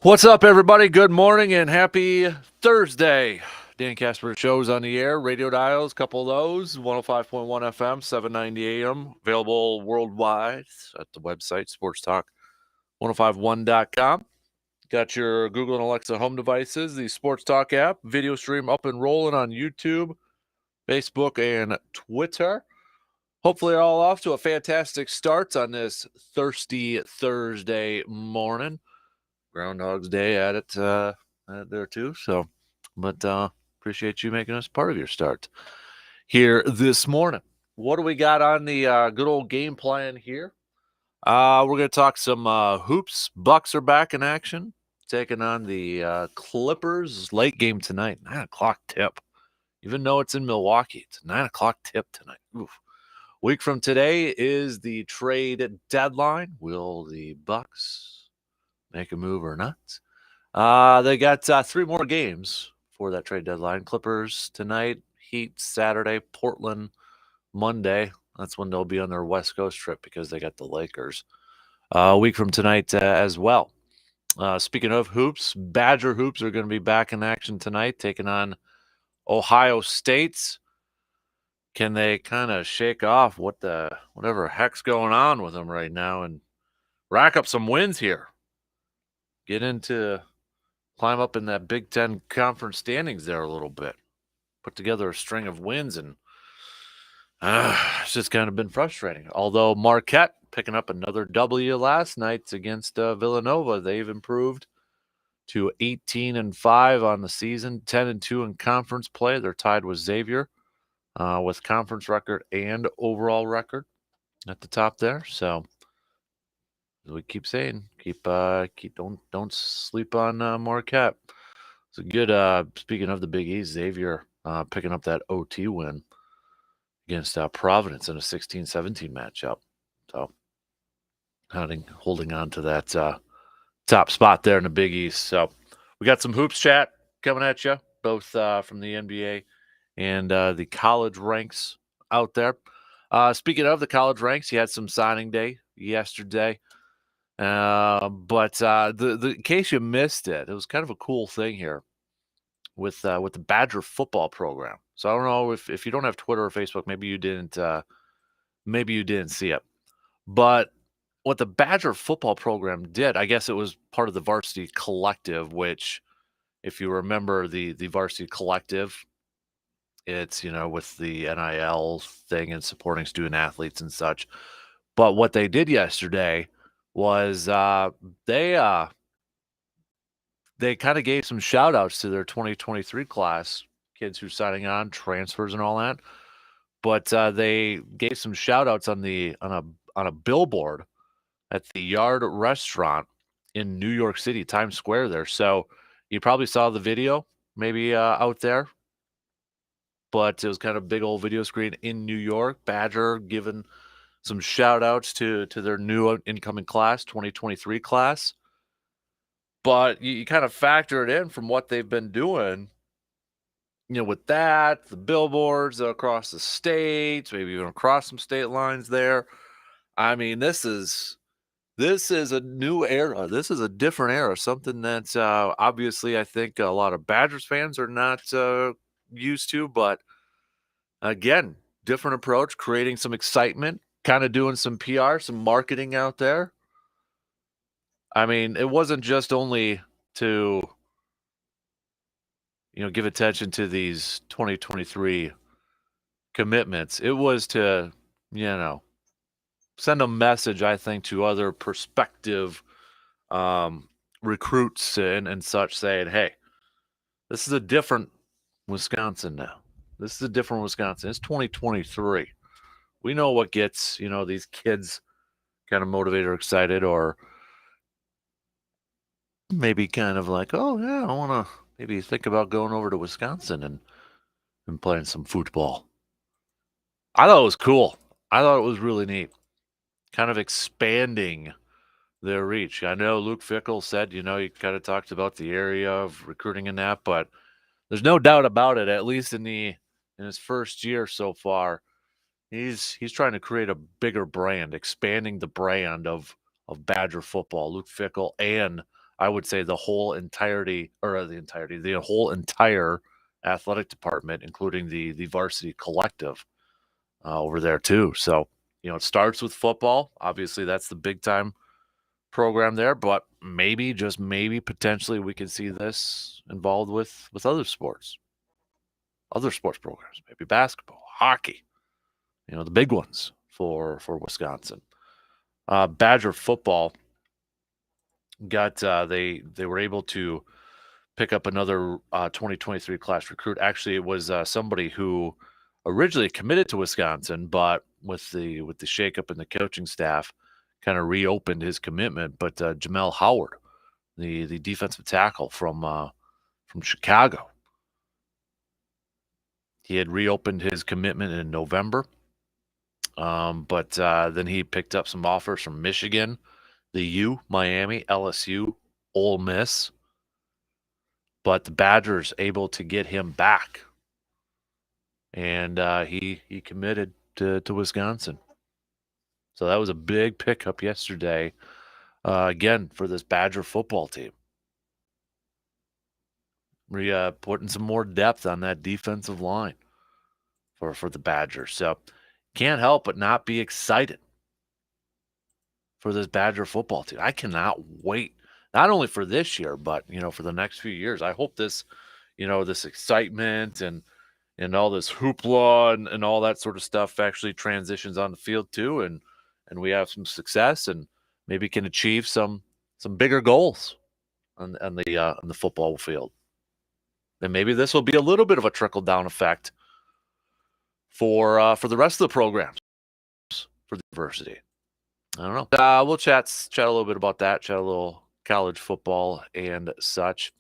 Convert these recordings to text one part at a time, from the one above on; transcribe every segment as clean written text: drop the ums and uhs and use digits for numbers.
What's up, everybody? Good morning and happy Thursday. Dan Kasper Show's on the air. Radio dials, couple of those. 105.1 FM, 790 AM. Available worldwide at the website, sportstalk1051.com. Got your Google and Alexa home devices, the Sports Talk app, video stream up and rolling on YouTube, Facebook, and Twitter. Hopefully, all off to a fantastic start on this thirsty Thursday morning. Groundhogs Day at it there too. So, but appreciate you making us part of your start here this morning. What do we got on the good old game plan here? We're going to talk some hoops. Bucks are back in action, taking on the Clippers. Late game tonight, 9 o'clock tip. Even though it's in Milwaukee, it's a 9 o'clock tip tonight. Oof. Week from today is the trade deadline. Will the Bucks make a move or not? They got 3 more games for that trade deadline. Clippers tonight, Heat Saturday, Portland Monday. That's when they'll be on their West Coast trip because they got the Lakers. A week from tonight as well. Speaking of hoops, Badger hoops are going to be back in action tonight, taking on Ohio State. Can they kind of shake off whatever heck's going on with them right now and rack up some wins here? Climb up in that Big Ten conference standings there a little bit. Put together a string of wins, and it's just kind of been frustrating. Although Marquette picking up another W last night against Villanova. They've improved to 18-5 on the season, 10-2 in conference play. They're tied with Xavier with conference record and overall record at the top there. So as we keep saying, don't sleep on Marquette. It's a good. Speaking of the Big East, Xavier picking up that OT win against Providence in a 16-17 matchup. So holding on to that top spot there in the Big East. So we got some hoops chat coming at you, both from the NBA and the college ranks out there. Speaking of the college ranks, you had some signing day yesterday. But in case you missed it, it was kind of a cool thing here with the Badger football program. So I don't know if you don't have Twitter or Facebook, maybe you didn't see it. But what the Badger football program did, I guess it was part of the varsity collective, which, if you remember the varsity collective, it's with the NIL thing and supporting student athletes and such. But what they did yesterday was they kind of gave some shout outs to their 2023 class, kids who are signing on, transfers and all that. But they gave some shout outs on a billboard at the Yard restaurant in New York City, Times Square there. So you probably saw the video maybe out there. But it was kind of a big old video screen in New York. Badger giving some shout outs to their new incoming class, 2023 class. But you kind of factor it in from what they've been doing, with that, the billboards across the states, maybe even across some state lines there. I mean, this is a new era. This is a different era, something that obviously I think a lot of Badgers fans are not used to. But again, different approach, creating some excitement, kind of doing some PR, some marketing out there. I mean, it wasn't just only to, give attention to these 2023 commitments. It was to, send a message, I think, to other prospective recruits and such, saying, hey, this is a different Wisconsin now. This is a different Wisconsin. It's 2023. We know what gets, these kids kind of motivated or excited, or maybe kind of like, oh, yeah, I want to maybe think about going over to Wisconsin and playing some football. I thought it was cool. I thought it was really neat. Kind of expanding their reach. I know Luke Fickell said, he kind of talked about the area of recruiting and that, but there's no doubt about it, at least in his first year so far, he's trying to create a bigger brand, expanding the brand of Badger football. Luke Fickell and I would say the whole entire athletic department, including the varsity collective over there too. So, it starts with football. Obviously, that's the big time program there, but maybe, just maybe, potentially we can see this involved with other sports programs, maybe basketball, hockey, the big ones for Wisconsin. Badger football got they were able to pick up another 2023 class recruit. Actually, it was somebody who originally committed to Wisconsin, but with the shakeup in the coaching staff, kind of reopened his commitment. But Jamel Howard, the defensive tackle from Chicago, he had reopened his commitment in November. But then he picked up some offers from Michigan, the U, Miami, LSU, Ole Miss. But the Badgers able to get him back, and he committed to Wisconsin. So that was a big pickup yesterday, again, for this Badger football team. Putting some more depth on that defensive line for the Badgers. So can't help but not be excited for this Badger football team. I cannot wait, not only for this year, but, for the next few years. I hope this, this excitement and all this hoopla and all that sort of stuff actually transitions on the field too, and we have some success and maybe can achieve some bigger goals on the football field. And maybe this will be a little bit of a trickle down effect for the rest of the programs for the university. I don't know. We'll chat a little bit about that. Chat a little college football and such.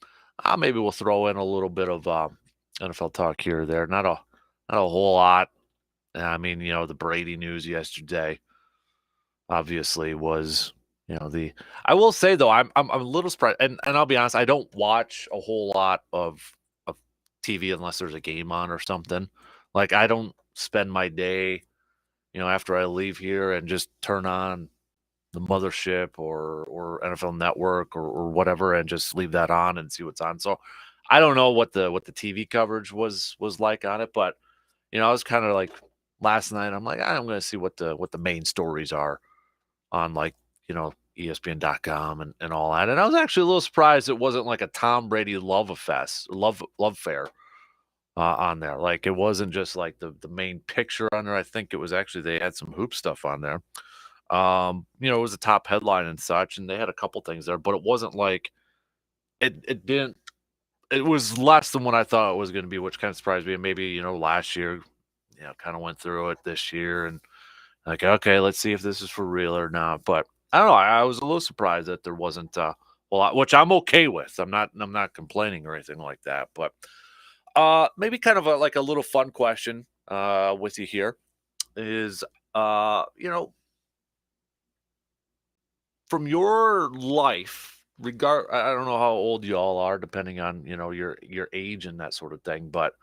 Maybe we'll throw in a little bit of NFL talk here or there. Not a whole lot. I mean, the Brady news yesterday obviously was, I will say though, I'm a little surprised, and I'll be honest, I don't watch a whole lot of TV unless there's a game on or something. Like, I don't spend my day, after I leave here and just turn on the mothership or NFL Network or whatever and just leave that on and see what's on. So I don't know what the TV coverage was like on it, but I was kind of like last night, I'm like, I'm going to see what the main stories are on, like, ESPN.com and all that. And I was actually a little surprised it wasn't like a Tom Brady love affair on there. Like, it wasn't just like the main picture on there. I think it was actually, they had some hoop stuff on there. It was a top headline and such, and they had a couple things there, but it wasn't like it was less than what I thought it was going to be, which kind of surprised me. And maybe, last year, kind of went through it this year and like, okay, let's see if this is for real or not. But I don't know. I was a little surprised that there wasn't which I'm okay with. I'm not complaining or anything like that. But maybe kind of like a little fun question with you here is from your life, I don't know how old you all are, depending on your age and that sort of thing, but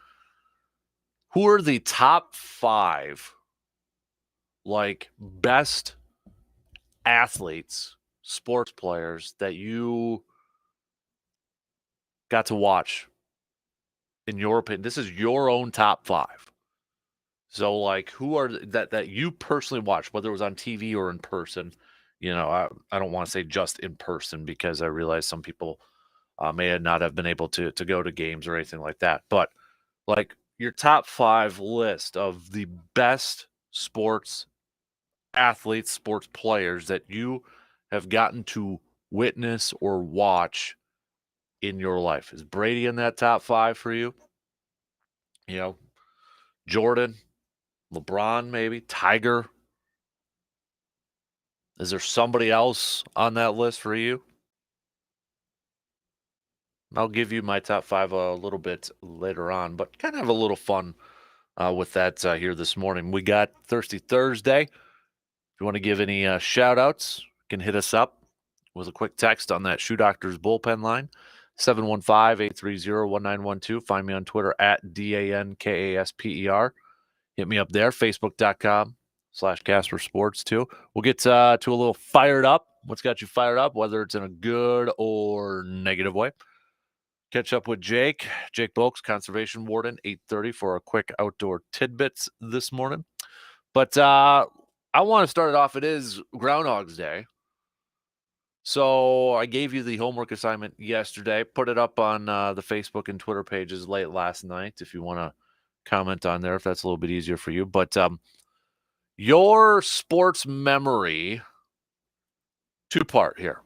who are the top 5 like best athletes, sports players that you got to watch, in your opinion? This is your own top 5. So, like, who are that you personally watched, whether it was on TV or in person? I don't want to say just in person, because I realize some people may not have been able to go to games or anything like that. But like your top 5 list of the best sports athletes, sports players that you have gotten to witness or watch in your life. Is Brady in that top 5 for you? Jordan, LeBron, maybe Tiger. Is there somebody else on that list for you? I'll give you my top 5 a little bit later on, but kind of have a little fun with that here this morning. We got Thirsty Thursday. If you want to give any shout outs, you can hit us up with a quick text on that Shoe Doctors bullpen line, 715-830-1912. Find me on Twitter at DANKASPER. Hit me up there, facebook.com/Kasper Sports too. We'll get to a little fired up What's got you fired up, whether it's in a good or negative way? Catch up with Jake Bolks, Conservation Warden, 8:30 for a quick outdoor tidbits this morning. But I want to start it off. It is Groundhogs Day. So I gave you the homework assignment yesterday. Put it up on the Facebook and Twitter pages late last night if you want to comment on there, if that's a little bit easier for you. But your sports memory, two-part here.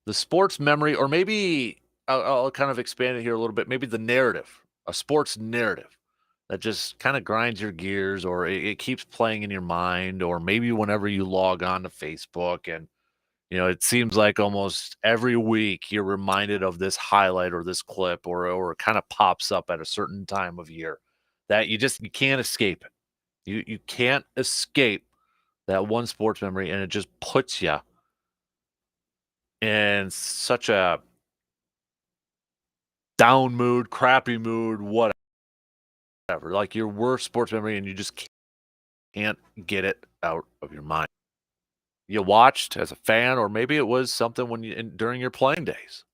The sports memory, or maybe I'll kind of expand it here a little bit. Maybe the narrative, a sports narrative that just kind of grinds your gears, or it keeps playing in your mind, or maybe whenever you log on to Facebook and it seems like almost every week you're reminded of this highlight or this clip, or it kind of pops up at a certain time of year that you can't escape it. You can't escape that one sports memory, and it just puts you in such a down mood, crappy mood, whatever. Like your worst sports memory, and you just can't get it out of your mind. You watched as a fan, or maybe it was something during your playing days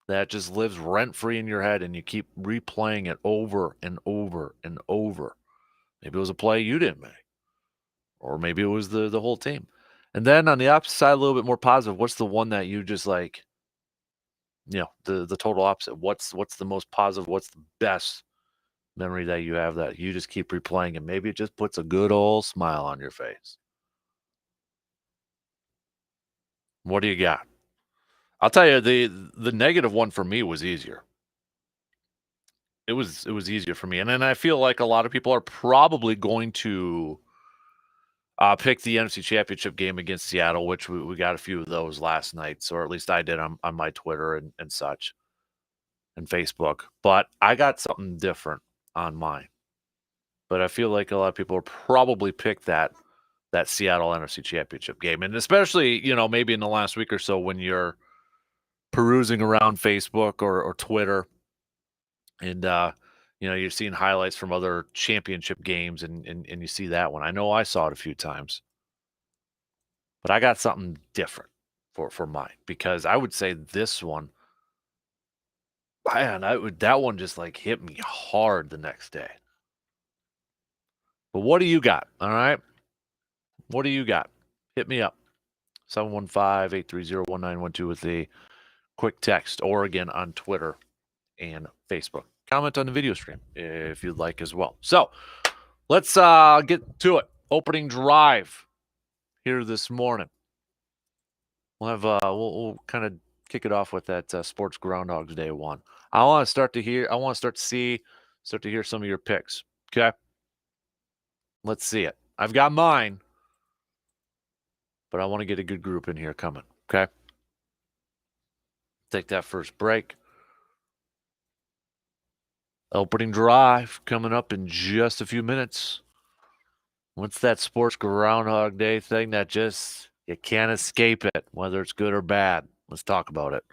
that just lives rent free in your head, and you keep replaying it over and over and over. Maybe it was a play you didn't make, or maybe it was the whole team. And then on the opposite side, a little bit more positive. What's the one that you just like? The total opposite. What's the most positive? What's the best memory that you have that you just keep replaying, and maybe it just puts a good old smile on your face? What do you got? I'll tell you, the negative one for me was easier. It was easier for me, and then I feel like a lot of people are probably going to pick the NFC Championship game against Seattle, which we got a few of those last night, or at least I did on my Twitter and such and Facebook. But I got something different on mine. But I feel like a lot of people will probably pick that Seattle NFC Championship game, and especially maybe in the last week or so when you're perusing around Facebook or Twitter, and you're seeing highlights from other championship games, and you see that one. I know I saw it a few times, but I got something different for mine, because I would say this one, man, that one just like hit me hard the next day. But what do you got? All right, what do you got? Hit me up. 715-830-1912 with the quick text, or again on Twitter and Facebook. Comment on the video stream if you'd like as well. So let's get to it. Opening drive here this morning. We'll have we'll kind of kick it off with that Sports Groundhogs Day one. I want to start to hear some of your picks. Okay, let's see it. I've got mine, but I want to get a good group in here coming. Okay, take that first break. Opening drive coming up in just a few minutes. What's that Sports Groundhog Day thing that just you can't escape it, whether it's good or bad? Let's talk about it.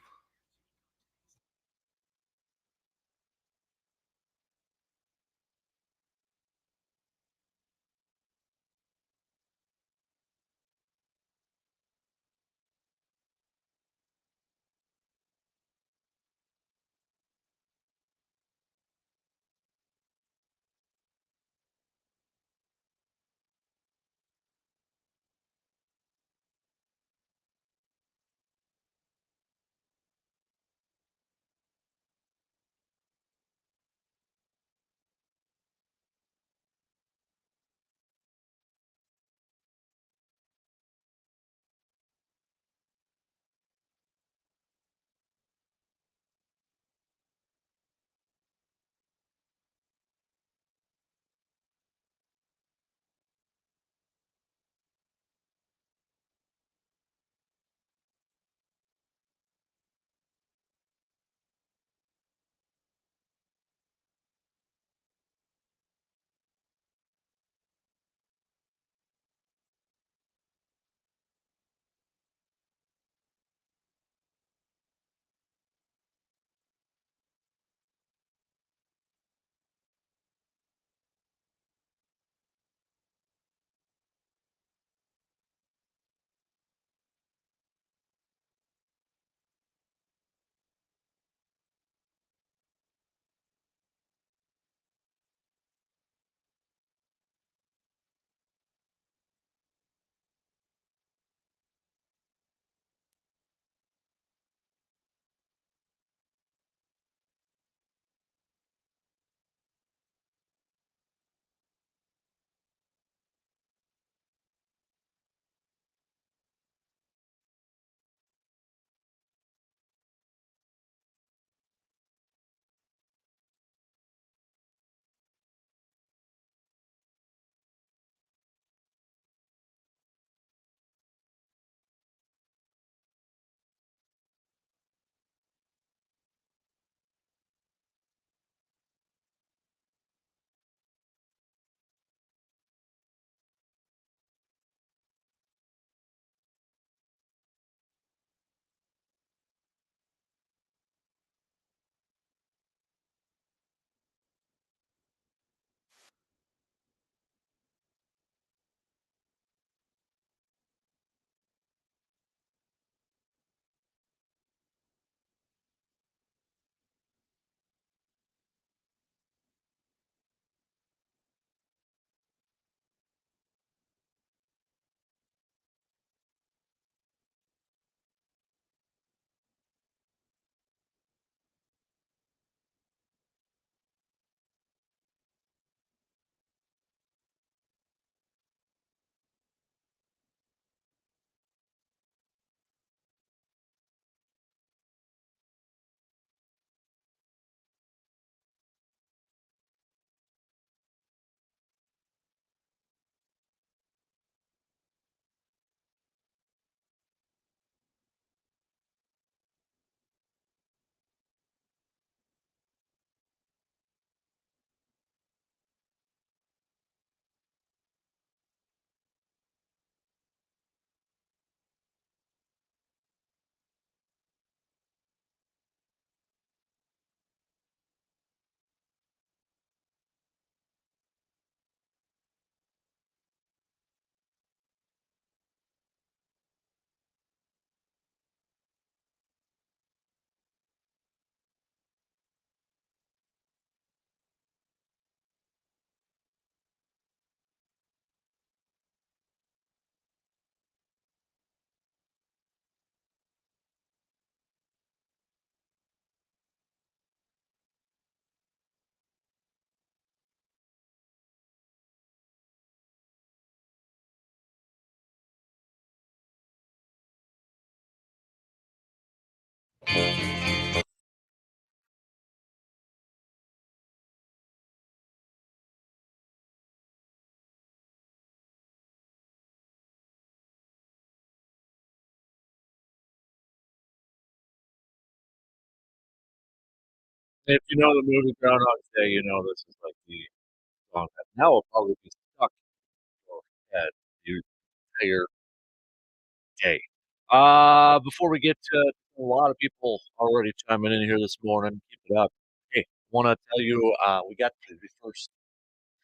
If you know the movie Groundhog's Day, you know this is like the song that now will probably be stuck in your head your entire day. Before we get to a lot of people already chiming in here this morning, keep it up. Hey, wanna tell you, we got the first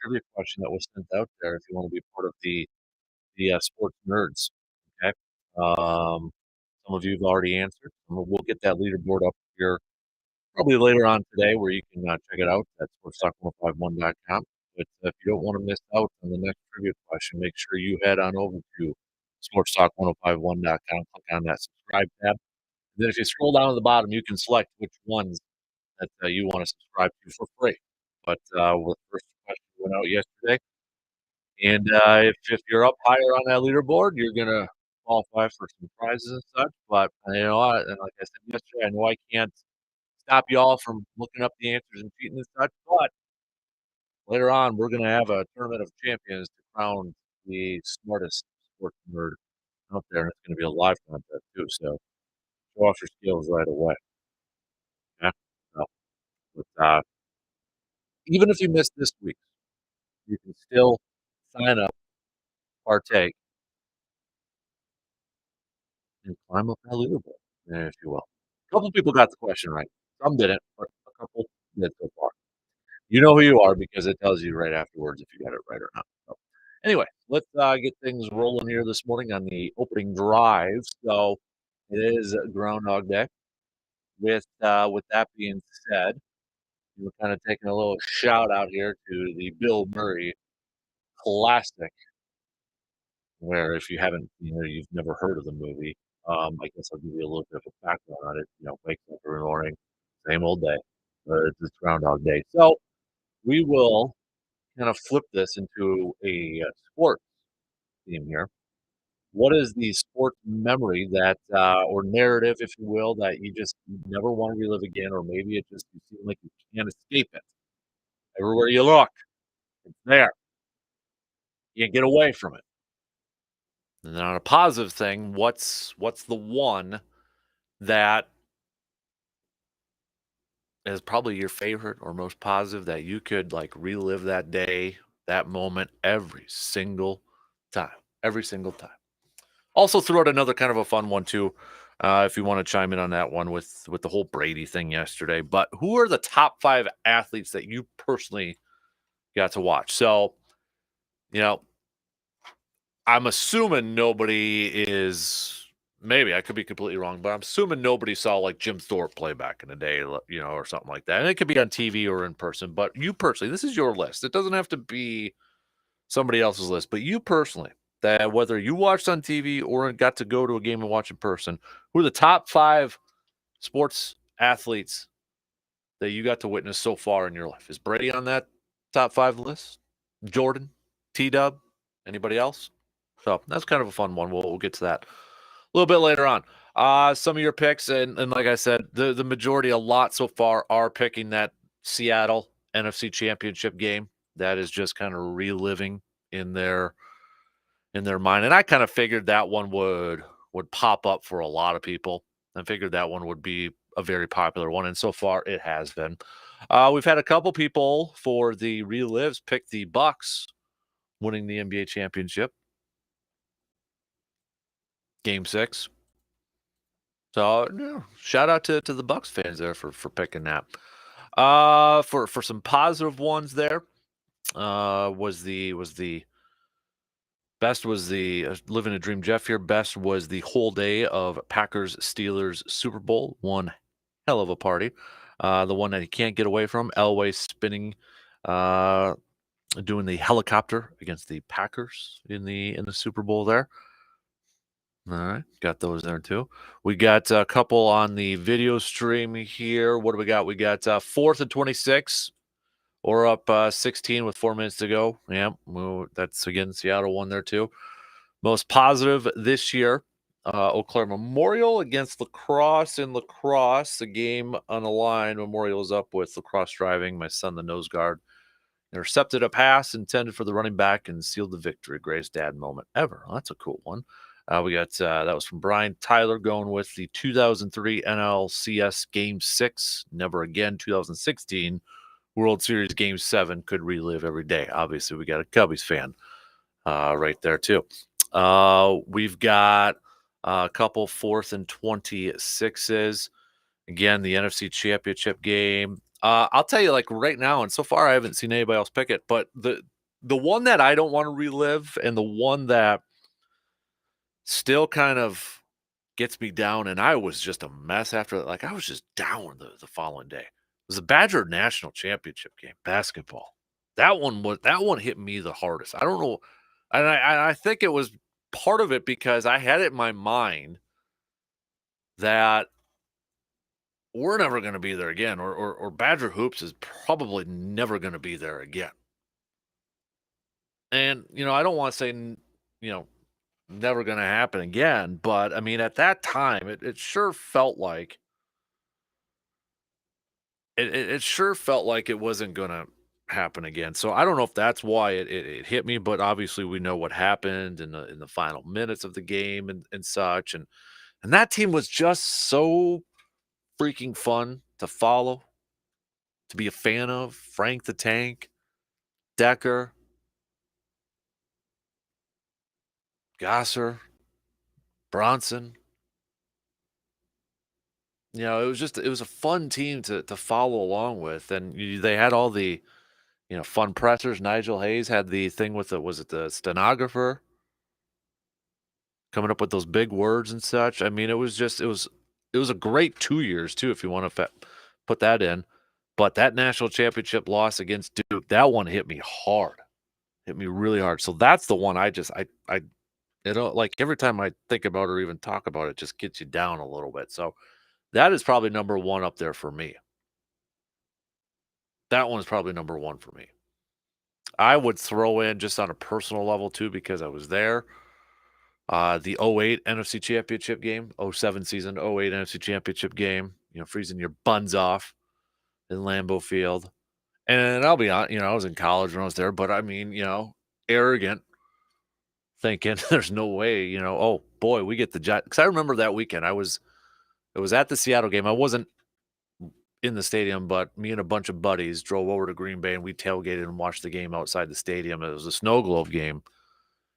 trivia question that was sent out there if you wanna be part of the sports nerds, okay? Um, some of you have already answered, and we'll get that leaderboard up here probably later on today where you can, check it out at sportstalk1051.com. But if you don't wanna miss out on the next trivia question, make sure you head on over to sportstalk1051.com, click on that subscribe tab. Then if you scroll down to the bottom, you can select which ones that, you wanna subscribe to for free. But, the first question went out yesterday, and, if you're up higher on that leaderboard, you're gonna qualify for some prizes and such, but, you know what, and like I said yesterday, I know I can't stop y'all from looking up the answers and cheating and such, but later on, we're gonna have a tournament of champions to crown the smartest sports nerd out there, and it's gonna be a live contest too, so show off your skills right away, yeah? So, but, even if you missed this week, you can still sign up, partake, and climb up that leaderboard, if you will. A couple people got the question right. Some didn't, but a couple did so far. You know who you are because it tells you right afterwards if you got it right or not. So, anyway, let's get things rolling here this morning on the opening drive. So it is Groundhog Day. With that being said, we're kind of taking a little shout out here to the Bill Murray classic. Where if you haven't, you've never heard of the movie, I guess I'll give you a little bit of a background on it. Waking up every morning, same old day, it's Groundhog Day. So we will kind of flip this into a sports theme here. What is the sports memory that, or narrative, if you will, that you never want to relive again, or maybe it just you feel like you can't escape it? Everywhere you look, it's there. You can't get away from it. And then on a positive thing, what's the one that is probably your favorite or most positive that you could like relive that day, that moment every single time, every single time. Also, throw out another kind of a fun one too, if you want to chime in on that one with the whole Brady thing yesterday. But who are the top 5 athletes that you personally got to watch? So you know, I'm assuming nobody is. Maybe I could be completely wrong, but I'm assuming nobody saw like Jim Thorpe play back in the day, or something like that. And it could be on TV or in person. But you personally, this is your list. It doesn't have to be somebody else's list, but you personally, that whether you watched on TV or got to go to a game and watch in person, who are the top 5 sports athletes that you got to witness so far in your life? Is Brady on that top 5 list? Jordan, T Dub, anybody else? So that's kind of a fun one. We'll get to that a little bit later on. Some of your picks, and like I said, the majority, a lot so far, are picking that Seattle NFC Championship game. That is just kind of reliving in their mind. And I kind of figured that one would pop up for a lot of people. I figured that one would be a very popular one, and so far it has been. We've had a couple people for the relives pick the Bucks winning the NBA championship, game 6. So shout out to the Bucks fans there for picking that. For some positive ones there, was the best was the living a dream Jeff here. Best was the whole day of Packers Steelers Super Bowl. One hell of a party. The one that he can't get away from. Elway spinning, uh, doing the helicopter against the Packers in the Super Bowl there. All right, got those there too. We got a couple on the video stream here. What do we got? We got 4th and 26. Or up 16 with 4 minutes to go. Yeah, well, that's again Seattle won there too. Most positive this year, Eau Claire Memorial against Lacrosse in Lacrosse. The game on the line. Memorial is up with Lacrosse driving. My son, the nose guard, intercepted a pass intended for the running back and sealed the victory. Greatest dad moment ever. Well, that's a cool one. We got that was from Brian Tyler going with the 2003 NLCS Game 6, Never Again 2016 World Series Game 7 could relive every day. Obviously, we got a Cubbies fan right there, too. We've got a couple 4th and 26s. Again, the NFC Championship game. I'll tell you, like right now, and so far I haven't seen anybody else pick it, but the one that I don't want to relive and the one that still kind of gets me down, and I was just a mess after that. Like I was just down the following day. It was the Badger National Championship game, basketball. That one hit me the hardest. I don't know, and I think it was part of it because I had it in my mind that we're never going to be there again, or Badger hoops is probably never going to be there again. And I don't want to say never going to happen again, but I mean at that time it sure felt like it sure felt like it wasn't going to happen again. So I don't know if that's why it hit me, but obviously we know what happened in the final minutes of the game and such, and that team was just so freaking fun to follow, to be a fan of. Frank the Tank, Decker, Gasser, Bronson. It was a fun team to follow along with, and they had all the fun pressers. Nigel Hayes had the thing with the stenographer coming up with those big words and such. I mean, it was a great 2 years too, if you want to put that in. But that national championship loss against Duke, that one hit me hard, hit me really hard. So that's the one like every time I think about it or even talk about it, just gets you down a little bit. So that is probably number one up there for me. That one is probably number one for me. I would throw in just on a personal level too, because I was there. The '08 NFC Championship game, '07 season, '08 NFC Championship game, freezing your buns off in Lambeau Field. And I'll be honest, I was in college when I was there, but I mean, arrogant, thinking there's no way, oh boy, we get the Giants. Because I remember that weekend, it was at the Seattle game. I wasn't in the stadium, but me and a bunch of buddies drove over to Green Bay and we tailgated and watched the game outside the stadium. It was a snow globe game.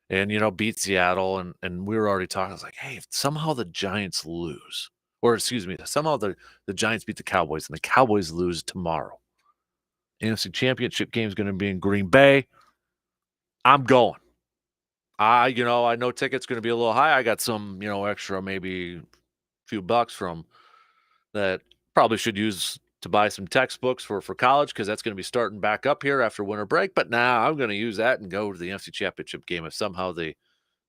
And beat Seattle, and we were already talking. I was like, hey, if somehow the Giants lose, or excuse me, somehow the Giants beat the Cowboys and the Cowboys lose tomorrow. NFC Championship game is going to be in Green Bay. I'm going. I know tickets going to be a little high. I got some, extra, maybe a few bucks from that probably should use to buy some textbooks for college, because that's going to be starting back up here after winter break. But now I'm going to use that and go to the NFC Championship game if somehow the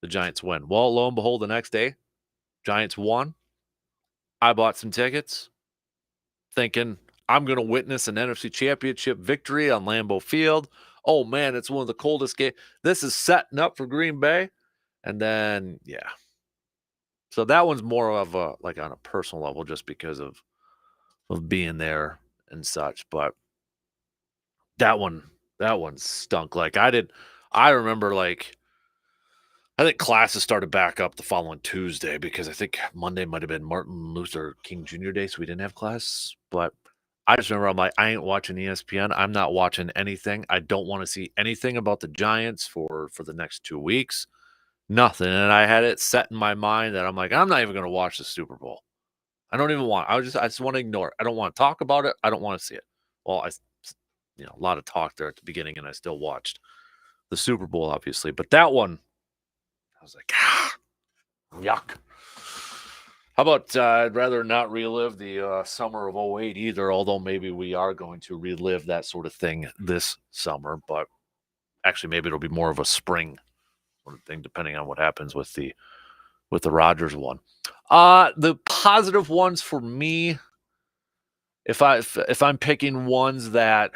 Giants win. Well, lo and behold, the next day, Giants won. I bought some tickets thinking I'm going to witness an NFC Championship victory on Lambeau Field. Oh, man, it's one of the coldest games. This is setting up for Green Bay. And then, yeah. So that one's more of a, like on a personal level, just because of being there and such. But that one stunk. Like I remember, like, I think classes started back up the following Tuesday, because I think Monday might have been Martin Luther King Jr. Day, so we didn't have class. But I just remember I'm like, I ain't watching ESPN. I'm not watching anything. I don't want to see anything about the Giants for the next 2 weeks. Nothing. And I had it set in my mind that I'm like, I'm not even going to watch the Super Bowl. I don't even want. I just want to ignore it. I don't want to talk about it. I don't want to see it. Well, a lot of talk there at the beginning, and I still watched the Super Bowl, obviously. But that one, I was like, yuck. How about I'd rather not relive the summer of '08 either, although maybe we are going to relive that sort of thing this summer. But actually, maybe it'll be more of a spring sort of thing, depending on what happens with the Rodgers one. The positive ones for me, if I'm picking ones that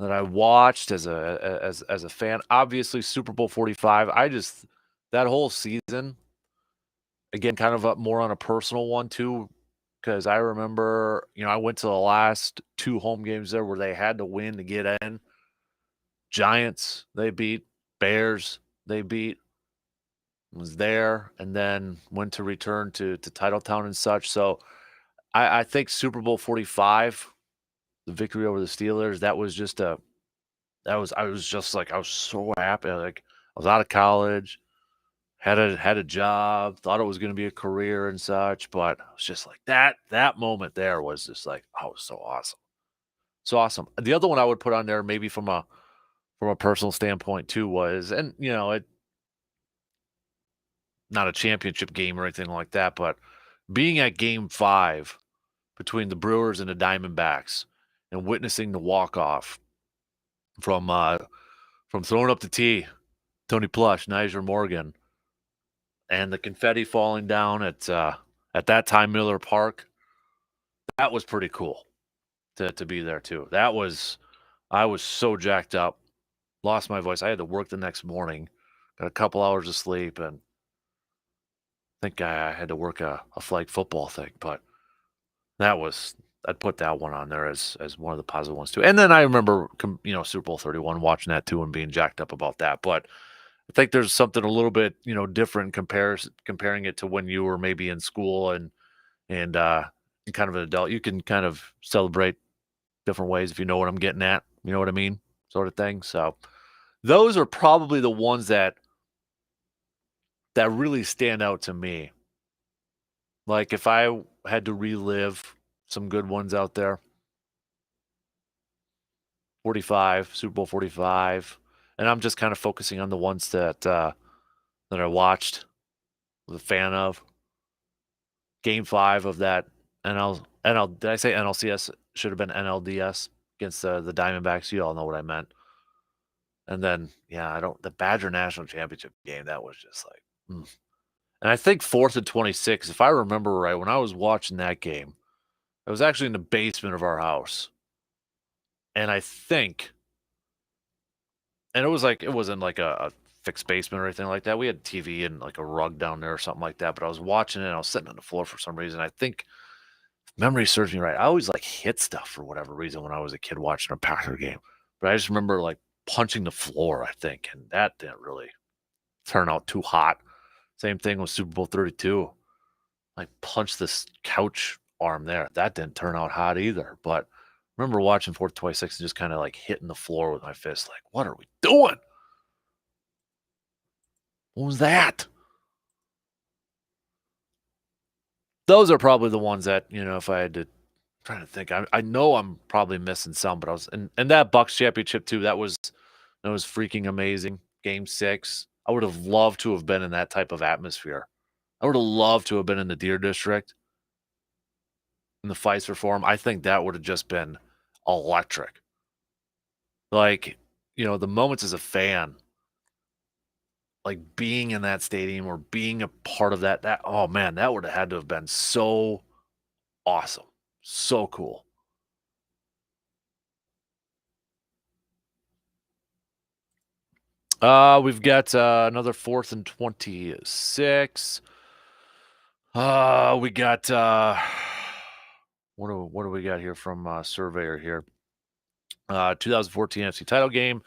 I watched as a fan, obviously Super Bowl 45. That whole season, again, kind of more on a personal one too, because I remember, I went to the last 2 home games there where they had to win to get in. Giants, they beat. Bears, they beat. was there, and then went to return to Titletown and such. So I think Super Bowl 45, the victory over the Steelers, that was just a I was just like I was so happy. Like I was out of college, had a job, thought it was going to be a career and such, but it was just like that moment there was just like, oh, it was so awesome. So awesome. The other one I would put on there, maybe from a personal standpoint too, was, and it not a championship game or anything like that, but being at game 5 between the Brewers and the Diamondbacks and witnessing the walk-off from throwing up the tee, Tony Plush, Niger Morgan, and the confetti falling down at that time Miller Park. That was pretty cool to be there too. I was so jacked up, lost my voice. I had to work the next morning, got a couple hours of sleep, and I think I had to work a flag football thing. But that was I'd put that one on there as one of the positive ones too. And then I remember Super Bowl 31, watching that too and being jacked up about that. But I think there's something a little bit different comparing it to when you were maybe in school and kind of an adult. You can kind of celebrate different ways, if you know what I'm getting at. You know what I mean? Sort of thing. So those are probably the ones that really stand out to me. Like if I had to relive some good ones out there, 45, Super Bowl 45, and I'm just kind of focusing on the ones that I watched, was a fan of. Game 5 of that did I say NLCS? Should have been NLDS against the Diamondbacks. You all know what I meant. And then, yeah, I don't the Badger National Championship game, that was just like, And I think 4th and 26, if I remember right, when I was watching that game, I was actually in the basement of our house. And I think and it wasn't like a fixed basement or anything like that. We had TV and like a rug down there or something like that. But I was watching it and I was sitting on the floor for some reason. I think memory serves me right. I always like hit stuff for whatever reason when I was a kid watching a Packer game. But I just remember like punching the floor, I think, and that didn't really turn out too hot. Same thing with Super Bowl 32. Like punched this couch arm there. That didn't turn out hot either. But I remember watching 426 and just kind of like hitting the floor with my fist, like, what are we doing? What was that? Those are probably the ones that, if I had to trying to think, I know I'm probably missing some, but I was and that Bucks championship too, that was freaking amazing. Game 6. I would have loved to have been in that type of atmosphere. I would have loved to have been in the Deer District in the fights reform. I think that would have just been electric. Like, the moments as a fan, like being in that stadium or being a part of that oh man, that would have had to have been so awesome. So cool. We've got another 4th and 26. We got what do we got here from Surveyor here? 2014 NFC title game,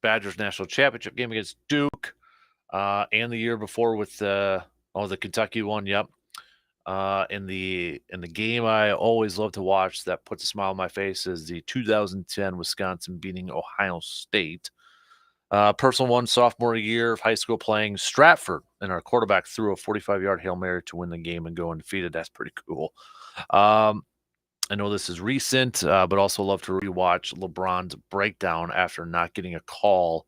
Badgers national championship game against Duke, and the year before with the Kentucky one. Yep. In the game I always love to watch that puts a smile on my face is the 2010 Wisconsin beating Ohio State. Personal one, sophomore year of high school playing Stratford, and our quarterback threw a 45-yard Hail Mary to win the game and go undefeated. That's pretty cool. I know this is recent, but also love to rewatch LeBron's breakdown after not getting a call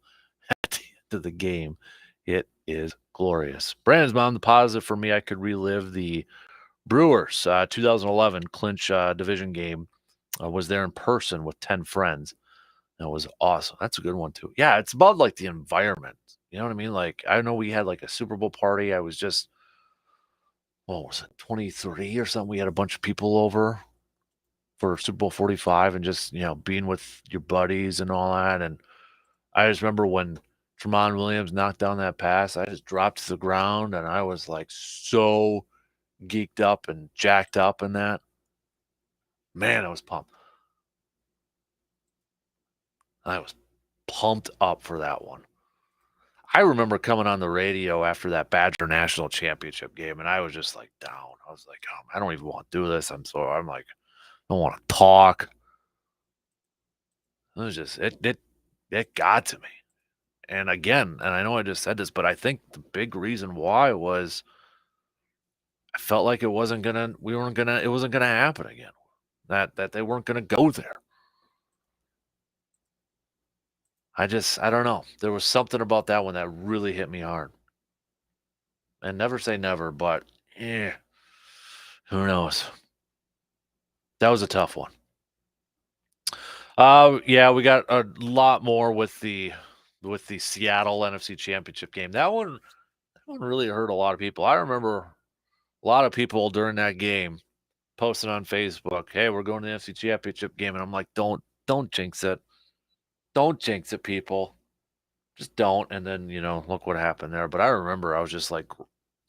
at the end of the game. It is glorious. Brandon's mom, the positive for me, I could relive the Brewers 2011 clinch division game. Was there in person with 10 friends. That was awesome. That's a good one too. Yeah, it's about like the environment. You know what I mean? Like I know we had like a Super Bowl party. I was just what was it, 23 or something? We had a bunch of people over for Super Bowl 45 and just, being with your buddies and all that. And I just remember when Tremont Williams knocked down that pass, I just dropped to the ground and I was like so geeked up and jacked up in that. Man, I was pumped. I was pumped up for that one. I remember coming on the radio after that Badger National Championship game, and I was just like down. I was like, I don't even want to do this. I'm like, I don't want to talk. It was just it got to me. And again, and I know I just said this, but I think the big reason why was I felt like it wasn't gonna happen again. That they weren't gonna go there. I don't know. There was something about that one that really hit me hard. And never say never, but yeah, who knows? That was a tough one. Yeah, we got a lot more with the Seattle NFC Championship game. That one really hurt a lot of people. I remember a lot of people during that game posting on Facebook, "Hey, we're going to the NFC Championship game," and I'm like, "Don't jinx it, don't jinx it, people, just don't." And then look what happened there. But I remember I was just like,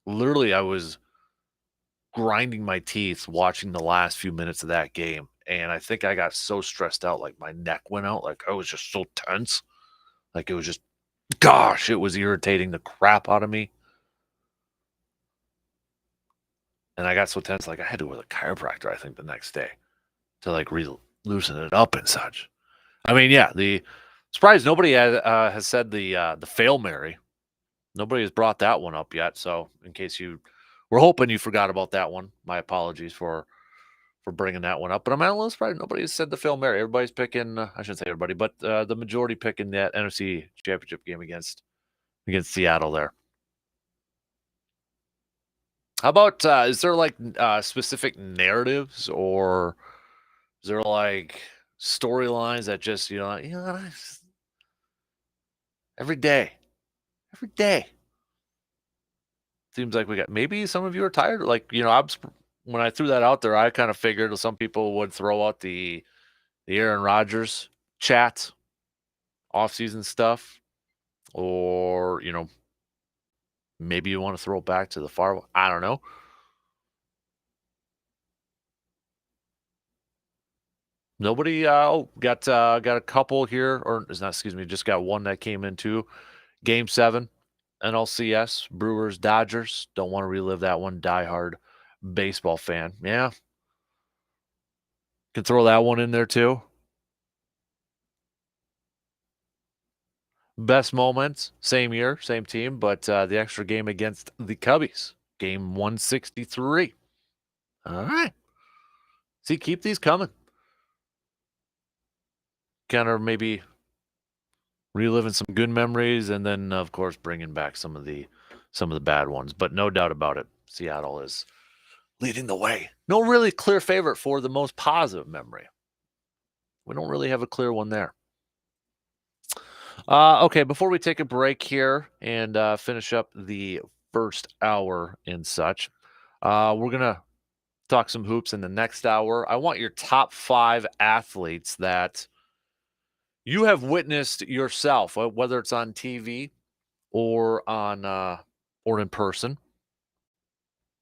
literally, I was grinding my teeth watching the last few minutes of that game, and I think I got so stressed out, like my neck went out, like I was just so tense, like it was just, gosh, it was irritating the crap out of me. And I got so tense, like I had to go to the chiropractor, I think, the next day to like loosen it up and such. I mean, yeah, the surprise nobody has said the fail Mary. Nobody has brought that one up yet. So in case you were hoping you forgot about that one, my apologies for bringing that one up. But I'm a little surprised nobody has said the fail Mary. Everybody's picking. I shouldn't say everybody, but the majority picking that NFC Championship game against Seattle there. How about is there like specific narratives, or is there like storylines that just every day, every day seems like we got, maybe some of you are tired. Like when I threw that out there, I kind of figured some people would throw out the Aaron Rodgers chat, offseason stuff, or maybe you want to throw it back to the far. I don't know. Nobody got a couple here, or is not, excuse me, just got one that came into Game 7, NLCS, Brewers, Dodgers. Don't want to relive that one. Diehard baseball fan. Yeah, can throw that one in there too. Best moments, same year, same team, but the extra game against the Cubbies, game 163. All right. See, keep these coming. Kind of maybe reliving some good memories, and then of course bringing back some of the bad ones. But no doubt about it, Seattle is leading the way. No really clear favorite for the most positive memory. We don't really have a clear one there. Okay, before we take a break here and finish up the first hour and such, we're gonna talk some hoops in the next hour. I want your top 5 athletes that you have witnessed yourself, whether it's on TV or on or in person.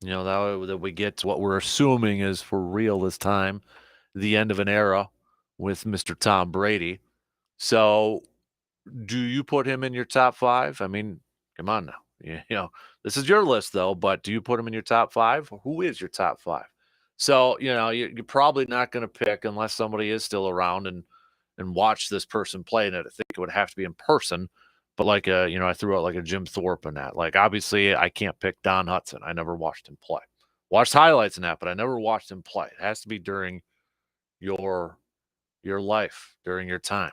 That we get to what we're assuming is for real this time, the end of an era with Mr. Tom Brady. So, do you put him in your top 5? I mean, come on now. This is your list though, but do you put him in your top 5? Who is your top 5? So, you're probably not going to pick unless somebody is still around and watch this person play. And I think it would have to be in person. But like I threw out like a Jim Thorpe in that. Like obviously I can't pick Don Hudson. I never watched him play. Watched highlights in that, but I never watched him play. It has to be during your life, during your time.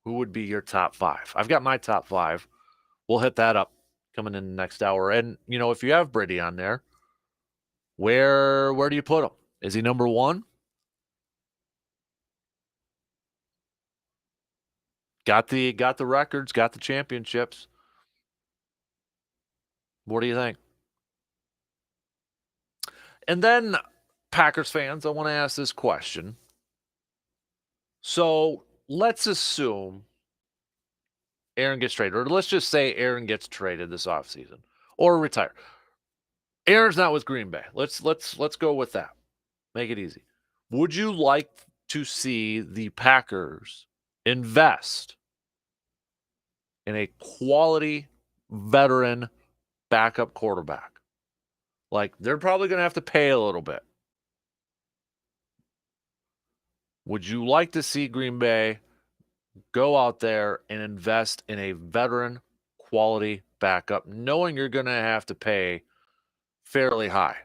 Who would be your top 5? I've got my top 5. We'll hit that up coming in the next hour. And if you have Brady on there, where do you put him? Is he number 1? Got the records, got the championships. What do you think? And then, Packers fans, I want to ask this question. So let's assume Aaron gets traded, or let's just say Aaron gets traded this offseason or retire. Aaron's not with Green Bay. Let's go with that. Make it easy. Would you like to see the Packers invest in a quality veteran backup quarterback. Like, they're probably going to have to pay a little bit. Would you like to see Green Bay go out there and invest in a veteran quality backup, knowing you're going to have to pay fairly high?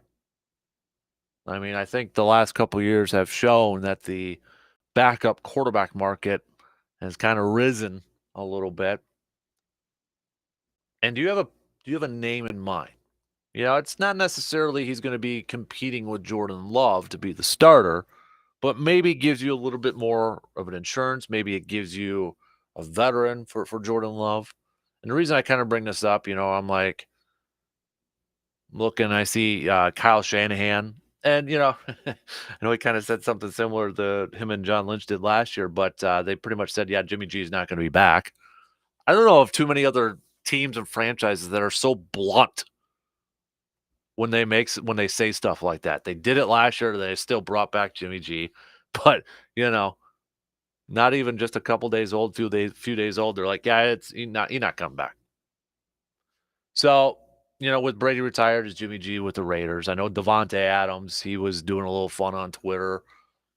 I mean, I think the last couple of years have shown that the backup quarterback market has kind of risen a little bit. And do you have a name in mind? You know, it's not necessarily he's going to be competing with Jordan Love to be the starter, but maybe gives you a little bit more of an insurance. Maybe it gives you a veteran for Jordan Love. And the reason I kind of bring this up, I'm like looking, I see Kyle Shanahan, and I know he kind of said something similar to him and John Lynch did last year, but they pretty much said, yeah, Jimmy G is not going to be back. I don't know of too many other teams and franchises that are so blunt when they say stuff like that. They did it last year. They still brought back Jimmy G, but not even just a couple days old, few days old. They're like, yeah, he's not coming back. So with Brady retired, is Jimmy G with the Raiders. I know Devontae Adams. He was doing a little fun on Twitter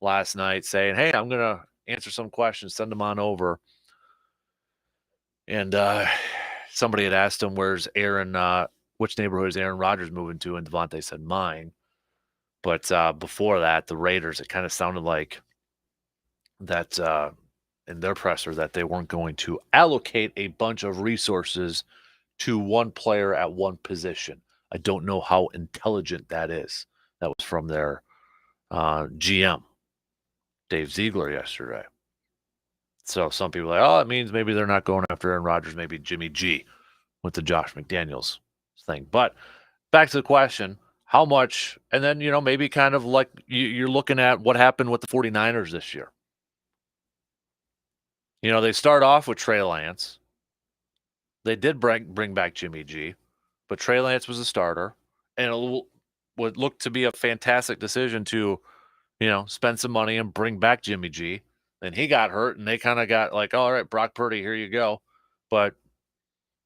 last night, saying, "Hey, I'm gonna answer some questions. Send them on over." And somebody had asked him, "Where's Aaron? Which neighborhood is Aaron Rodgers moving to?" And Devontae said, "Mine." But before that, the Raiders, it kind of sounded like that in their presser that they weren't going to allocate a bunch of resources to one player at one position. I don't know how intelligent that is. That was from their GM, Dave Ziegler, yesterday. So some people are like, oh, it means maybe they're not going after Aaron Rodgers, maybe Jimmy G with the Josh McDaniels thing. But back to the question, how much, and then, maybe kind of like you're looking at what happened with the 49ers this year. They start off with Trey Lance. They did bring back Jimmy G, but Trey Lance was a starter, and it would look to be a fantastic decision to, spend some money and bring back Jimmy G. Then he got hurt, and they kind of got like, all right, Brock Purdy, here you go. But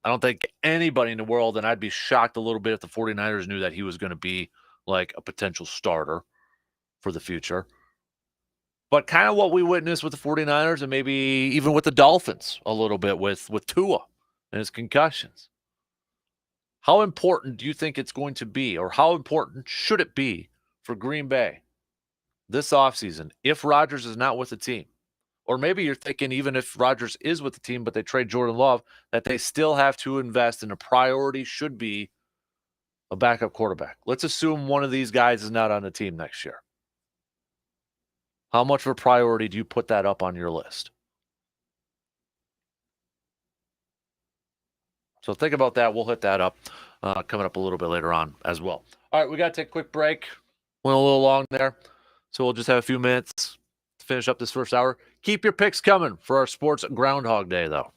I don't think anybody in the world, and I'd be shocked a little bit if the 49ers knew that he was going to be like a potential starter for the future. But kind of what we witnessed with the 49ers and maybe even with the Dolphins a little bit with Tua and his concussions. How important do you think it's going to be, or how important should it be for Green Bay this offseason if Rodgers is not with the team? Or maybe you're thinking even if Rodgers is with the team, but they trade Jordan Love, that they still have to invest, and a priority should be a backup quarterback. Let's assume one of these guys is not on the team next year. How much of a priority do you put that up on your list? So think about that. We'll hit that up coming up a little bit later on as well. All right, we got to take a quick break. Went a little long there, so we'll just have a few minutes to finish up this first hour. Keep your picks coming for our sports Groundhog Day, though.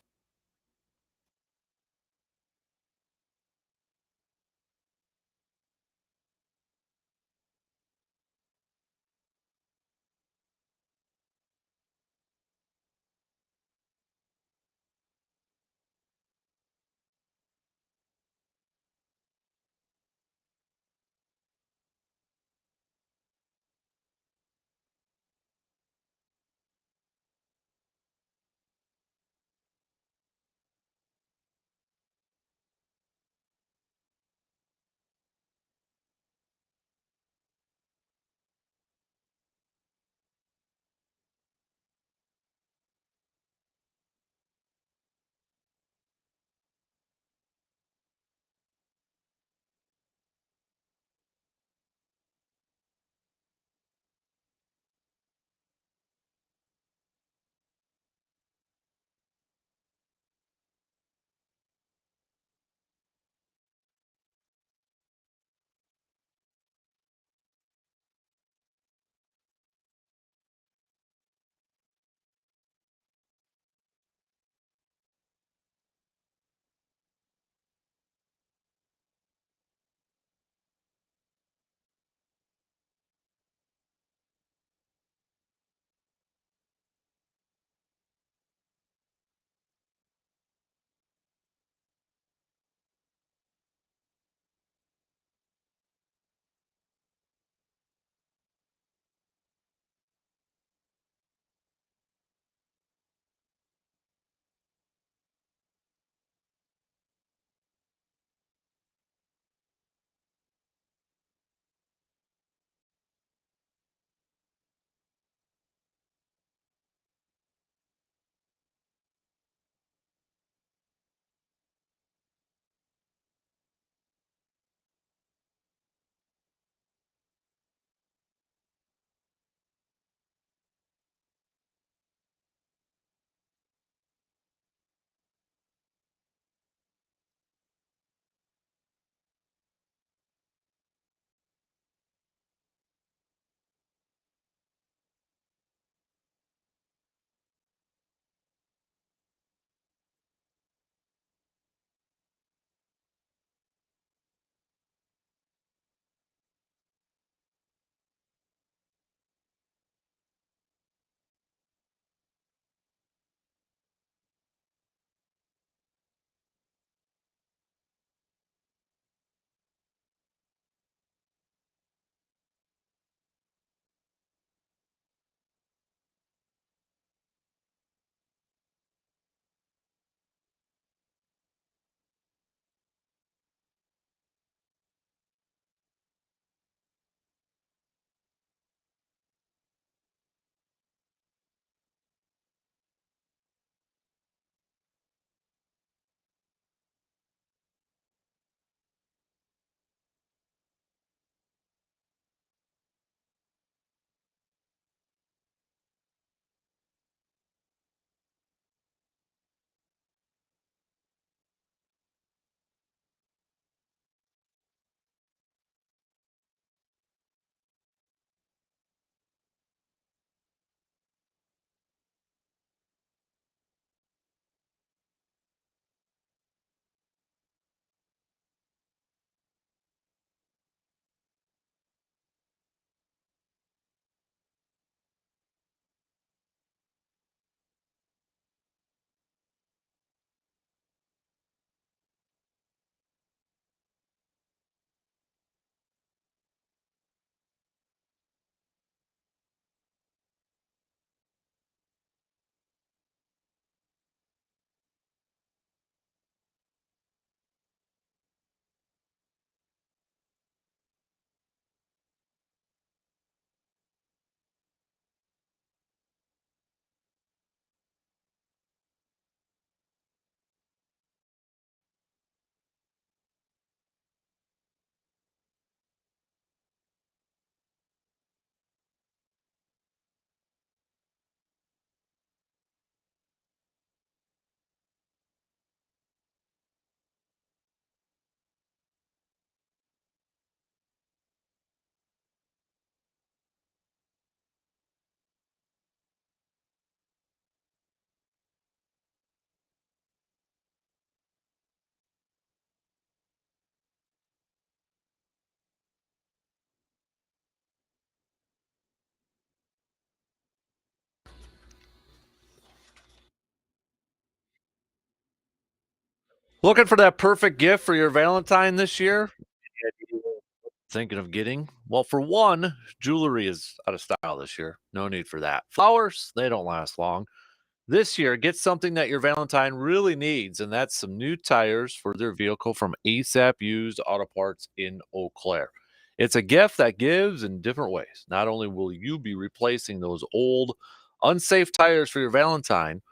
Looking for that perfect gift for your Valentine this year? Thinking of getting? Well, for one, jewelry is out of style this year. No need for that. Flowers, they don't last long. This year, get something that your Valentine really needs, and that's some new tires for their vehicle from ASAP Used Auto Parts in Eau Claire. It's a gift that gives in different ways. Not only will you be replacing those old, unsafe tires for your Valentine,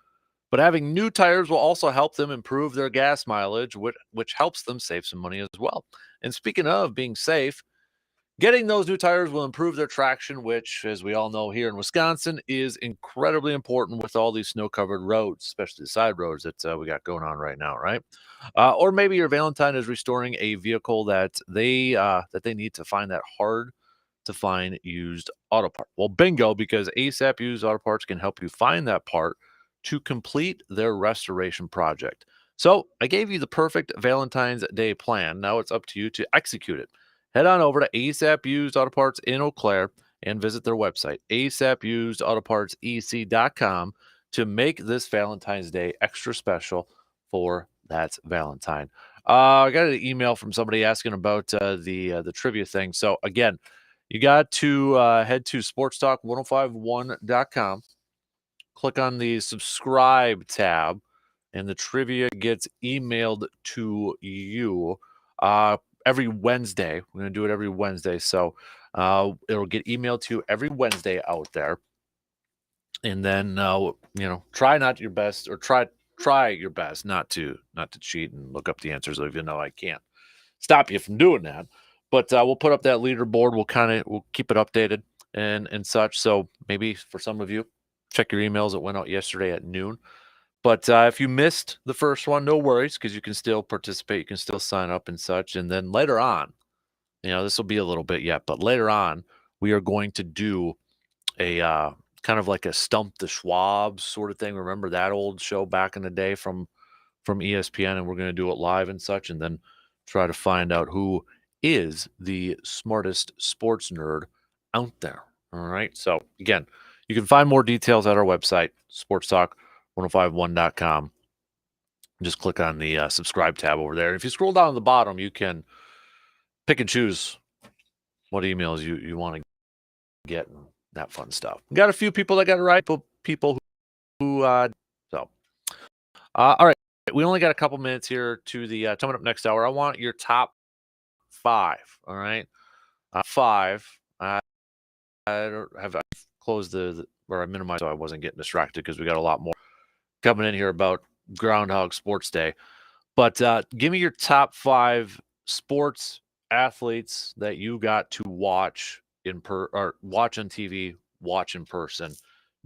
but having new tires will also help them improve their gas mileage, which helps them save some money as well. And speaking of being safe, getting those new tires will improve their traction, which, as we all know here in Wisconsin, is incredibly important with all these snow-covered roads, especially the side roads that we got going on right now, right? Or maybe your Valentine is restoring a vehicle that they need to find that hard to find used auto part. Well, bingo, because ASAP Used Auto Parts can help you find that part to complete their restoration project. So I gave you the perfect Valentine's Day plan. Now it's up to you to execute it. Head on over to ASAP Used Auto Parts in Eau Claire and visit their website, asapusedautopartsec.com, to make this Valentine's Day extra special for that Valentine. I got an email from somebody asking about the trivia thing. So again, you got to head to sportstalk1051.com, click on the subscribe tab, and the trivia gets emailed to you every Wednesday. We're going to do it every Wednesday. So it'll get emailed to you every Wednesday out there. And then, try not your best, or try your best not to cheat and look up the answers, even though I can't stop you from doing that. But we'll put up that leaderboard. We'll keep it updated and such. So maybe for some of you, check your emails. It went out yesterday at noon. But if you missed the first one, no worries, because you can still participate. You can still sign up and such. And then later on, this will be a little bit yet, but later on, we are going to do a kind of like a Stump the Schwab sort of thing. Remember that old show back in the day from ESPN, and we're going to do it live and such, and then try to find out who is the smartest sports nerd out there. All right. So again, you can find more details at our website, sportstalk1051.com. Just click on the subscribe tab over there. If you scroll down to the bottom, you can pick and choose what emails you want to get and that fun stuff. We got a few people that got it right, but people who so all right. We only got a couple minutes here to the coming up next hour. I want your top 5. All right, 5. I don't have I closed or I minimized so I wasn't getting distracted, because we got a lot more coming in here about Groundhog Sports Day. But give me your top 5 sports athletes that you got to watch or watch on TV, watch in person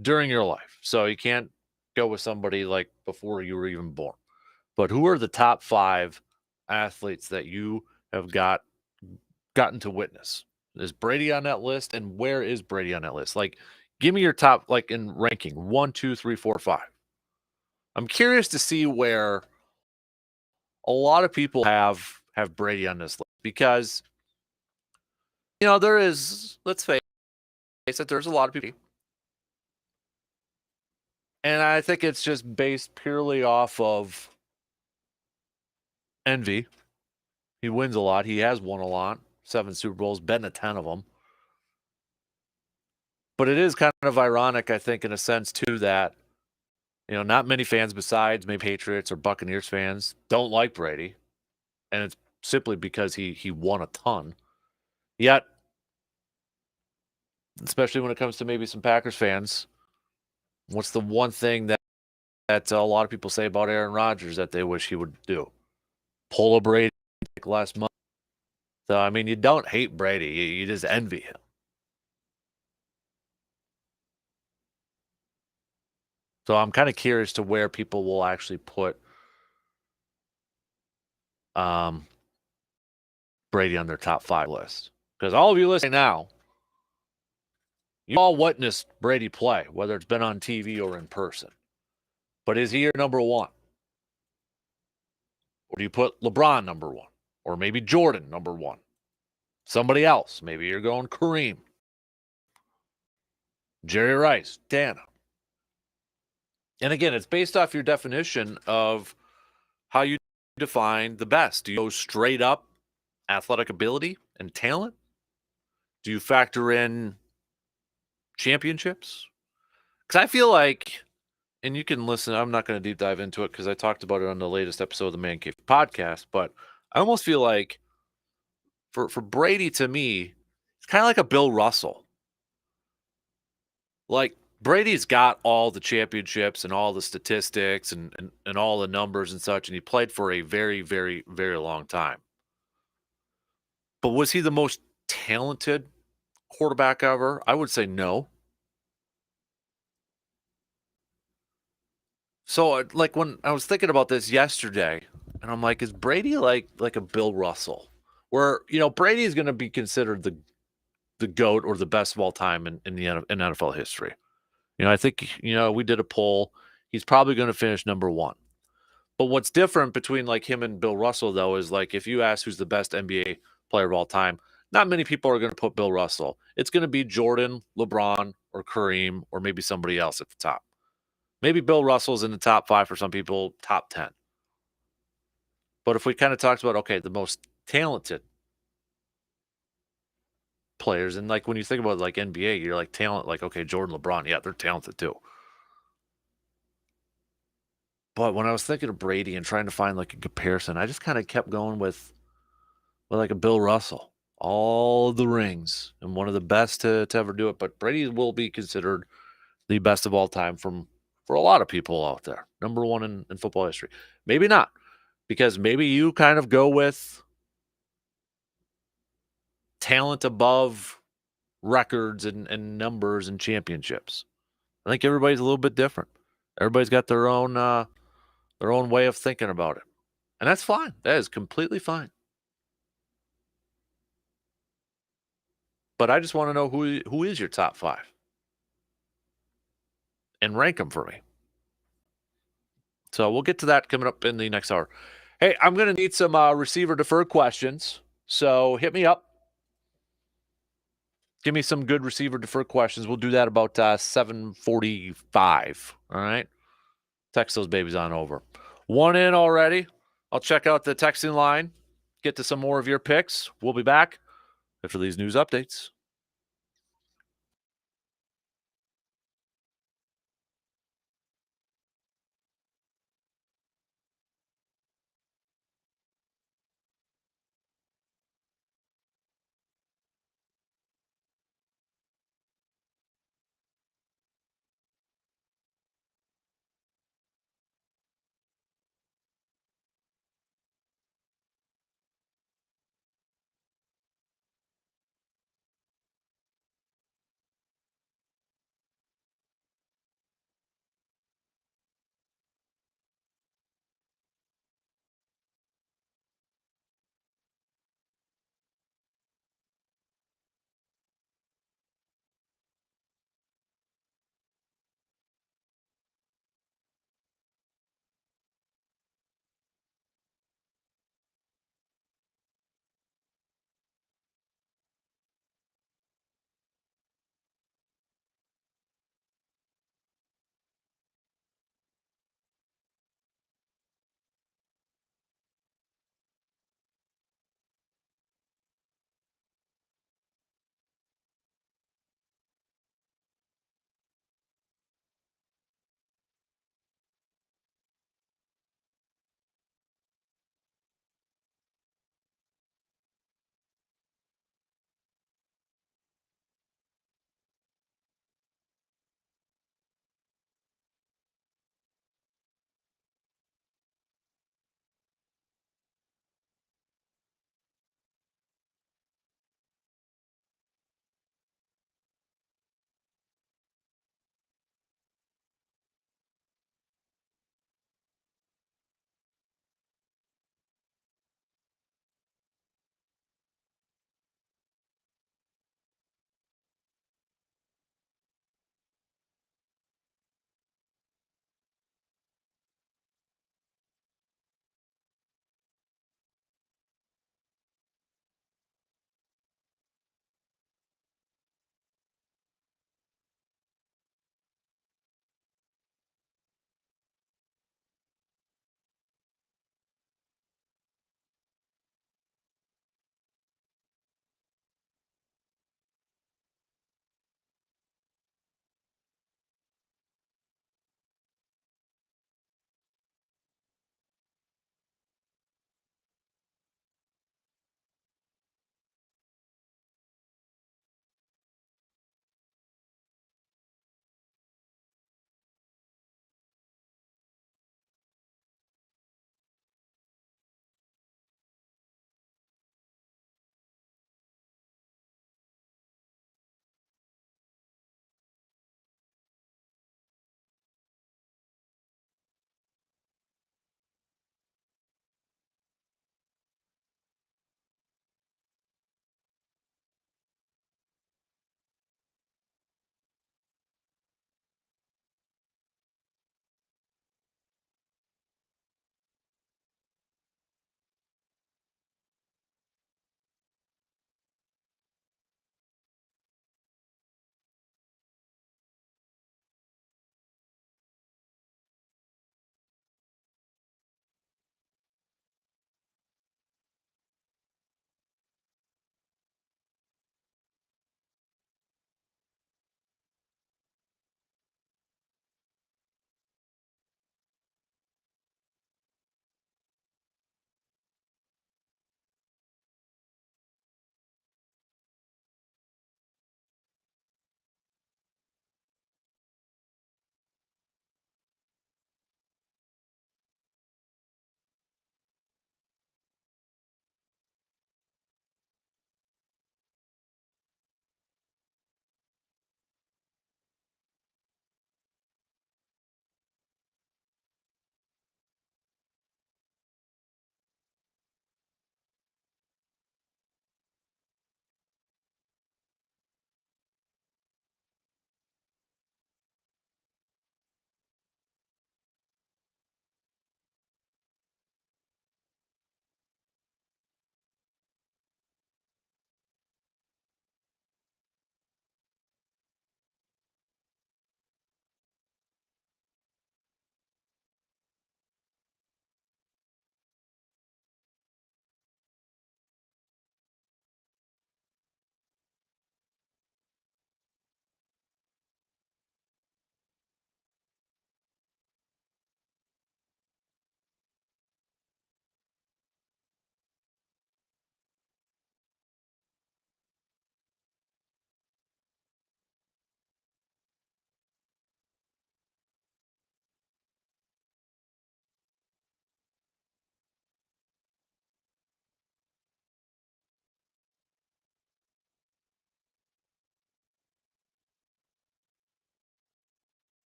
during your life. So you can't go with somebody like before you were even born. But who are the top 5 athletes that you have gotten to witness? Is Brady on that list? And where is Brady on that list? Like, give me your top, like in ranking 1, 2, 3, 4, 5. I'm curious to see where a lot of people have Brady on this list, because there is, let's face it, there's a lot of people, and I think it's just based purely off of envy. He wins a lot. He has won a lot. 7 Super Bowls, been to 10 of them. But it is kind of ironic, I think, in a sense too, that not many fans besides maybe Patriots or Buccaneers fans don't like Brady, and it's simply because he won a ton. Yet, especially when it comes to maybe some Packers fans, what's the one thing that a lot of people say about Aaron Rodgers that they wish he would do? Pull a Brady like last month. So I mean, you don't hate Brady, you just envy him. So I'm kind of curious to where people will actually put Brady on their top 5 list. Because all of you listening now, you all witnessed Brady play, whether it's been on TV or in person. But is he your number 1? Or do you put LeBron number 1? Or maybe Jordan number 1? Somebody else. Maybe you're going Kareem, Jerry Rice, Dana. And again, it's based off your definition of how you define the best? Do you go straight up athletic ability and talent? Do you factor in championships? Because I feel like, and you can listen, I'm not going to deep dive into it because I talked about it on the latest episode of the Man Cave podcast, but I almost feel like for Brady, to me, it's kind of like a Bill Russell. Like, Brady's got all the championships and all the statistics and all the numbers and such, and he played for a very, very, very long time. But was he the most talented quarterback ever? I would say no. So, like, when I was thinking about this yesterday, and I'm like, is Brady like a Bill Russell, where Brady is going to be considered the goat or the best of all time in NFL history. I think we did a poll. He's probably going to finish number one. But what's different between like him and Bill Russell though is like if you ask who's the best NBA player of all time, not many people are going to put Bill Russell. It's going to be Jordan, LeBron, or Kareem, or maybe somebody else at the top. Maybe Bill Russell's in the top 5 for some people, top 10. But if we kind of talked about, okay, the most talented players, and like when you think about like NBA, you're like talent, like, okay, Jordan, LeBron, yeah, they're talented too. But when I was thinking of Brady and trying to find like a comparison, I just kind of kept going with like a Bill Russell. All the rings and one of the best to ever do it. But Brady will be considered the best of all time for a lot of people out there. Number one in football history. Maybe not, because maybe you kind of go with talent above records and numbers and championships. I think everybody's a little bit different. Everybody's got their own way of thinking about it. And that's fine. That is completely fine. But I just want to know who is your top 5 and rank them for me. So we'll get to that coming up in the next hour. Hey, I'm going to need some receiver deferred questions. So hit me up. Give me some good receiver deferred questions. We'll do that about 7:45. All right. Text those babies on over. One in already. I'll check out the texting line. Get to some more of your picks. We'll be back after these news updates.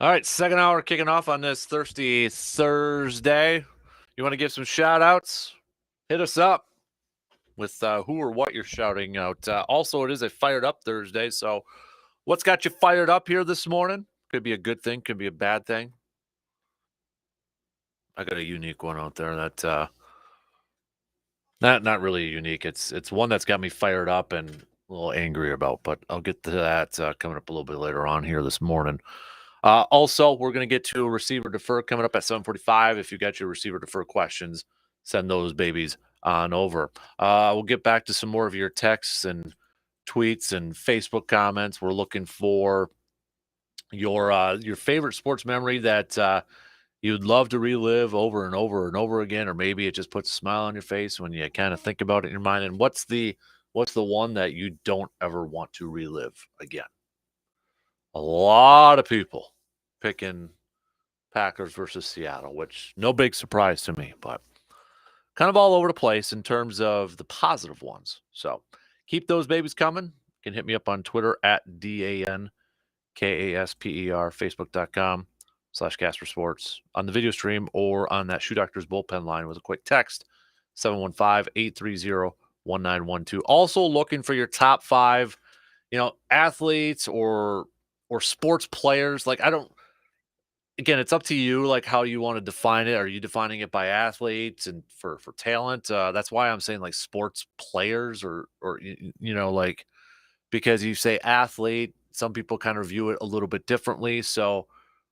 All right, second hour kicking off on this Thirsty Thursday. You want to give some shout outs? Hit us up with who or what you're shouting out. Also, it is a fired up Thursday. So, what's got you fired up here this morning? Could be a good thing, could be a bad thing. I got a unique one out there that not really unique. It's one that's got me fired up and a little angry about, but I'll get to that coming up a little bit later on here this morning. Also, we're going to get to a receiver defer coming up at 7:45. If you got your receiver defer questions, send those babies on over. We'll get back to some more of your texts and tweets and Facebook comments. We're looking for your favorite sports memory that you'd love to relive over and over and over again, or maybe it just puts a smile on your face when you kind of think about it in your mind. And what's the one that you don't ever want to relive again? A lot of people picking Packers versus Seattle, which no big surprise to me, but kind of all over the place in terms of the positive ones. So keep those babies coming. You can hit me up on Twitter at DANKASPER, Facebook.com/Kasper Sports on the video stream or on that Shoe Doctor's bullpen line with a quick text, 715-830-1912. Also looking for your top 5, athletes or sports players. Like, again, it's up to you, like how you want to define it. Are you defining it by athletes and for talent? That's why I'm saying like sports players or like, because you say athlete, some people kind of view it a little bit differently. So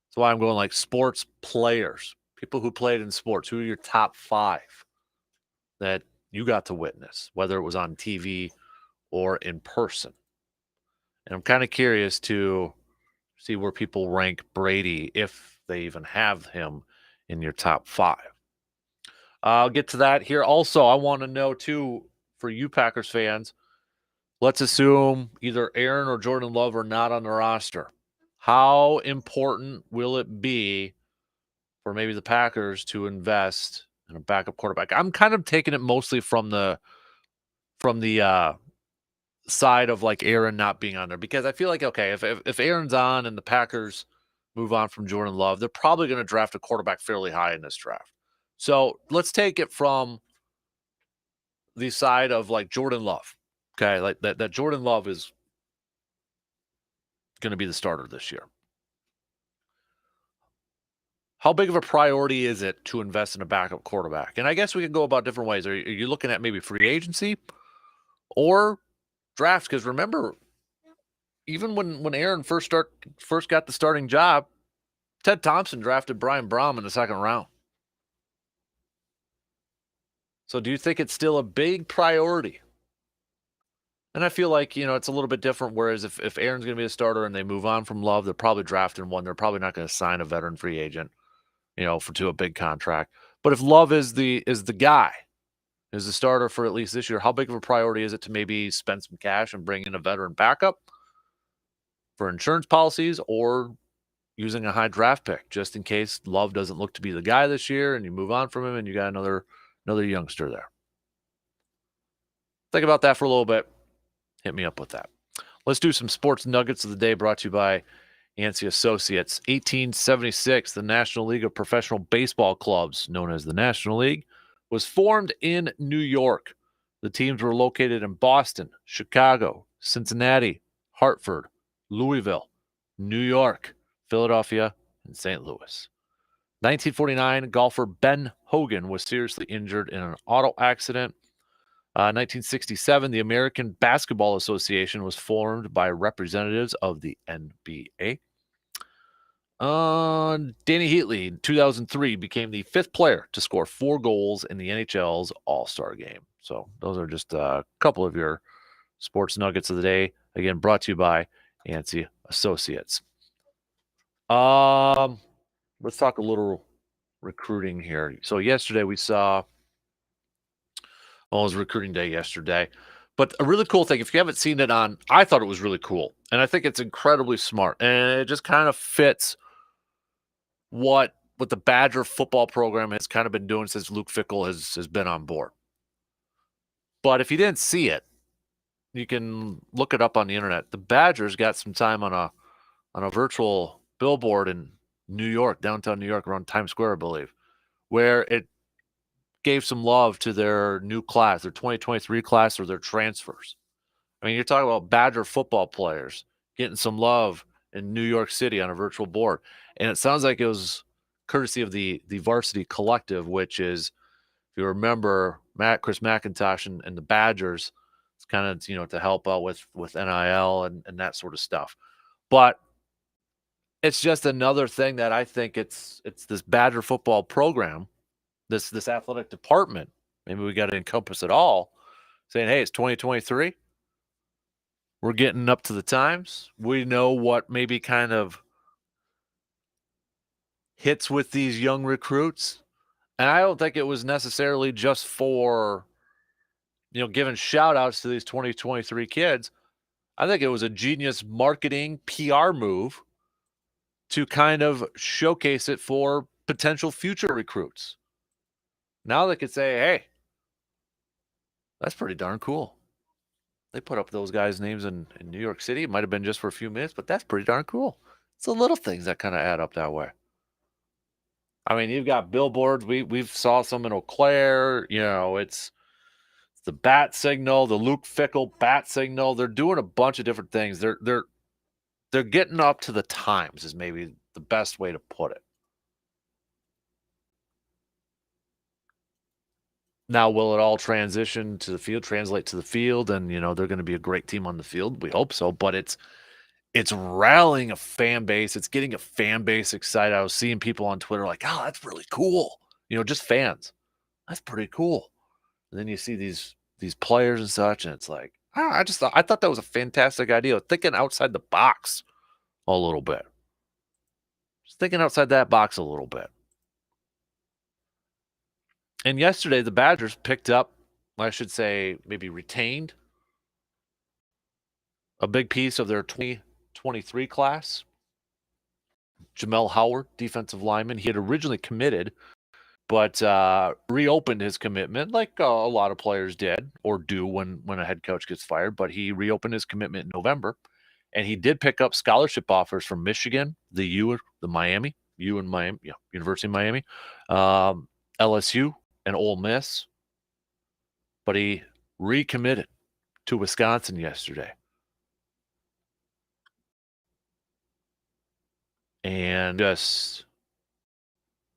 that's why I'm going like sports players, people who played in sports. Who are your top 5 that you got to witness, whether it was on TV or in person? And I'm kind of curious to see where people rank Brady, if they even have him in your top 5. I'll get to that here. Also, I want to know, too, for you Packers fans, let's assume either Aaron or Jordan Love are not on the roster. How important will it be for maybe the Packers to invest in a backup quarterback? I'm kind of taking it mostly from the side of like Aaron not being on there, because I feel like, okay, if Aaron's on and the Packers move on from Jordan Love, they're probably going to draft a quarterback fairly high in this draft. So let's take it from the side of like Jordan Love. Okay, like that Jordan Love is going to be the starter this year. How big of a priority is it to invest in a backup quarterback? And I guess we can go about different ways. Are you looking at maybe free agency or draft? Because remember, even when Aaron first got the starting job, Ted Thompson drafted Brian Brom in the second round. So do you think it's still a big priority? And I feel like, it's a little bit different. Whereas if Aaron's going to be a starter and they move on from Love, they're probably drafting one. They're probably not going to sign a veteran free agent, to a big contract. But if Love is the guy, is the starter for at least this year, how big of a priority is it to maybe spend some cash and bring in a veteran backup for insurance policies, or using a high draft pick just in case Love doesn't look to be the guy this year and you move on from him and you got another youngster there? Think about that for a little bit. Hit me up with that. Let's do some sports nuggets of the day, brought to you by Yancey Associates. 1876, the National League of Professional Baseball Clubs, known as the National League, was formed in New York. The teams were located in Boston, Chicago, Cincinnati, Hartford, Louisville, New York, Philadelphia, and St. Louis. 1949, golfer Ben Hogan was seriously injured in an auto accident. 1967, the American Basketball Association was formed by representatives of the NBA. Danny Heatley, in 2003, became the 5th player to score 4 goals in the NHL's All-Star Game. So those are just a couple of your sports nuggets of the day. Again, brought to you by Yancey Associates. Let's talk a little recruiting here. So yesterday we saw, it was recruiting day yesterday. But a really cool thing, if you haven't seen it I thought it was really cool. And I think it's incredibly smart. And it just kind of fits what the Badger football program has kind of been doing since Luke Fickell has been on board. But if you didn't see it, you can look it up on the internet. The Badgers got some time on a virtual billboard in New York, downtown New York, around Times Square, I believe, where it gave some love to their new class, their 2023 class, or their transfers. I mean, you're talking about Badger football players getting some love in New York City on a virtual board. And it sounds like it was courtesy of the Varsity Collective, which is, if you remember, Chris McIntosh and the Badgers, it's kind of, to help out with NIL and that sort of stuff. But it's just another thing that I think it's this Badger football program, this athletic department. Maybe we got to encompass it all, saying, hey, it's 2023. We're getting up to the times. We know what maybe kind of hits with these young recruits. And I don't think it was necessarily just for, giving shout outs to these 2023 kids. I think it was a genius marketing PR move to kind of showcase it for potential future recruits. Now they could say, hey, that's pretty darn cool. They put up those guys' names in New York City. It might have been just for a few minutes, but that's pretty darn cool. It's the little things that kind of add up that way. I mean, you've got billboards. We've saw some in Eau Claire. It's the bat signal, the Luke Fickell bat signal. They're doing a bunch of different things. They're getting up to the times is maybe the best way to put it. Now, will it all translate to the field, and they're going to be a great team on the field? We hope so, but it's rallying a fan base. It's getting a fan base excited. I was seeing people on Twitter like, "Oh, that's really cool." Just fans. That's pretty cool. And then you see these players and such, and it's like, I thought that was a fantastic idea. Thinking outside the box a little bit. Just thinking outside that box a little bit. And yesterday, the Badgers picked up, I should say, maybe retained a big piece of their 2023 class. Jamel Howard, defensive lineman. He had originally committed, but reopened his commitment like a lot of players did or do when a head coach gets fired. But he reopened his commitment in November, and he did pick up scholarship offers from Michigan, University of Miami, LSU, and Ole Miss. But he recommitted to Wisconsin yesterday. And just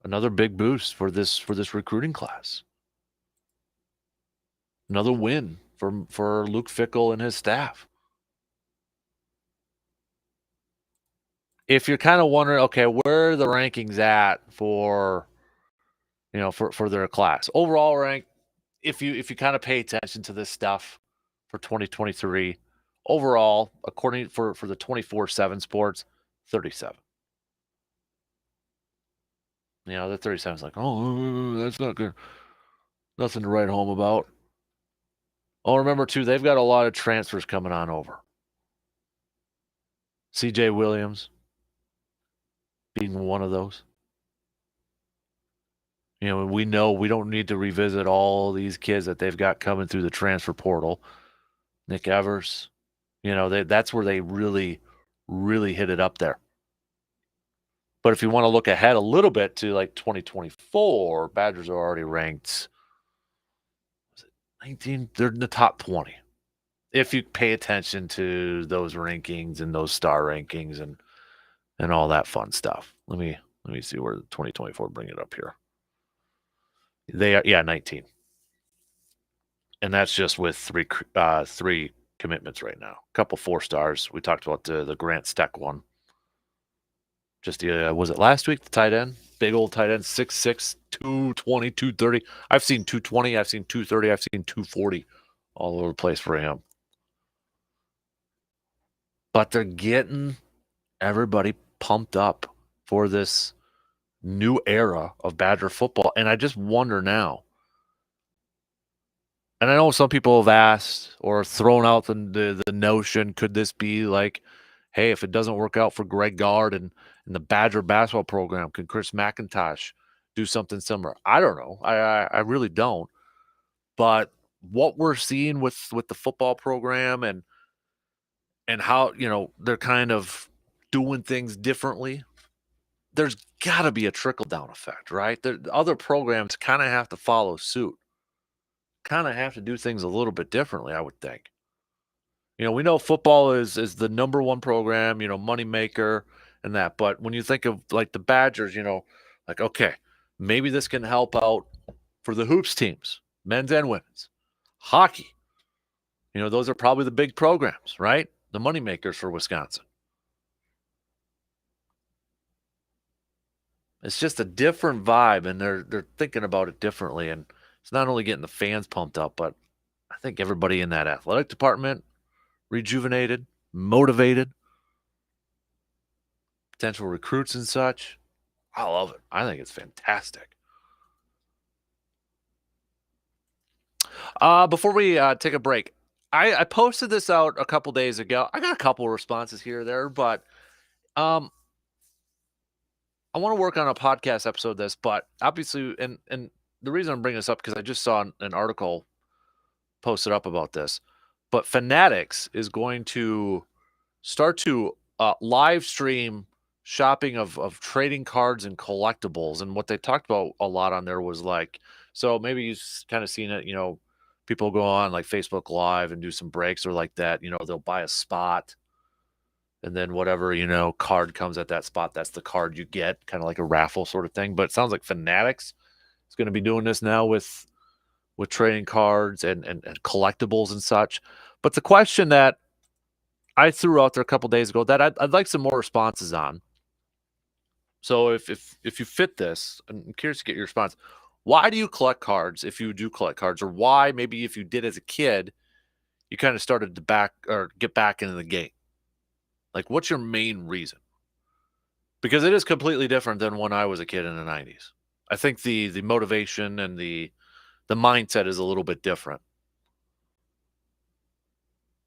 another big boost for this recruiting class. Another win for Luke Fickell and his staff. If you're kind of wondering, okay, where are the rankings at for their class? Overall rank, if you kind of pay attention to this stuff for 2023, overall, according for the 24/7 Sports, 37. The 37 is like, oh, that's not good. Nothing to write home about. Oh, remember, too, they've got a lot of transfers coming on over. C.J. Williams being one of those. We know we don't need to revisit all these kids that they've got coming through the transfer portal. Nick Evers, that's where they really, really hit it up there. But if you want to look ahead a little bit to like 2024, Badgers are already ranked 19. They're in the top 20. If you pay attention to those rankings and those star rankings and all that fun stuff. Let me see where 2024 bring it up here. They are 19. And that's just with three commitments right now. A couple 4 stars. We talked about the Grant Steck one. Just was it last week, the tight end? Big old tight end, 6'6", 220, 230. I've seen 220, I've seen 230, I've seen 240 all over the place for him. But they're getting everybody pumped up for this new era of Badger football. And I just wonder now, and I know some people have asked or thrown out the notion, could this be like, hey, if it doesn't work out for Greg Gard and the Badger basketball program, could Chris McIntosh do something similar? I don't know. I really don't. But what we're seeing with the football program and how, they're kind of doing things differently there's got to be a trickle down effect, right? The other programs kind of have to follow suit, kind of have to do things a little bit differently, I would think. We know football is the number one program, money maker and that. But when you think of like the Badgers, like okay, maybe this can help out for the hoops teams, men's and women's. Hockey, those are probably the big programs, right? The money makers for Wisconsin. It's just a different vibe, and they're thinking about it differently. And it's not only getting the fans pumped up, but I think everybody in that athletic department rejuvenated, motivated, potential recruits and such. I love it. I think it's fantastic. Before we take a break, I posted this out a couple days ago. I got a couple responses here or there, but um, I want to work on a podcast episode of this. But obviously, and the reason I'm bringing this up because I just saw an article posted up about this. But Fanatics is going to start to live stream shopping of trading cards and collectibles. And what they talked about a lot on there was like, so maybe you've kind of seen it, people go on like Facebook Live and do some breaks or like that. They'll buy a spot and then whatever, card comes at that spot, that's the card you get, kind of like a raffle sort of thing. But it sounds like Fanatics is going to be doing this now with trading cards and collectibles and such. But the question that I threw out there a couple days ago that I'd like some more responses on. So if you fit this, I'm curious to get your response. Why do you collect cards if you do collect cards, or why maybe if you did as a kid, you kind of started to get back into the game? Like, what's your main reason? Because it is completely different than when I was a kid in the '90s. I think the motivation and the mindset is a little bit different.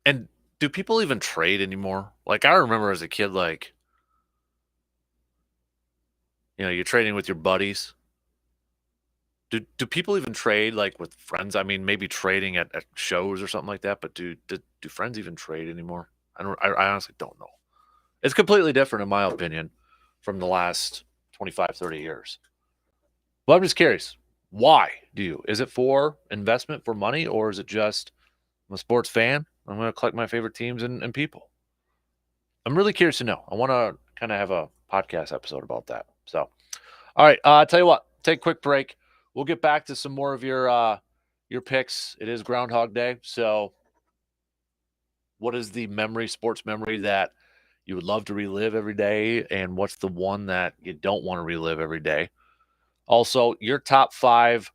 And do people even trade anymore? Like I remember as a kid, like you're trading with your buddies. Do people even trade like with friends? I mean, maybe trading at shows or something like that. But do friends even trade anymore? I honestly don't know. It's completely different in my opinion from the last 25, 30 years. Well, I'm just curious. Why do you? Is it for investment, for money, or is it just I'm a sports fan? I'm going to collect my favorite teams and people. I'm really curious to know. I want to kind of have a podcast episode about that. So, all right. I'll tell you what. Take a quick break. We'll get back to some more of your picks. It is Groundhog Day. So, what is the sports memory that you would love to relive every day, and what's the one that you don't want to relive every day? Also, your top 5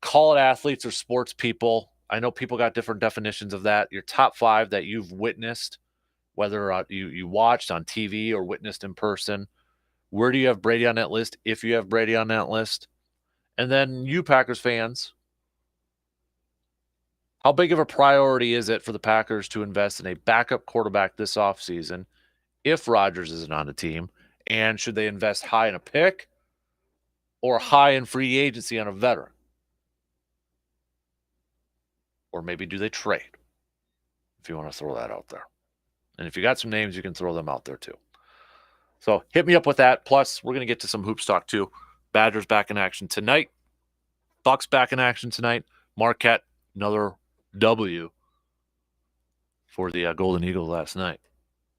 call it athletes or sports people. I know people got different definitions of that. Your top 5 that you've witnessed, whether you watched on TV or witnessed in person. Where do you have Brady on that list, if you have Brady on that list? And then you Packers fans, how big of a priority is it for the Packers to invest in a backup quarterback this offseason if Rodgers isn't on the team? And should they invest high in a pick or high in free agency on a veteran? Or maybe do they trade? If you want to throw that out there. And if you got some names, you can throw them out there too. So hit me up with that. Plus, we're going to get to some hoops talk too. Badgers back in action tonight. Bucks back in action tonight. Marquette, another W for the Golden Eagles last night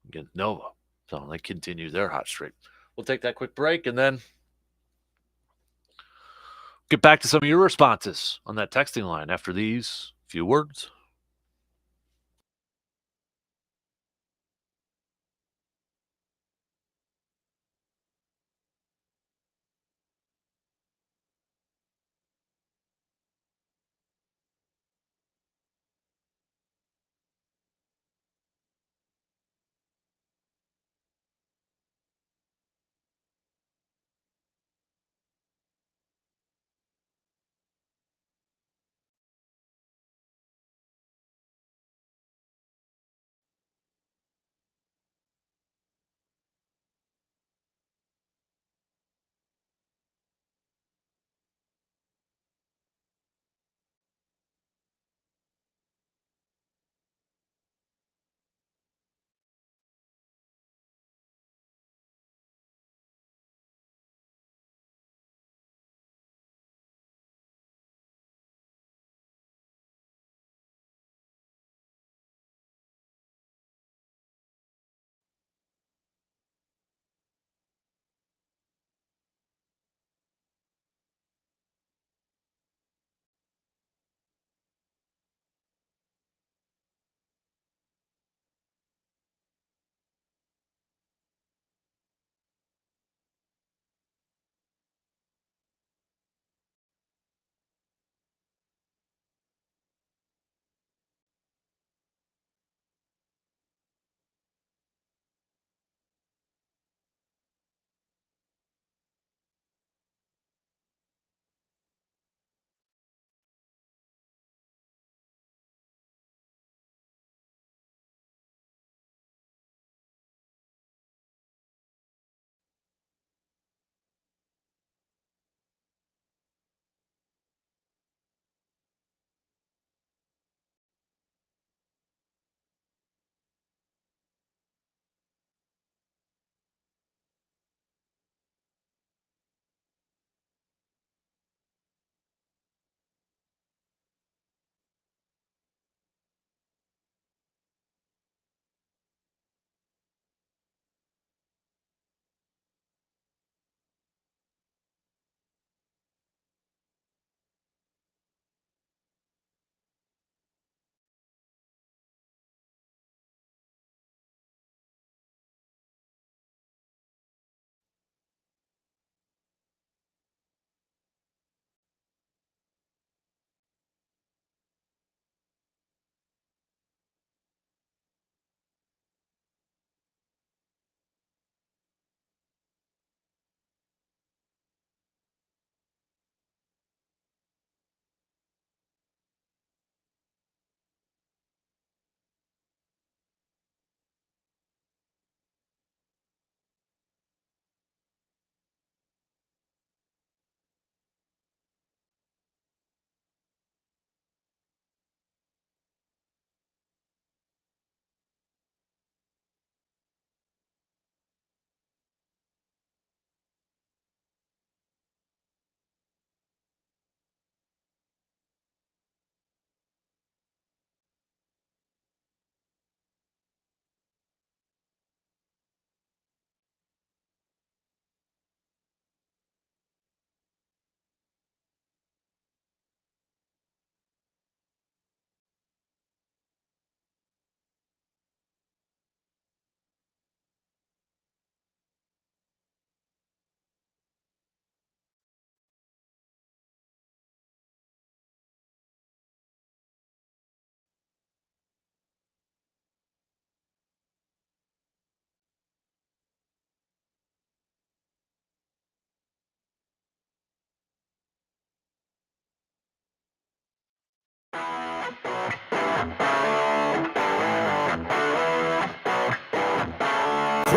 against Nova. So they continue their hot streak. We'll take that quick break and then get back to some of your responses on that texting line after these few words.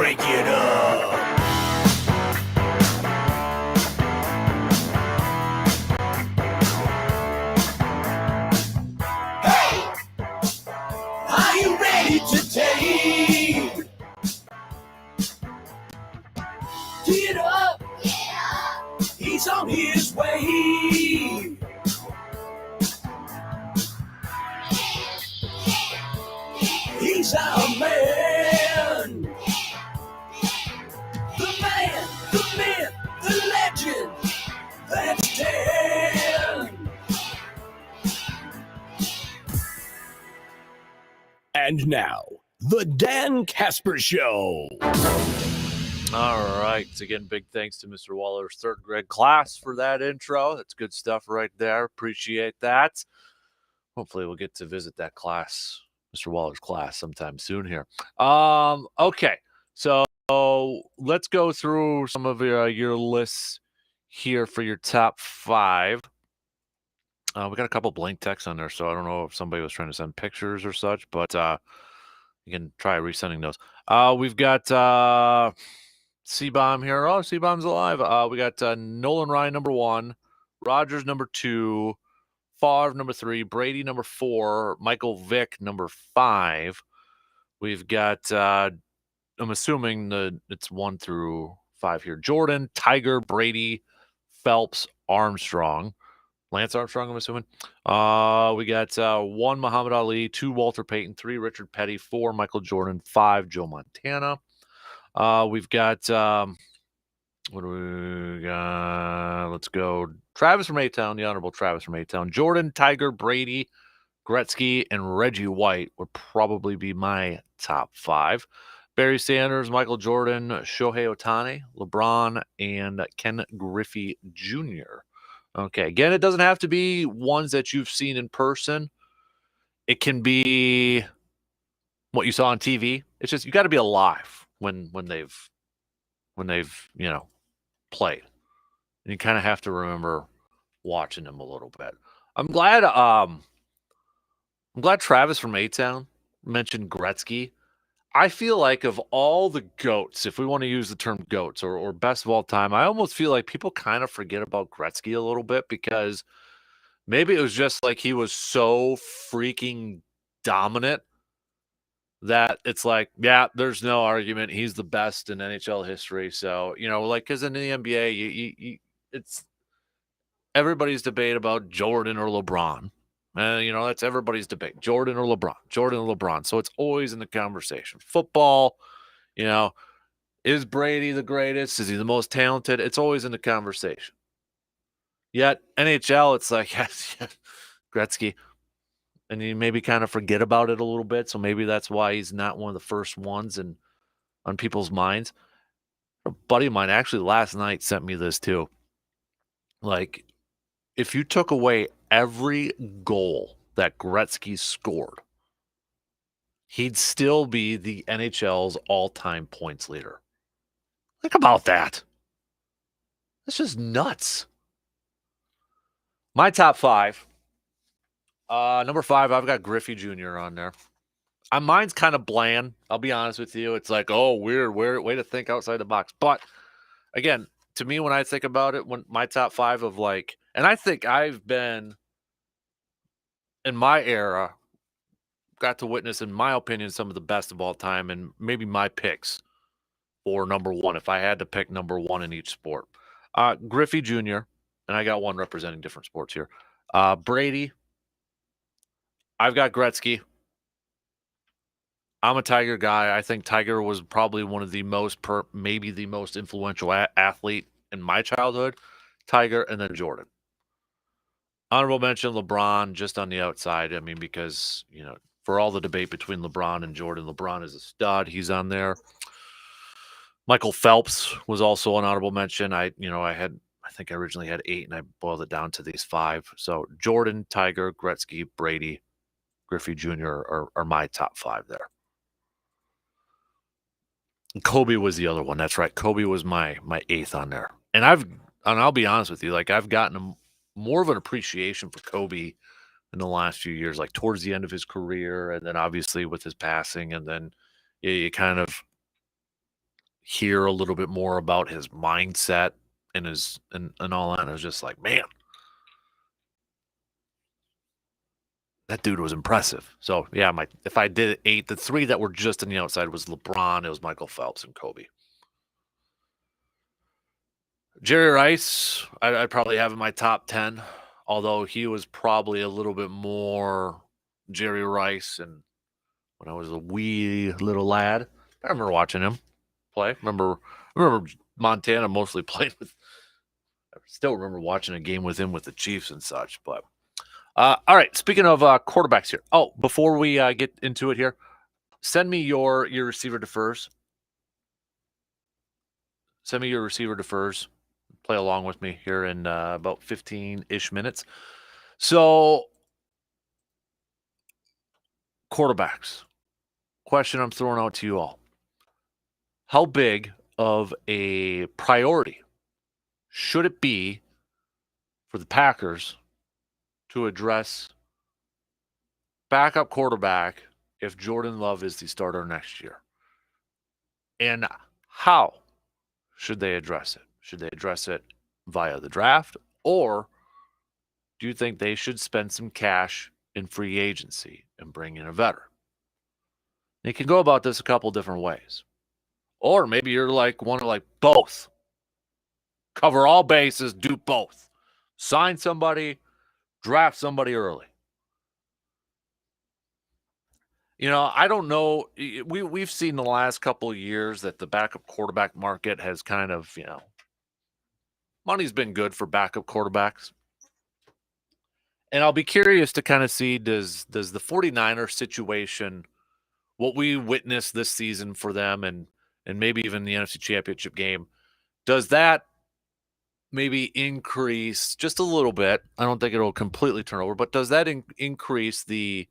Break it up. Hey! Are you ready to take? Get up! He's on his way. He's our man. The man, the myth, the legend. That's Dan. And now, the Dan Kasper Show. All right. Again, big thanks to Mr. Waller's third grade class for that intro. That's good stuff right there. Appreciate that. Hopefully we'll get to visit that class, Mr. Waller's class, sometime soon here. Okay. So let's go through some of your lists here for your top 5. We got a couple blank texts on there, so I don't know if somebody was trying to send pictures or such, but you can try resending those. We've got C-Bomb here. Oh, C-Bomb's alive. We got Nolan Ryan, number 1, Rogers, number 2, Favre, number 3, Brady, number 4, Michael Vick, number 5. We've got, I'm assuming it's 1 through 5 here. Jordan, Tiger, Brady, Phelps, Armstrong. Lance Armstrong, I'm assuming. We got 1 Muhammad Ali, 2 Walter Payton, 3 Richard Petty, 4 Michael Jordan, 5 Joe Montana. We've got what do we got? Let's go. Travis from A-Town, the Honorable Travis from A-Town. Jordan, Tiger, Brady, Gretzky, and Reggie White would probably be my top 5. Barry Sanders, Michael Jordan, Shohei Ohtani, LeBron, and Ken Griffey Jr. Okay, again, it doesn't have to be ones that you've seen in person. It can be what you saw on TV. It's just you got to be alive when they've played. And you kind of have to remember watching them a little bit. I'm glad Travis from A-Town mentioned Gretzky. I feel like of all the GOATs, if we want to use the term GOATs or best of all time, I almost feel like people kind of forget about Gretzky a little bit because maybe it was just like he was so freaking dominant that it's like, yeah, there's no argument. He's the best in NHL history. So, because in the NBA, it's everybody's debate about Jordan or LeBron. That's everybody's debate. Jordan or LeBron. Jordan or LeBron. So it's always in the conversation. Football, is Brady the greatest? Is he the most talented? It's always in the conversation. Yet NHL, it's like, yes, Gretzky. And you maybe kind of forget about it a little bit. So maybe that's why he's not one of the first ones on people's minds. A buddy of mine actually last night sent me this too. Like, if you took away every goal that Gretzky scored, he'd still be the NHL's all-time points leader. Think about that. That's just nuts. My top 5. Number 5, I've got Griffey Jr. on there. Mine's kind of bland. I'll be honest with you. It's like, oh, weird way to think outside the box. But again, to me, when I think about it, when my top 5 of and I think I've been in my era, got to witness, in my opinion, some of the best of all time, and maybe my picks for number 1, if I had to pick number 1 in each sport. Griffey Jr., and I got one representing different sports here. Brady. I've got Gretzky. I'm a Tiger guy. I think Tiger was probably one of the most, maybe the most influential athlete in my childhood. Tiger, and then Jordan. Honorable mention, LeBron, just on the outside. I mean, because, for all the debate between LeBron and Jordan, LeBron is a stud. He's on there. Michael Phelps was also an honorable mention. I think I originally had 8, and I boiled it down to these 5. So Jordan, Tiger, Gretzky, Brady, Griffey Jr. are my top 5 there. Kobe was the other one. That's right. Kobe was my 8th on there. And I'll be honest with you, I've gotten more of an appreciation for Kobe in the last few years, like towards the end of his career, and then obviously with his passing, and then you kind of hear a little bit more about his mindset and his and all that. And I was just like, man, that dude was impressive. So yeah, if I did 8, the 3 that were just on the outside was LeBron, it was Michael Phelps, and Kobe. Jerry Rice, I'd probably have in my top 10, although he was probably a little bit more Jerry Rice. And when I was a wee little lad, I remember watching him play. Remember Montana mostly played with. I still remember watching a game with him with the Chiefs and such. But all right, speaking of quarterbacks here. Oh, before we get into it here, send me your receiver defers. Send me your receiver defers. Play along with me here in about 15-ish minutes. So, quarterbacks. Question I'm throwing out to you all. How big of a priority should it be for the Packers to address backup quarterback if Jordan Love is the starter next year? And how should they address it? Should they address it via the draft, or do you think they should spend some cash in free agency and bring in a veteran? They can go about this a couple different ways. Or maybe you're like one of both. Cover all bases, do both. Sign somebody, draft somebody early. I don't know. We've seen the last couple of years that the backup quarterback market has kind of, money's been good for backup quarterbacks. And I'll be curious to kind of see, does the 49ers situation, what we witnessed this season for them and maybe even the NFC Championship game, does that maybe increase just a little bit? I don't think it'll completely turn over, but does that increase the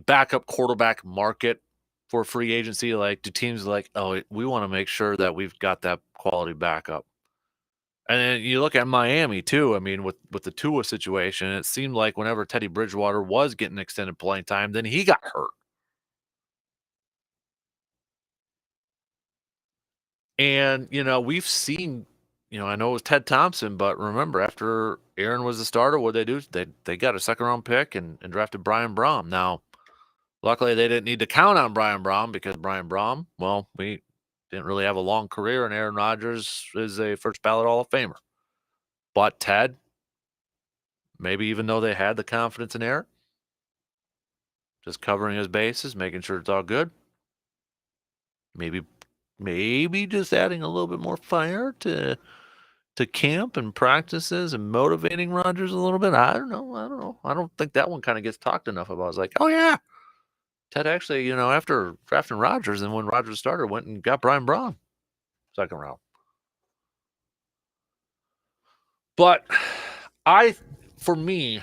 backup quarterback market for free agency? Like, do teams oh, we want to make sure that we've got that quality backup? And then you look at Miami too. I mean, with the Tua situation, it seemed like whenever Teddy Bridgewater was getting extended playing time, then he got hurt. And, we've seen, I know it was Ted Thompson, but remember, after Aaron was the starter, what did they do? They got a second-round pick and drafted Brian Braum. Now, luckily, they didn't need to count on Brian Braum because Brian Braum, well, we didn't really have a long career, and Aaron Rodgers is a first-ballot Hall of Famer. But Ted, maybe even though they had the confidence in Aaron, just covering his bases, making sure it's all good, maybe just adding a little bit more fire to camp and practices and motivating Rodgers a little bit. I don't know. I don't think that one kind of gets talked enough about. It's like, oh yeah, Ted actually, after drafting Rodgers and when Rodgers started, went and got Brian Braum, second round. But for me,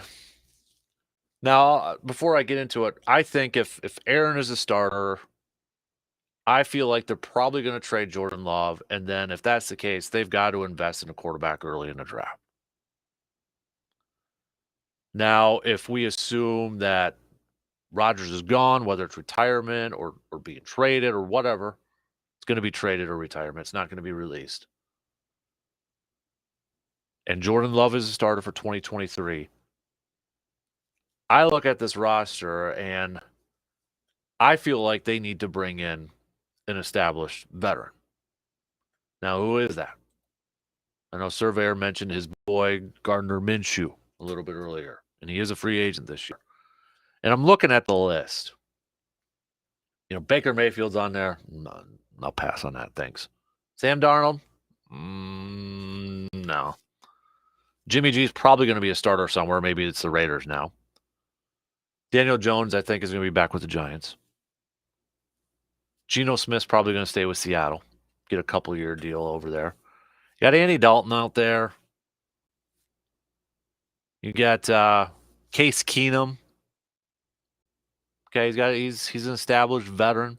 now before I get into it, I think if Aaron is a starter, I feel like they're probably going to trade Jordan Love. And then if that's the case, they've got to invest in a quarterback early in the draft. Now, if we assume that Rodgers is gone, whether it's retirement or being traded or whatever, it's going to be traded or retirement. It's not going to be released. And Jordan Love is a starter for 2023. I look at this roster and I feel like they need to bring in an established veteran. Now, who is that? I know Surveyor mentioned his boy Gardner Minshew a little bit earlier, and he is a free agent this year. And I'm looking at the list. Baker Mayfield's on there. I'll pass on that. Thanks. Sam Darnold? No. Jimmy G's probably going to be a starter somewhere. Maybe it's the Raiders now. Daniel Jones, I think, is going to be back with the Giants. Geno Smith's probably going to stay with Seattle. Get a couple-year deal over there. You got Andy Dalton out there. You got Case Keenum. Okay, he's an established veteran.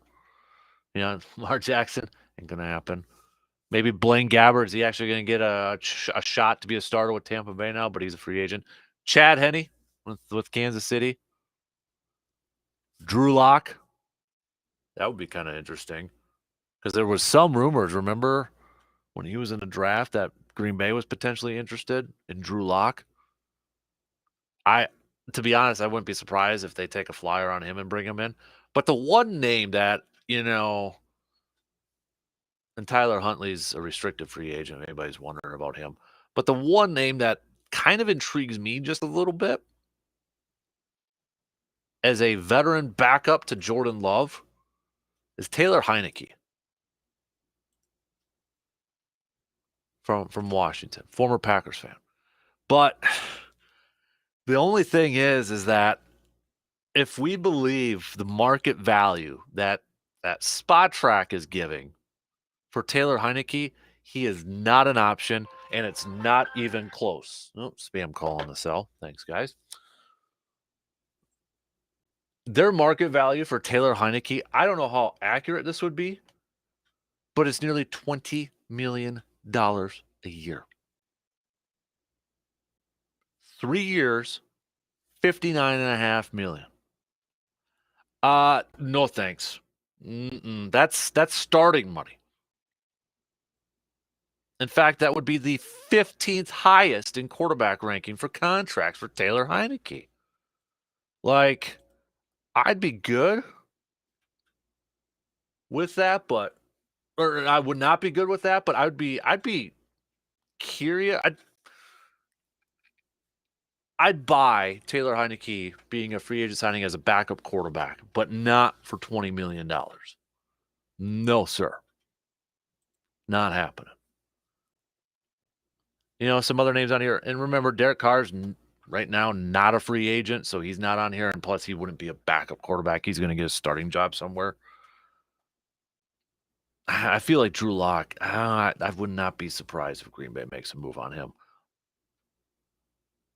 Lamar Jackson ain't going to happen. Maybe Blaine Gabbert. Is he actually going to get a shot to be a starter with Tampa Bay now? But he's a free agent. Chad Henne with Kansas City. Drew Lock. That would be kind of interesting. Because there was some rumors, remember, when he was in the draft that Green Bay was potentially interested in Drew Lock. To be honest, I wouldn't be surprised if they take a flyer on him and bring him in. But the one name that, and Tyler Huntley's a restricted free agent, if anybody's wondering about him. But the one name that kind of intrigues me just a little bit as a veteran backup to Jordan Love is Taylor Heineke from Washington, former Packers fan. But the only thing is that if we believe the market value that Spot Track is giving for Taylor Heineke, he is not an option, and it's not even close. Oh, spam call on the cell. Thanks, guys. Their market value for Taylor Heineke, I don't know how accurate this would be, but it's nearly $20 million a year. 3 years, $59.5 million. No thanks. That's starting money. In fact, that would be the 15th highest in quarterback ranking for contracts for Taylor Heineke. Like, I'd be good with that, or I would not be good with that, but I'd be curious. I'd buy Taylor Heineke being a free agent signing as a backup quarterback, but not for $20 million. No, sir. Not happening. Some other names on here. And remember, Derek Carr's right now not a free agent, so he's not on here. And plus, he wouldn't be a backup quarterback. He's going to get a starting job somewhere. I feel like Drew Lock, I would not be surprised if Green Bay makes a move on him.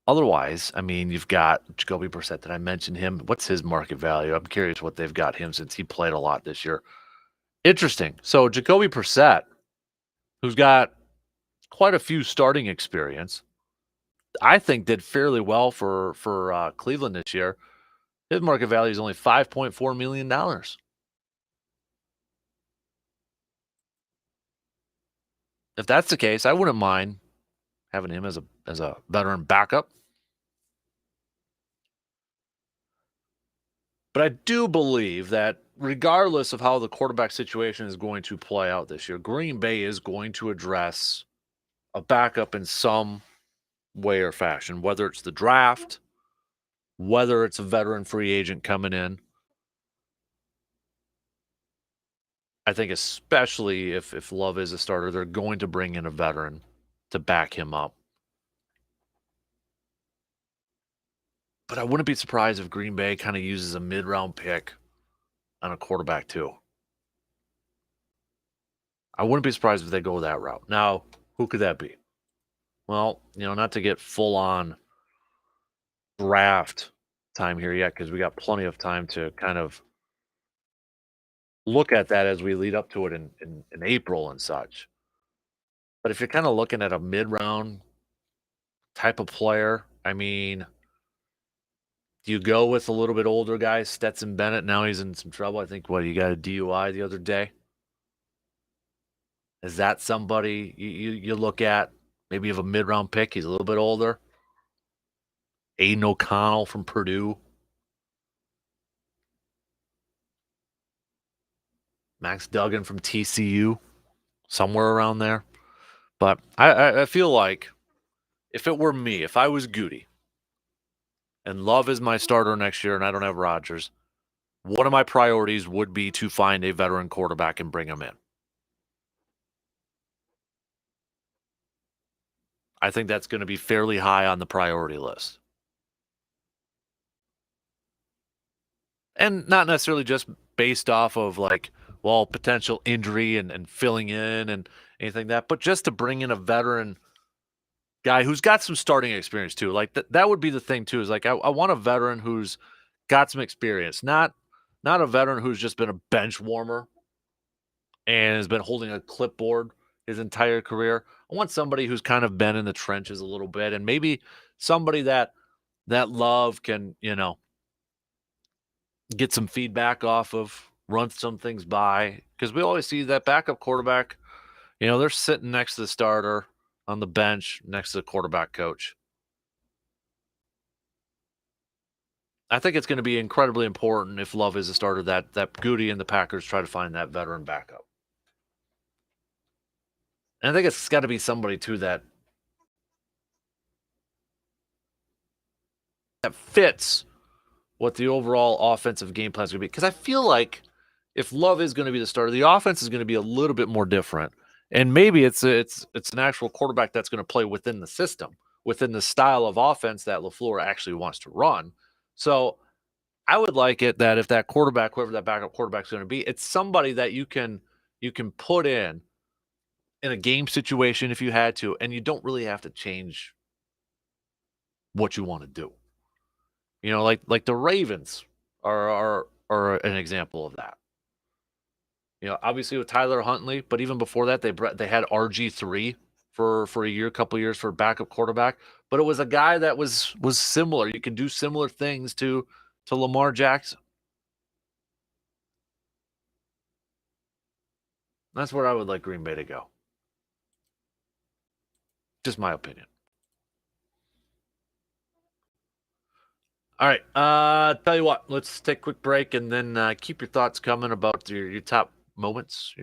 Otherwise, I mean, you've got Jacoby Brissett. Did I mention him? What's his market value? I'm curious what they've got him since he played a lot this year. Interesting. So Jacoby Brissett, who's got quite a few starting experience, I think did fairly well for Cleveland this year. His market value is only $5.4 million. If that's the case, I wouldn't mind having him as a veteran backup. But I do believe that regardless of how the quarterback situation is going to play out this year, Green Bay is going to address a backup in some way or fashion, whether it's the draft, whether it's a veteran free agent coming in. I think especially if Love is a starter, they're going to bring in a veteran to back him up. But I wouldn't be surprised if Green Bay kind of uses a mid-round pick on a quarterback too. I wouldn't be surprised if they go that route. Now, who could that be? Well, not to get full-on draft time here yet, because we got plenty of time to kind of look at that as we lead up to it in April and such. But if you're kind of looking at a mid-round type of player, I mean, do you go with a little bit older guy, Stetson Bennett? Now he's in some trouble. I think, he got a DUI the other day. Is that somebody you look at? Maybe you have a mid-round pick. He's a little bit older. Aiden O'Connell from Purdue. Max Duggan from TCU. Somewhere around there. But I feel like if it were me, if I was Goody, and Love is my starter next year and I don't have Rodgers, one of my priorities would be to find a veteran quarterback and bring him in. I think that's going to be fairly high on the priority list. And not necessarily just based off of potential injury and filling in and anything like that, but just to bring in a veteran guy who's got some starting experience too. Like that would be the thing too, is I want a veteran who's got some experience, not a veteran who's just been a bench warmer and has been holding a clipboard his entire career. I want somebody who's kind of been in the trenches a little bit, and maybe somebody that Love can, get some feedback off of run some things by, because we always see that backup quarterback, they're sitting next to the starter on the bench next to the quarterback coach. I think it's going to be incredibly important if Love is a starter that Goody and the Packers try to find that veteran backup. And I think it's got to be somebody too that fits what the overall offensive game plan is going to be. Because I feel like if Love is going to be the starter, the offense is going to be a little bit more different. And maybe it's an actual quarterback that's going to play within the system, within the style of offense that LaFleur actually wants to run. So I would like it that if that quarterback, whoever that backup quarterback is going to be, it's somebody that you can put in a game situation if you had to, and you don't really have to change what you want to do. Like the Ravens are an example of that. Obviously with Tyler Huntley, but even before that, they had RG3 for a year, couple years for backup quarterback. But it was a guy that was similar. You can do similar things to Lamar Jackson. That's where I would like Green Bay to go. Just my opinion. All right. Tell you what, let's take a quick break and then keep your thoughts coming about your top moments,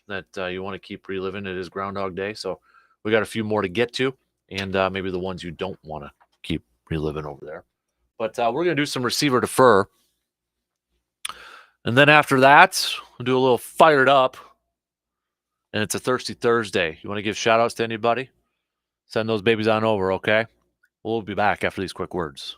that you want to keep reliving. It is Groundhog Day, so we got a few more to get to, and maybe the ones you don't want to keep reliving over there. But we're going to do some receiver defer. And then after that, we'll do a little fired up. And it's a Thirsty Thursday. You want to give shout outs to anybody? Send those babies on over, okay? We'll be back after these quick words.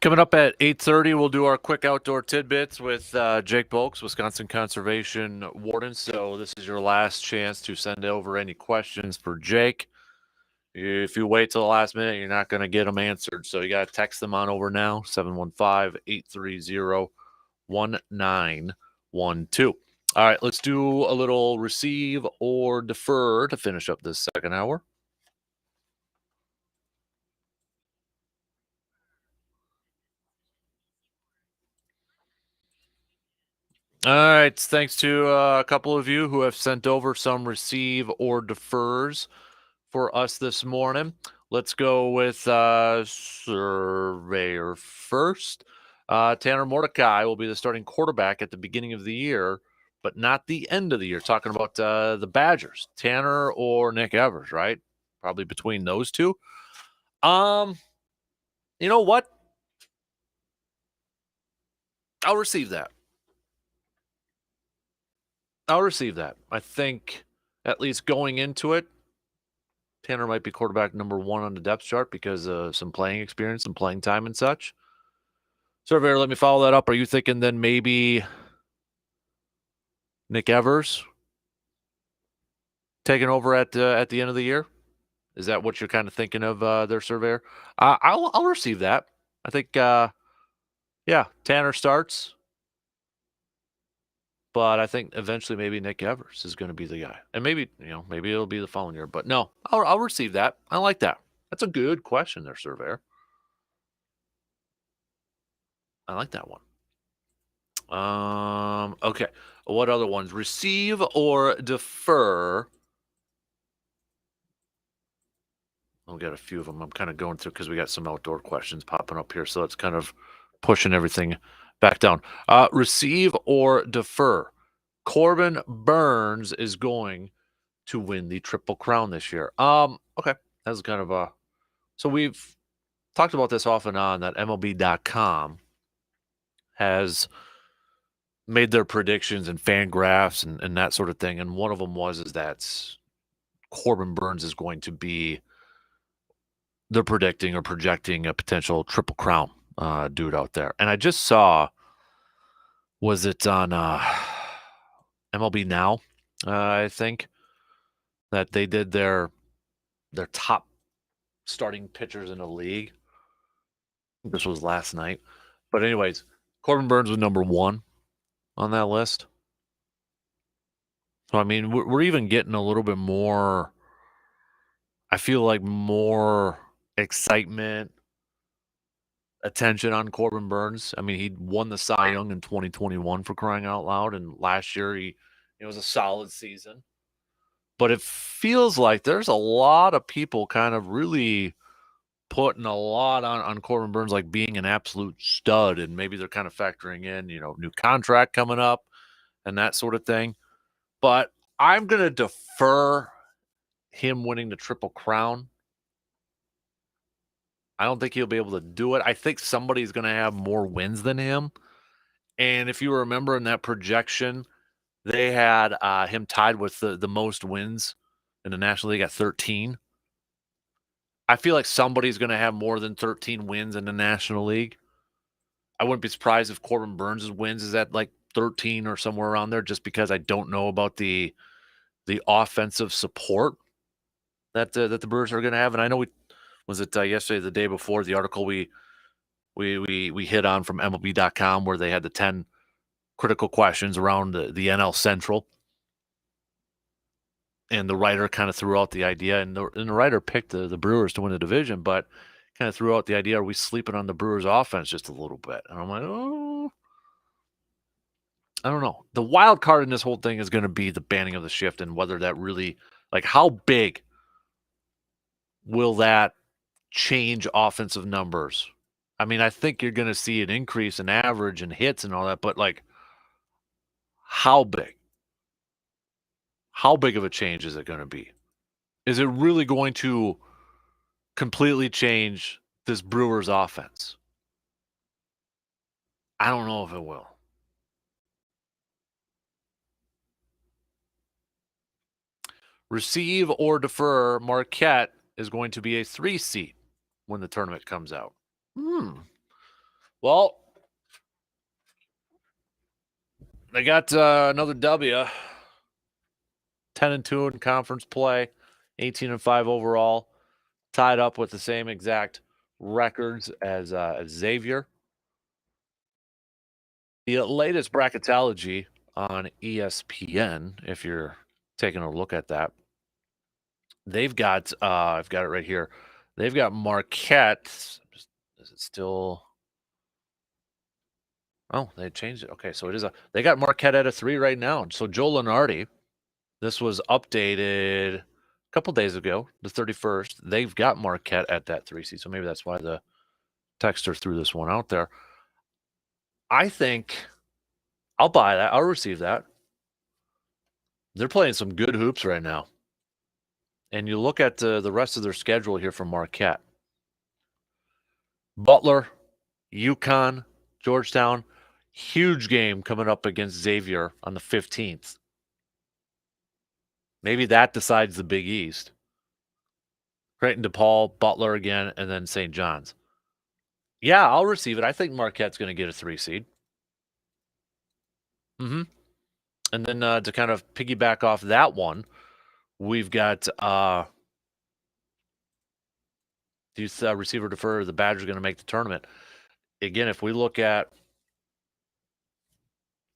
Coming up at 8:30, we'll do our quick outdoor tidbits with Jake Bolks, Wisconsin Conservation Warden. So this is your last chance to send over any questions for Jake. If you wait till the last minute, you're not going to get them answered. So you got to text them on over now, 715-830-1912. All right, let's do a little receive or defer to finish up this second hour. All right. Thanks to a couple of you who have sent over some receive or defers for us this morning. Let's go with Surveyor first. Tanner Mordecai will be the starting quarterback at the beginning of the year, but not the end of the year. Talking about the Badgers, Tanner or Nick Evers, right? Probably between those two. You know what? I'll receive that. I think at least going into it, Tanner might be quarterback number one on the depth chart because of some playing experience and playing time and such. Surveyor, let me follow that up. Are you thinking then maybe Nick Evers taking over at the end of the year? Is that what you're kind of thinking of there, Surveyor? I'll receive that. I think, yeah, Tanner starts. But I think eventually maybe Nick Evers is going to be the guy. And maybe it'll be the following year. But no, I'll receive that. I like that. That's a good question there, Surveyor. I like that one. Okay. What other ones? Receive or defer? We got a few of them. I'm kind of going through because we got some outdoor questions popping up here. So it's kind of pushing everything back down. Receive or defer? Corbin Burns is going to win the Triple Crown this year. Okay. That's kind of a. So we've talked about this off and on that MLB.com has made their predictions and fan graphs and that sort of thing. And one of them is that Corbin Burns is going to be, they're predicting or projecting a potential Triple Crown dude out there. And I just saw, was it on MLB Now, I think, that they did their top starting pitchers in the league. This was last night. But anyways, Corbin Burns was number one on that list. So, I mean, we're even getting a little bit more, I feel like more excitement, attention on Corbin Burns. I mean, he won the Cy Young in 2021 for crying out loud. And last year, it was a solid season. But it feels like there's a lot of people kind of really putting a lot on Corbin Burns, like being an absolute stud. And maybe they're kind of factoring in, new contract coming up and that sort of thing. But I'm going to defer him winning the Triple Crown. I don't think he'll be able to do it. I think somebody's going to have more wins than him. And if you remember in that projection, they had him tied with the most wins in the National League at 13. I feel like somebody's going to have more than 13 wins in the National League. I wouldn't be surprised if Corbin Burns' wins is at like 13 or somewhere around there, just because I don't know about the offensive support that the Brewers are going to have. And I know was it yesterday, the day before, the article we hit on from MLB.com where they had the 10 critical questions around the NL Central. And the writer kind of threw out the idea, and the writer picked the Brewers to win the division, but kind of threw out the idea, are we sleeping on the Brewers offense just a little bit? And I'm like, oh, I don't know. The wild card in this whole thing is going to be the banning of the shift and whether that really, like, how big will that change offensive numbers? I mean, I think you're going to see an increase in average and hits and all that, but like, how big? How big of a change is it going to be? Is it really going to completely change this Brewers offense? I don't know if it will. Receive or defer, Marquette is going to be a 3 seed when the tournament comes out. Well, they got another W. 10-2 in conference play, 18-5 overall, tied up with the same exact records as Xavier. The latest bracketology on ESPN, if you're taking a look at that, they've got I've got it right here. They've got Marquette. Is it still? Oh, they changed it. Okay, so it is they got Marquette at a 3 right now. So Joe Lenardi, this was updated a couple days ago, the 31st. They've got Marquette at that 3 seed. So maybe that's why the texter threw this one out there. I think I'll buy that. I'll receive that. They're playing some good hoops right now. And you look at the rest of their schedule here from Marquette. Butler, UConn, Georgetown, huge game coming up against Xavier on the 15th. Maybe that decides the Big East. Creighton, DePaul, Butler again, and then St. John's. Yeah, I'll receive it. I think Marquette's going to get a 3 seed. And then to kind of piggyback off that one, we've got youth receiver defer. The Badgers going to make the tournament. Again, if we look at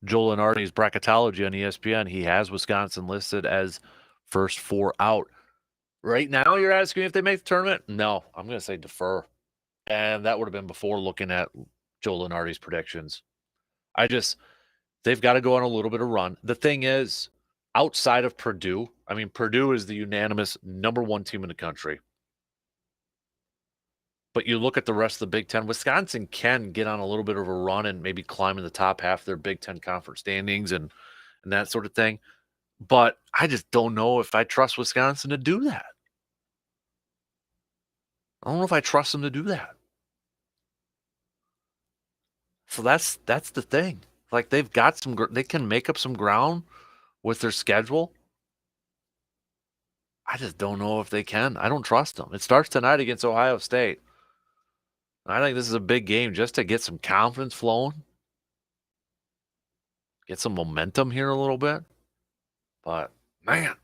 Joel Lenardi's bracketology on ESPN, he has Wisconsin listed as first 4 out. Right now, you're asking if they make the tournament? No, I'm going to say defer. And that would have been before looking at Joel Lenardi's predictions. They've got to go on a little bit of run. The thing is, outside of Purdue, I mean, Purdue is the unanimous #1 team in the country. But you look at the rest of the Big Ten, Wisconsin can get on a little bit of a run and maybe climb in the top half of their Big Ten conference standings and that sort of thing. But I just don't know if I trust Wisconsin to do that. I don't know if I trust them to do that. So that's the thing. Like they've got they can make up some ground with their schedule. I just don't know if they can. I don't trust them. It starts tonight against Ohio State. I think this is a big game just to get some confidence flowing, get some momentum here a little bit. But man,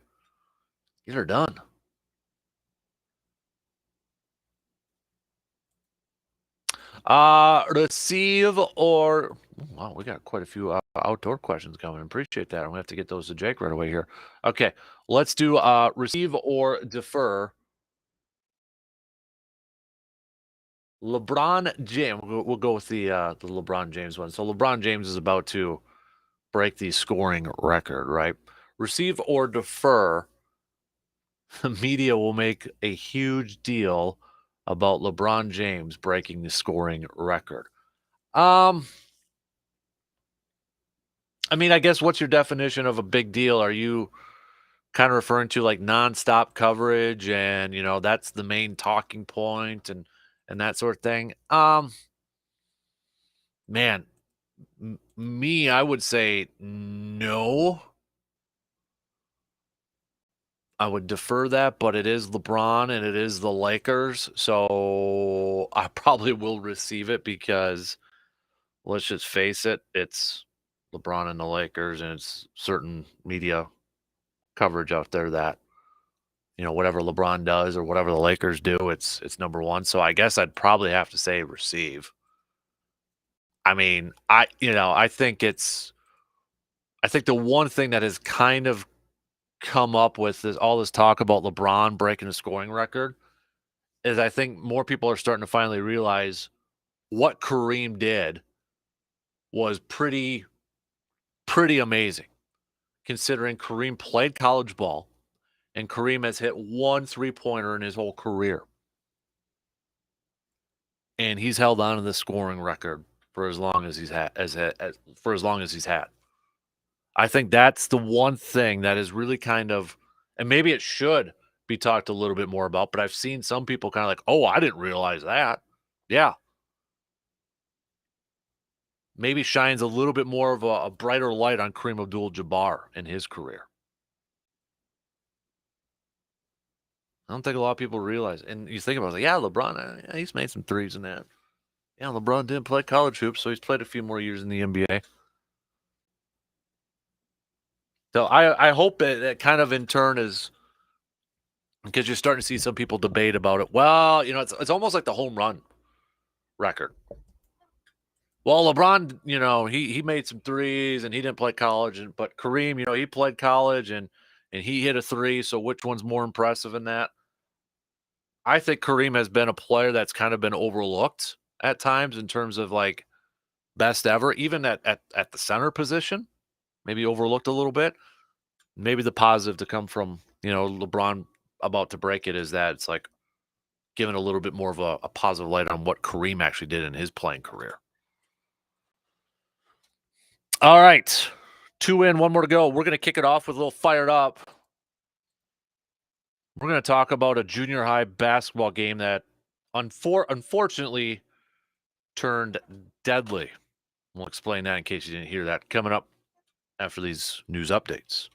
get her done. Receive or wow, we got quite a few outdoor questions coming. Appreciate that. I'm gonna have to get those to Jake right away here. Okay, let's do receive or defer. LeBron James. We'll go with the LeBron James one. So LeBron James is about to break the scoring record, right? Receive or defer. The media will make a huge deal about LeBron James breaking the scoring record. I mean, I guess what's your definition of a big deal? Are you kind of referring to like nonstop coverage and, that's the main talking point and that sort of thing? Man, me, I would say no. I would defer that, but it is LeBron and it is the Lakers, so I probably will receive it because let's just face it, it's LeBron and the Lakers, and it's certain media coverage out there that whatever LeBron does or whatever the Lakers do, it's #1. So I guess I'd probably have to say receive. I mean, I think the one thing that has kind of come up with all this talk about LeBron breaking the scoring record is I think more people are starting to finally realize what Kareem did was pretty amazing, considering Kareem played college ball and Kareem has hit 1 3-pointer in his whole career. And he's held on to the scoring record for as long as he's had for as long as he's had. I think that's the one thing that is really kind of, and maybe it should be talked a little bit more about, but I've seen some people kind of like, oh, I didn't realize that. Yeah. Maybe shines a little bit more of a brighter light on Kareem Abdul-Jabbar in his career. I don't think a lot of people realize. And you think about it, like, yeah, LeBron, he's made some threes in that. Yeah, LeBron didn't play college hoops, so he's played a few more years in the NBA. So I hope it kind of in turn is because you're starting to see some people debate about it. Well, it's almost like the home run record. Well, LeBron, he made some threes and he didn't play college, but Kareem, he played college and he hit a three. So which one's more impressive in that? I think Kareem has been a player that's kind of been overlooked at times in terms of like best ever, even at the center position, maybe overlooked a little bit. Maybe the positive to come from LeBron about to break it is that it's like giving a little bit more of a positive light on what Kareem actually did in his playing career. All right. 2 in, 1 more to go. We're going to kick it off with a little fired up. We're going to talk about a junior high basketball game that unfortunately turned deadly. We'll explain that in case you didn't hear that coming up after these news updates.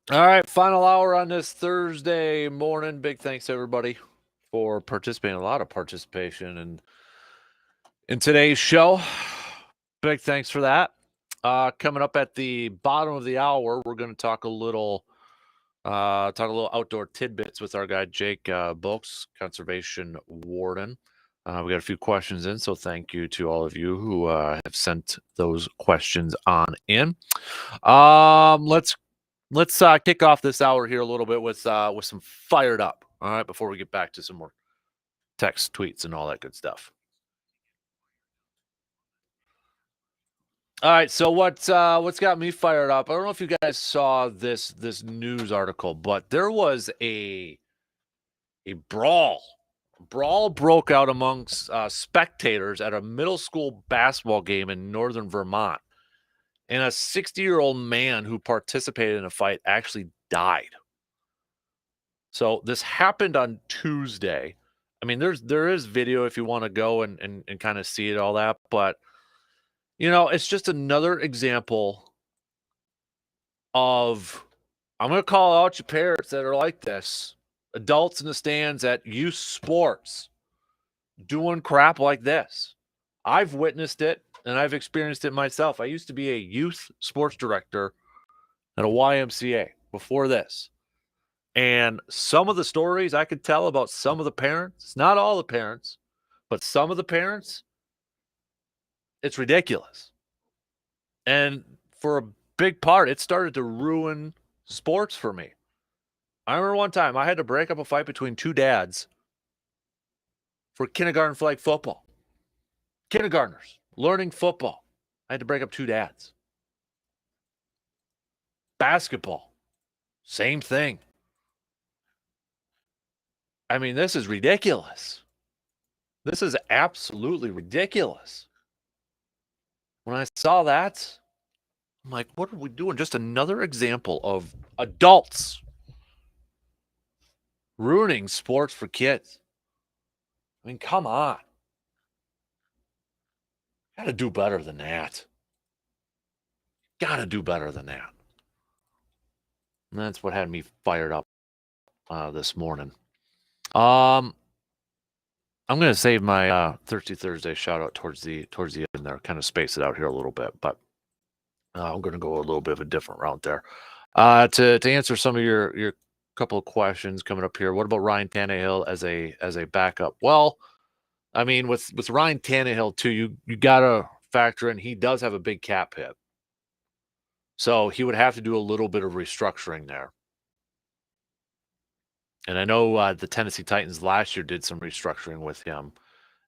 All right, final hour on this Thursday morning. Big thanks to everybody for participating. A lot of participation in today's show. Big thanks for that. Coming up at the bottom of the hour, we're going to talk a little outdoor tidbits with our guy Jake Bulks, conservation warden. We got a few questions in, so thank you to all of you who have sent those questions on in. Let's kick off this hour here a little bit with some fired up. All right, before we get back to some more text, tweets, and all that good stuff. All right, so what's got me fired up? I don't know if you guys saw this news article, but there was a brawl. Brawl broke out amongst spectators at a middle school basketball game in northern Vermont, and a 60-year-old man who participated in a fight actually died. So this happened on Tuesday. I mean, there is video if you want to go and kind of see it, all that, but it's just another example of, I'm going to call out your parents that are like this, adults in the stands at youth sports doing crap like this. I've witnessed it and I've experienced it myself. I used to be a youth sports director at a YMCA before this. And some of the stories I could tell about some of the parents, not all the parents, but some of the parents, it's ridiculous. And for a big part, it started to ruin sports for me. I remember one time I had to break up a fight between two dads for kindergarten flag football. Kindergartners learning football. I had to break up two dads. Basketball, same thing. I mean, this is ridiculous. This is absolutely ridiculous. When I saw that, I'm like, what are we doing? Just another example of adults ruining sports for kids. I mean, come on. Gotta do better than that. Gotta do better than that. And that's what had me fired up this morning. I'm going to save my Thirsty Thursday shout out towards the end there, kind of space it out here a little bit, but I'm going to go a little bit of a different route there. To answer some of your couple of questions coming up here, what about Ryan Tannehill as a backup? Well, I mean, with Ryan Tannehill too, you got to factor in he does have a big cap hit, so he would have to do a little bit of restructuring there. And I know the Tennessee Titans last year did some restructuring with him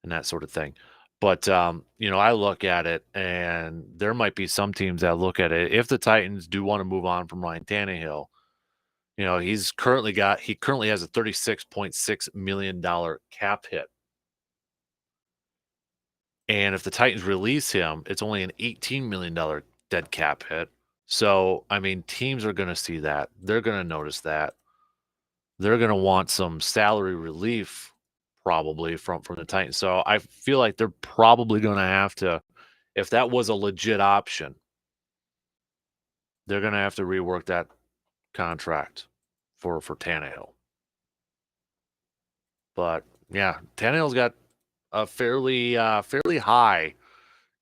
and that sort of thing. But, I look at it, and there might be some teams that look at it. If the Titans do want to move on from Ryan Tannehill, he currently has a $36.6 million cap hit. And if the Titans release him, it's only an $18 million dead cap hit. So, I mean, teams are going to see that. They're going to notice that. They're going to want some salary relief probably from the Titans. So I feel like they're probably going to have to, if that was a legit option, they're going to have to rework that contract for Tannehill. But yeah, Tannehill's got a fairly high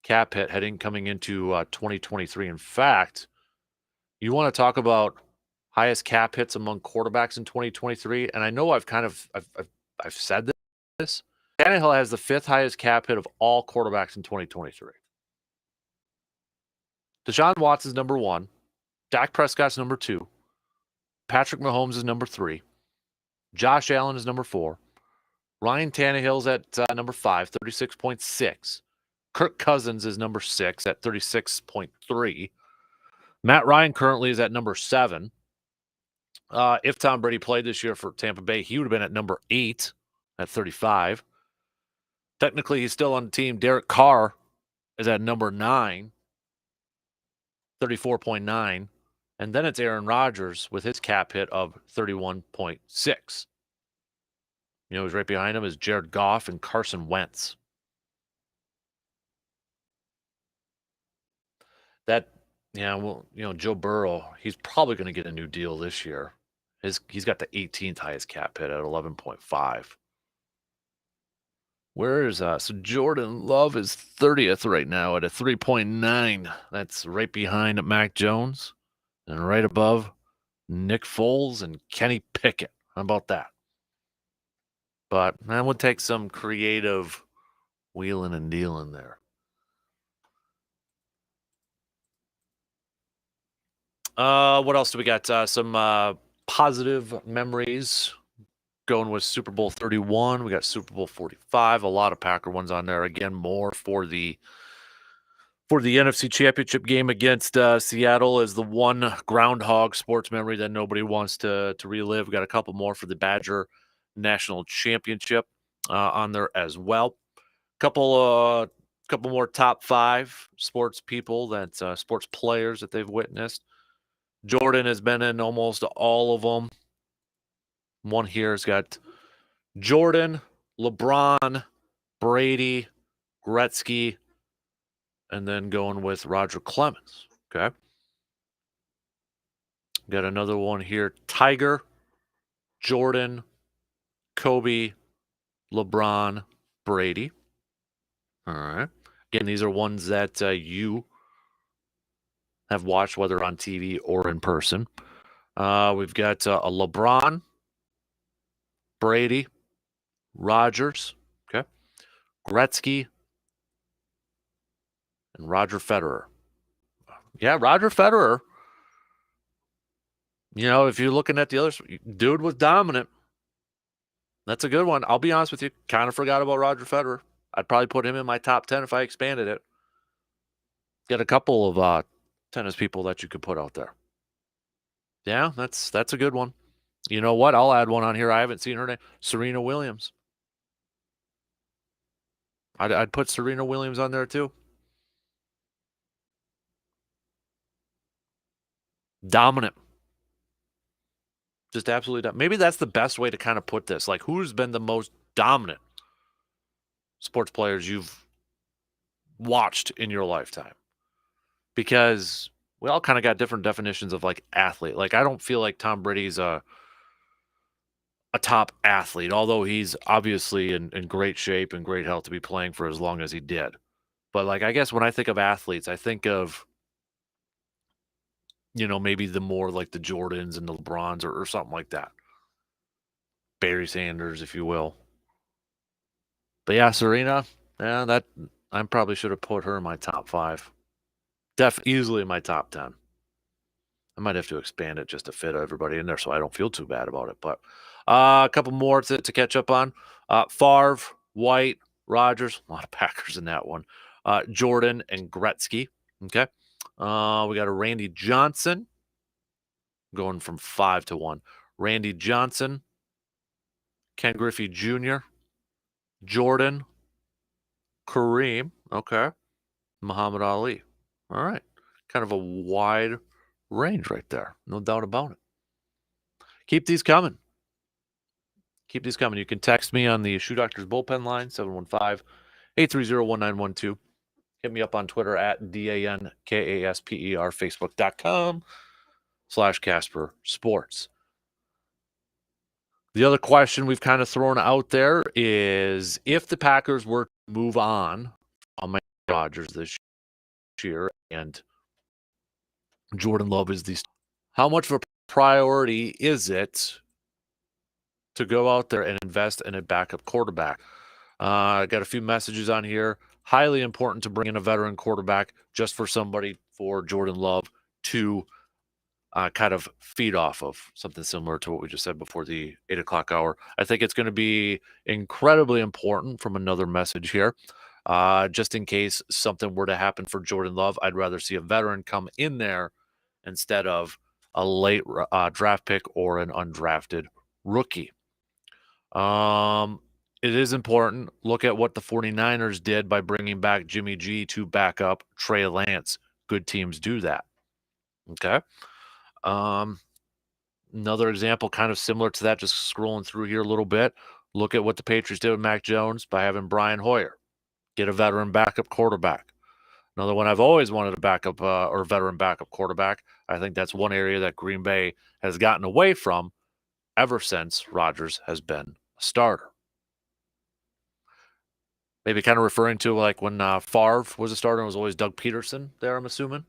cap hit coming into 2023. In fact, you want to talk about highest cap hits among quarterbacks in 2023, and I know I've said this. Tannehill has the fifth highest cap hit of all quarterbacks in 2023. Deshaun Watson's number one. Dak Prescott's number two. Patrick Mahomes is number three. Josh Allen is number four. Ryan Tannehill's at number 5, 36.6. Kirk Cousins is number 6 at 36.3. Matt Ryan currently is at number 7. If Tom Brady played this year for Tampa Bay, he would have been at number 8 at 35. Technically, he's still on the team. Derek Carr is at number 9, 34.9. And then it's Aaron Rodgers with his cap hit of 31.6. Who's right behind him is Jared Goff and Carson Wentz. That Yeah, well, Joe Burrow, he's probably going to get a new deal this year. He's got the 18th highest cap hit at 11.5. Where is so Jordan Love is 30th right now at a 3.9. That's right behind Mac Jones and right above Nick Foles and Kenny Pickett. How about that? But that would take some creative wheeling and dealing there. What else do we got? Some positive memories. Going with Super Bowl 31. We got Super Bowl 45. A lot of Packer ones on there. Again, more for the NFC Championship game against Seattle is the one Groundhog sports memory that nobody wants to relive. We got a couple more for the Badger National Championship on there as well. Couple more top 5 sports people sports players that they've witnessed. Jordan has been in almost all of them. One here has got Jordan, LeBron, Brady, Gretzky, and then going with Roger Clemens. Okay. Got another one here. Tiger, Jordan, Kobe, LeBron, Brady. All right. Again, these are ones that you have watched, whether on TV or in person. We've got a LeBron, Brady, Rogers, okay, Gretzky, and Roger Federer. Yeah, Roger Federer. If you're looking at the others, dude was dominant. That's a good one. I'll be honest with you. Kind of forgot about Roger Federer. I'd probably put him in my top 10 if I expanded it. Get a couple of tennis people that you could put out there. Yeah, that's a good one. You know what? I'll add one on here. I haven't seen her name. Serena Williams. I'd put Serena Williams on there too. Dominant. Just absolutely dominant. Maybe that's the best way to kind of put this. Like, who's been the most dominant sports players you've watched in your lifetime? Because we all kind of got different definitions of like athlete. Like, I don't feel like Tom Brady's a top athlete, although he's obviously in great shape and great health to be playing for as long as he did. But like, I guess when I think of athletes, I think of, maybe the more like the Jordans and the LeBrons or something like that. Barry Sanders, if you will. But yeah, Serena, that I probably should have put her in my top 5. Easily in my top 10. I might have to expand it just to fit everybody in there so I don't feel too bad about it. But a couple more to catch up on. Favre, White, Rogers, a lot of Packers in that one. Jordan and Gretzky. Okay. We got a Randy Johnson going from 5 to 1. Randy Johnson, Ken Griffey Jr., Jordan, Kareem. Okay. Muhammad Ali. All right. Kind of a wide range right there. No doubt about it. Keep these coming. You can text me on the Shoe Doctors Bullpen line, 715-830-1912. Hit me up on Twitter at DANKASPER, Facebook.com/Kasper Sports. The other question we've kind of thrown out there is if the Packers were to move on my Rodgers this year and Jordan Love is how much of a priority is it to go out there and invest in a backup quarterback? I got a few messages on here. Highly important to bring in a veteran quarterback just for Jordan Love to kind of feed off of, something similar to what we just said before the 8 o'clock hour. I think it's going to be incredibly important from another message here. Just in case something were to happen for Jordan Love, I'd rather see a veteran come in there instead of a late draft pick or an undrafted rookie. It is important. Look at what the 49ers did by bringing back Jimmy G to back up Trey Lance. Good teams do that. Okay. Another example kind of similar to that, just scrolling through here a little bit. Look at what the Patriots did with Mac Jones by having Brian Hoyer. Get a veteran backup quarterback. Another one I've always wanted a backup or veteran backup quarterback. I think that's one area that Green Bay has gotten away from ever since Rodgers has been a starter. Maybe kind of referring to like when Favre was a starter, it was always Doug Peterson there, I'm assuming,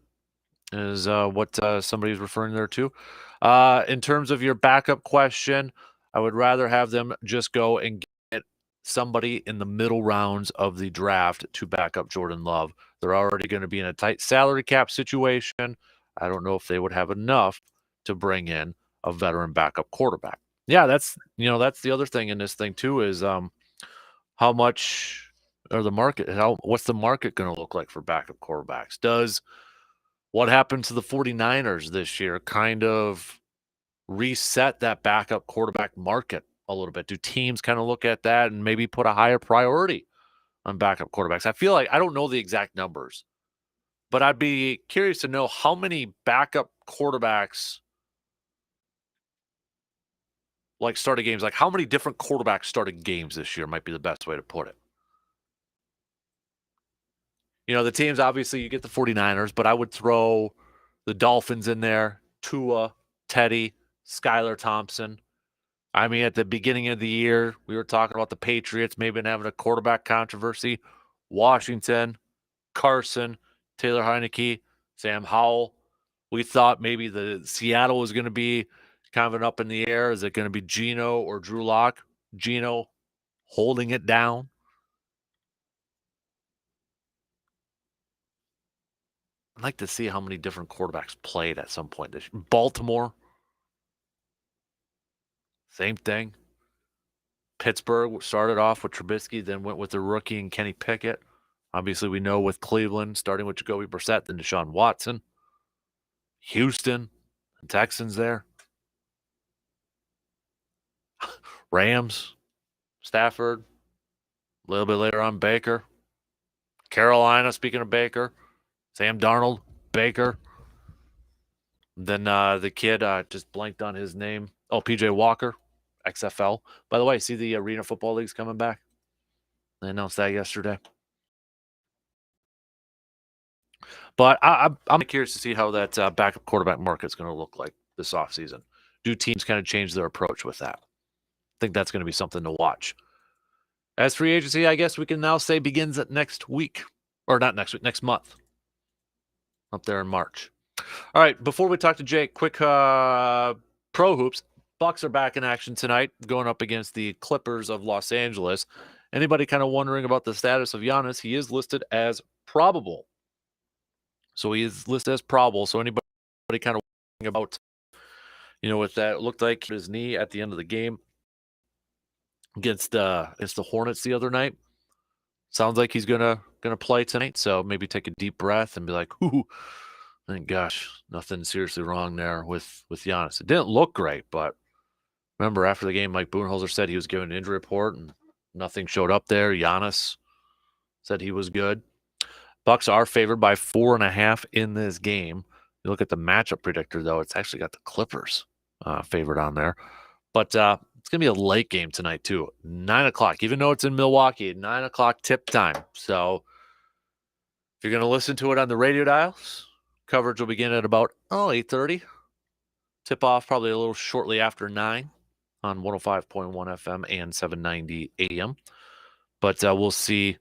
is what somebody's referring there to. In terms of your backup question, I would rather have them just go and get somebody in the middle rounds of the draft to back up Jordan Love. They're already going to be in a tight salary cap situation. I don't know if they would have enough to bring in a veteran backup quarterback. Yeah, that's the other thing in this thing too is how much or the market what's the market going to look like for backup quarterbacks? Does what happened to the 49ers this year kind of reset that backup quarterback market a little bit? Do teams kind of look at that and maybe put a higher priority on backup quarterbacks? I feel like I don't know the exact numbers, but I'd be curious to know how many backup quarterbacks like started games, like how many different quarterbacks started games this year might be the best way to put it. The teams, obviously, you get the 49ers, but I would throw the Dolphins in there, Tua, Teddy, Skylar Thompson. I mean, at the beginning of the year, we were talking about the Patriots maybe having a quarterback controversy. Washington, Carson, Taylor Heineke, Sam Howell. We thought maybe the Seattle was going to be kind of an up in the air. Is it going to be Geno or Drew Lock? Geno holding it down. I'd like to see how many different quarterbacks played at some point this year. Baltimore, same thing. Pittsburgh started off with Trubisky, then went with the rookie and Kenny Pickett. Obviously, we know with Cleveland, starting with Jacoby Brissett, then Deshaun Watson. Houston, and Texans there. Rams, Stafford. A little bit later on, Baker. Carolina, speaking of Baker. Sam Darnold, Baker. Then the kid, just blanked on his name. Oh, PJ Walker, XFL. By the way, see the Arena Football League's coming back? They announced that yesterday. But I'm curious to see how that backup quarterback market's going to look like this offseason. Do teams kind of change their approach with that? I think that's going to be something to watch. As free agency, I guess we can now say begins at next week. Or not next week, next month. Up there in March. All right, before we talk to Jake, quick pro hoops. Bucks are back in action tonight, going up against the Clippers of Los Angeles. Anybody kind of wondering about the status of Giannis? He is listed as probable. So he is listed as probable. So anybody kind of wondering about, with that, it looked like his knee at the end of the game against the Hornets the other night. Sounds like he's gonna play tonight. So maybe take a deep breath and be like, "Ooh, thank gosh, nothing seriously wrong there with Giannis." It didn't look great, but remember after the game, Mike Budenholzer said he was given an injury report and nothing showed up there. Giannis said he was good. Bucks are favored by 4.5 in this game. You look at the matchup predictor, though, it's actually got the Clippers favored on there. But it's going to be a late game tonight, too. 9 o'clock, even though it's in Milwaukee, 9 o'clock tip time. So if you're going to listen to it on the radio dials, coverage will begin at about 8:30. Tip off probably a little shortly after 9 on 105.1 FM and 790 AM. But we'll see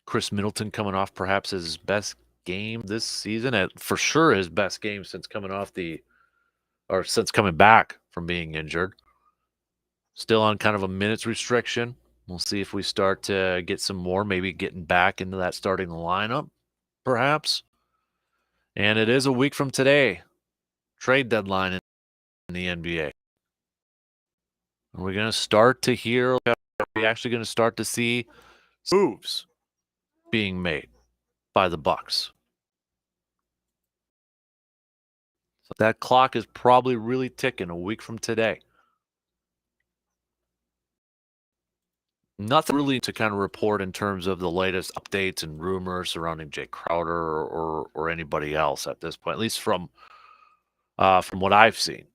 Chris Middleton coming off perhaps his best game this season, for sure his best game since coming back from being injured. Still on kind of a minutes restriction. We'll see if we start to get some more, maybe getting back into that starting lineup, perhaps. And it is a week from today, trade deadline in the NBA. We're going to start to hear, are we actually going to start to see moves being made by the Bucks? So that clock is probably really ticking a week from today. Nothing really to kind of report in terms of the latest updates and rumors surrounding Jay Crowder or anybody else at this point, at least from what I've seen.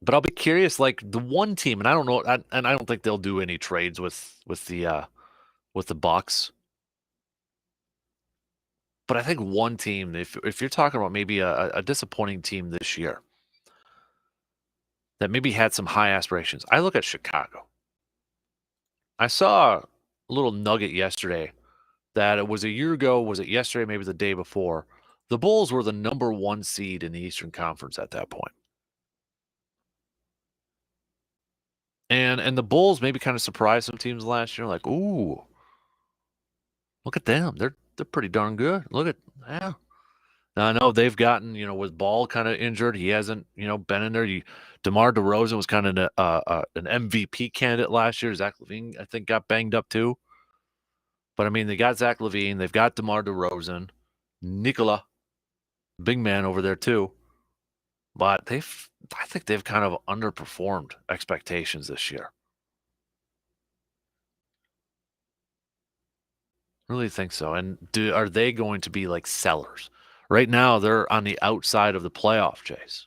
But I'll be curious, like the one team, and I don't know, and I don't think they'll do any trades with the with the Bucks. But I think one team, if you're talking about maybe a disappointing team this year that maybe had some high aspirations, I look at Chicago. I saw a little nugget yesterday that it was a year ago, was it yesterday, maybe the day before? The Bulls were the number 1 seed in the Eastern Conference at that point. And the Bulls maybe kind of surprised some teams last year, like, ooh, look at them. They're pretty darn good. Look at yeah. Now, I know they've gotten, with Ball kind of injured. He hasn't, been in there. DeMar DeRozan was kind of an MVP candidate last year. Zach LaVine, I think, got banged up too. But I mean, they got Zach LaVine, they've got DeMar DeRozan, Nikola, big man over there too. But I think they've kind of underperformed expectations this year. Really think so. And are they going to be like sellers? Right now, they're on the outside of the playoff chase.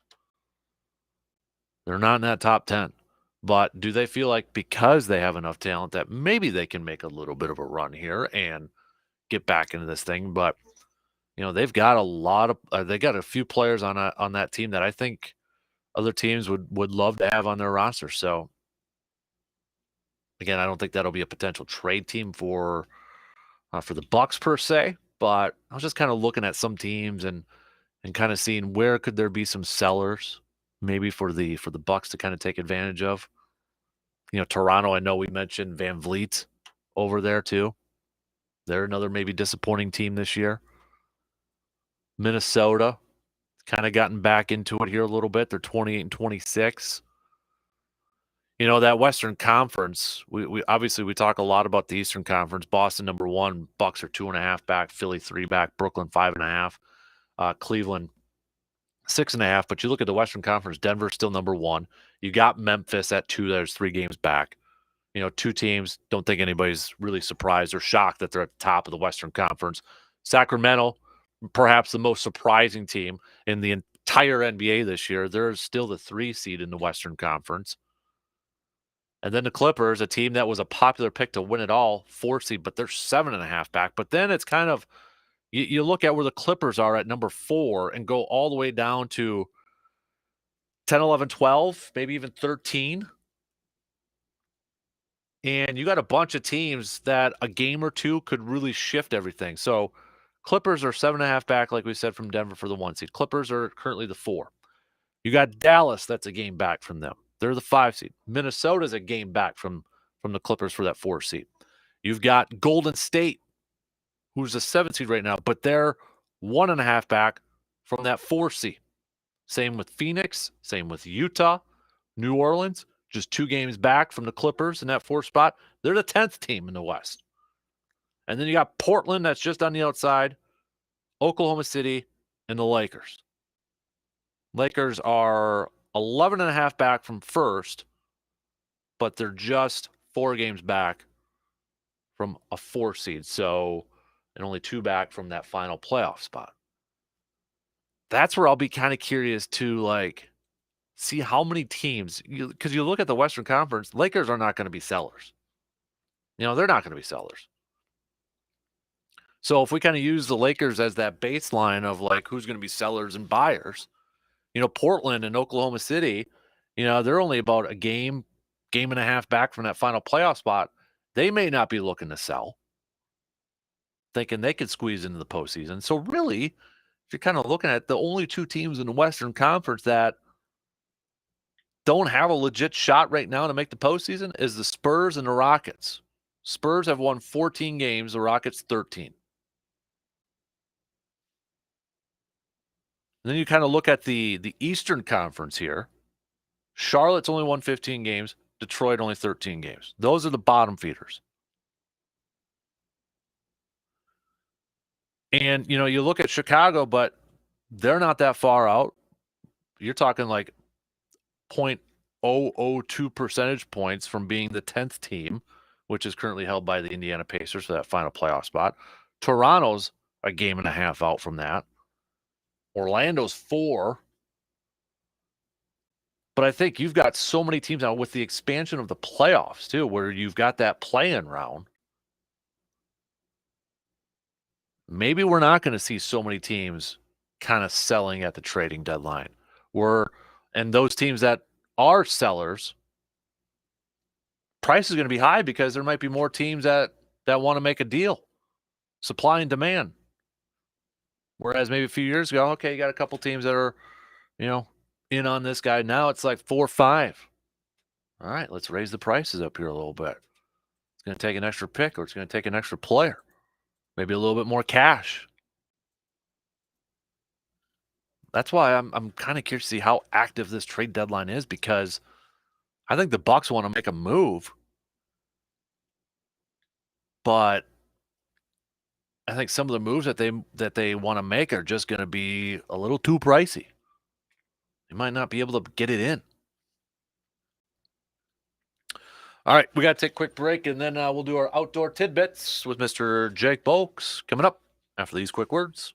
They're not in that top 10. But do they feel like because they have enough talent that maybe they can make a little bit of a run here and get back into this thing? But they've got a lot of they got a few players on that team that I think other teams would love to have on their roster. So again, I don't think that'll be a potential trade team for the Bucks per se, but I was just kind of looking at some teams and kind of seeing where could there be some sellers maybe for the Bucks to kind of take advantage of. Toronto, I know we mentioned Van Vliet over there too. They're another maybe disappointing team this year. Minnesota kind of gotten back into it here a little bit. They're 28-26. That Western Conference, we obviously we talk a lot about the Eastern Conference. Boston number 1, Bucks are 2.5 back, Philly 3 back, Brooklyn 5.5, Cleveland 6.5. But you look at the Western Conference, Denver's still number 1. You got Memphis at 2. There's 3 games back. 2 teams. Don't think anybody's really surprised or shocked that they're at the top of the Western Conference. Sacramento, perhaps the most surprising team in the entire NBA this year. They're still the 3 seed in the Western Conference. And then the Clippers, a team that was a popular pick to win it all, 4 seed, but they're 7.5 back. But then it's kind of, you look at where the Clippers are at number 4 and go all the way down to 10, 11, 12, maybe even 13. And you got a bunch of teams that a game or two could really shift everything. So Clippers are 7.5 back, like we said, from Denver for the 1 seed. Clippers are currently the 4. You got Dallas, that's a game back from them. They're the 5 seed. Minnesota's a game back from the Clippers for that 4 seed. You've got Golden State, who's the 7 seed right now, but they're 1.5 back from that 4 seed. Same with Phoenix, same with Utah, New Orleans, just 2 games back from the Clippers in that 4th spot. They're the 10th team in the West. And then you got Portland, that's just on the outside, Oklahoma City, and the Lakers. Lakers are 11.5 back from first, but they're just 4 games back from a 4 seed. So, and only 2 back from that final playoff spot. That's where I'll be kind of curious to see how many teams, because you look at the Western Conference, Lakers are not going to be sellers. They're not going to be sellers. So if we kind of use the Lakers as that baseline of who's going to be sellers and buyers, Portland and Oklahoma City, they're only about a game and a half back from that final playoff spot. They may not be looking to sell, thinking they could squeeze into the postseason. So really, if you're kind of looking at the only 2 teams in the Western Conference that don't have a legit shot right now to make the postseason is the Spurs and the Rockets. Spurs have won 14 games, the Rockets 13. And then you kind of look at the Eastern Conference here. Charlotte's only won 15 games. Detroit only 13 games. Those are the bottom feeders. And, you look at Chicago, but they're not that far out. You're talking 0.002 percentage points from being the 10th team, which is currently held by the Indiana Pacers for that final playoff spot. Toronto's a game and a half out from that. Orlando's 4. But I think you've got so many teams now with the expansion of the playoffs too, where you've got that play-in round. maybe we're not going to see so many teams kind of selling at the trading deadline. And those teams that are sellers, price is going to be high because there might be more teams that want to make a deal. Supply and demand. Whereas maybe a few years ago, okay, you got a couple teams that are, in on this guy. Now it's like 4 or 5. All right, let's raise the prices up here a little bit. It's going to take an extra pick, or it's going to take an extra player. Maybe a little bit more cash. That's why I'm kind of curious to see how active this trade deadline is, because I think the Bucks want to make a move, but I think some of the moves that they want to make are just going to be a little too pricey. They might not be able to get it in. All right, we got to take a quick break, and then we'll do our outdoor tidbits with Mr. Jake Bolks coming up after these quick words.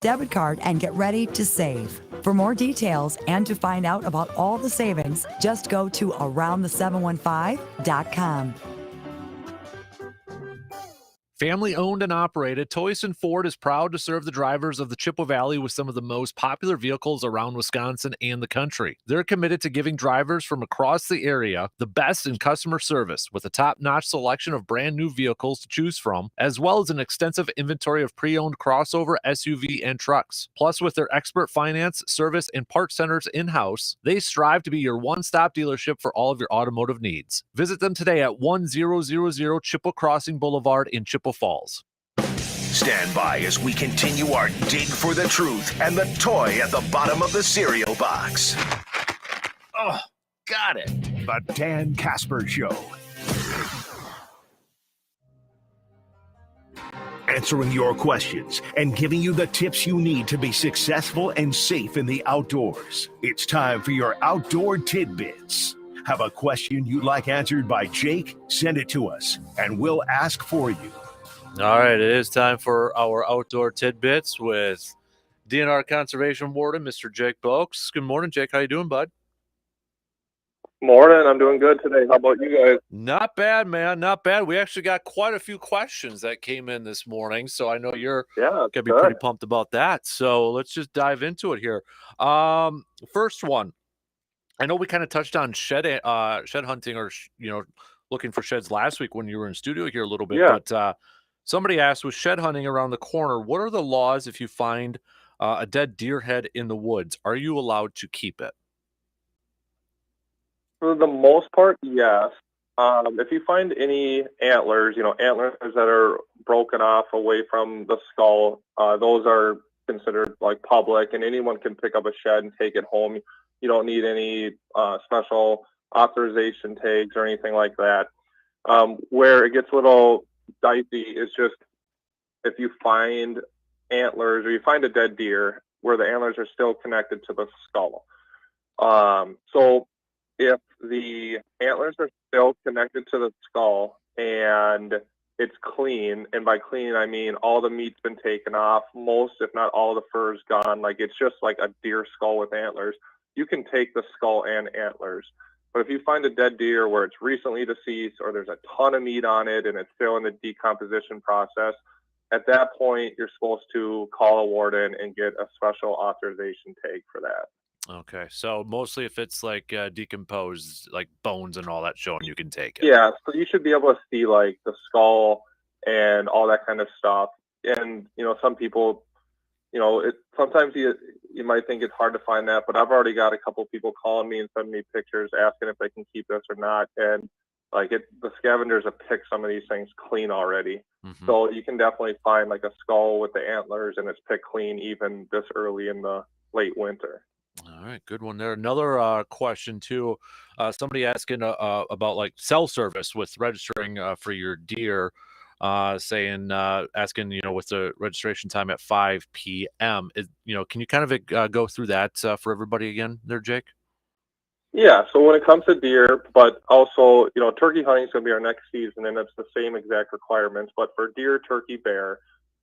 Debit card and get ready to save. For more details and to find out about all the savings, just go to aroundthe715.com. Family owned and operated, Toyson Ford is proud to serve the drivers of the Chippewa Valley with some of the most popular vehicles around Wisconsin and the country. They're committed to giving drivers from across the area the best in customer service with a top-notch selection of brand new vehicles to choose from, as well as an extensive inventory of pre-owned crossover, SUV, and trucks. Plus, with their expert finance, service, and parts centers in-house, they strive to be your one-stop dealership for all of your automotive needs. Visit them today at 1000 Chippewa Crossing Boulevard in Chippewa Falls. Stand by as we continue our dig for the truth and the toy at the bottom of the cereal box. Oh, got it. The Dan Kasper Show. Answering your questions and giving you the tips you need to be successful and safe in the outdoors. It's time for your outdoor tidbits. Have a question you'd like answered by Jake? Send it to us, and we'll ask for you. All right, it is time for our outdoor tidbits with DNR Conservation Warden, Mr. Jake Boakes. Good morning, Jake. How you doing, bud? Morning. I'm doing good today. How about you guys? Not bad, man. Not bad. We actually got quite a few questions that came in this morning, so I know you're gonna be pretty pumped about that. So let's just dive into it here. First one. I know we kind of touched on shed hunting or looking for sheds last week when you were in studio here a little bit, but somebody asked, with shed hunting around the corner, what are the laws if you find a dead deer head in the woods? Are you allowed to keep it? For the most part, yes. If you find any antlers, antlers that are broken off away from the skull, those are considered like public, and anyone can pick up a shed and take it home. You don't need any special authorization tags or anything like that. Where it gets a little dicey is just if you find antlers or you find a dead deer where the antlers are still connected to the skull. So if the antlers are still connected to the skull and it's clean, and by clean I mean all the meat's been taken off, most if not all the fur's gone, like it's just like a deer skull with antlers, you can take the skull and antlers. But if you find a dead deer where it's recently deceased or there's a ton of meat on it and it's still in the decomposition process, at that point you're supposed to call a warden and get a special authorization tag for that. Okay, so mostly if it's like decomposed, like bones and all that showing, you can take it. Yeah, so you should be able to see like the skull and all that kind of stuff. And some people, sometimes you might think it's hard to find that, but I've already got a couple people calling me and sending me pictures asking if they can keep this or not. And the scavengers have picked some of these things clean already. Mm-hmm. So you can definitely find like a skull with the antlers and it's picked clean even this early in the late winter. All right, good one there. Another question too. Somebody asking about like cell service with registering for your deer, asking with the registration time at 5 p.m. Can you kind of go through that for everybody again there, Jake? Yeah, so when it comes to deer, but also turkey hunting is going to be our next season, and it's the same exact requirements. But for deer, turkey, bear,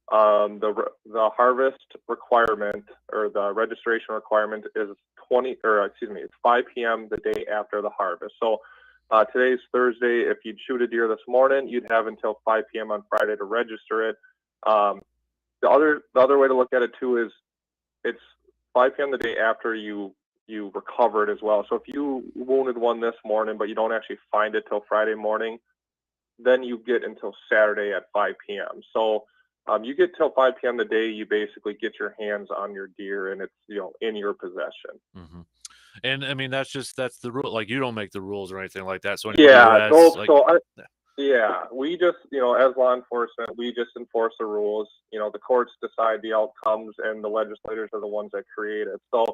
the harvest requirement or the registration requirement is it's 5 p.m. the day after the harvest. So today's Thursday. If you'd shoot a deer this morning, you'd have until 5 p.m. on Friday to register it. The other way to look at it too is it's 5 p.m. the day after you recover it as well. So if you wounded one this morning but you don't actually find it till Friday morning, then you get until Saturday at 5 p.m. So you get till 5 p.m. the day you basically get your hands on your deer and it's in your possession. Mm-hmm. And I mean that's the rule. Like you don't make the rules or anything like that. So we just as law enforcement we just enforce the rules. The courts decide the outcomes and the legislators are the ones that create it. So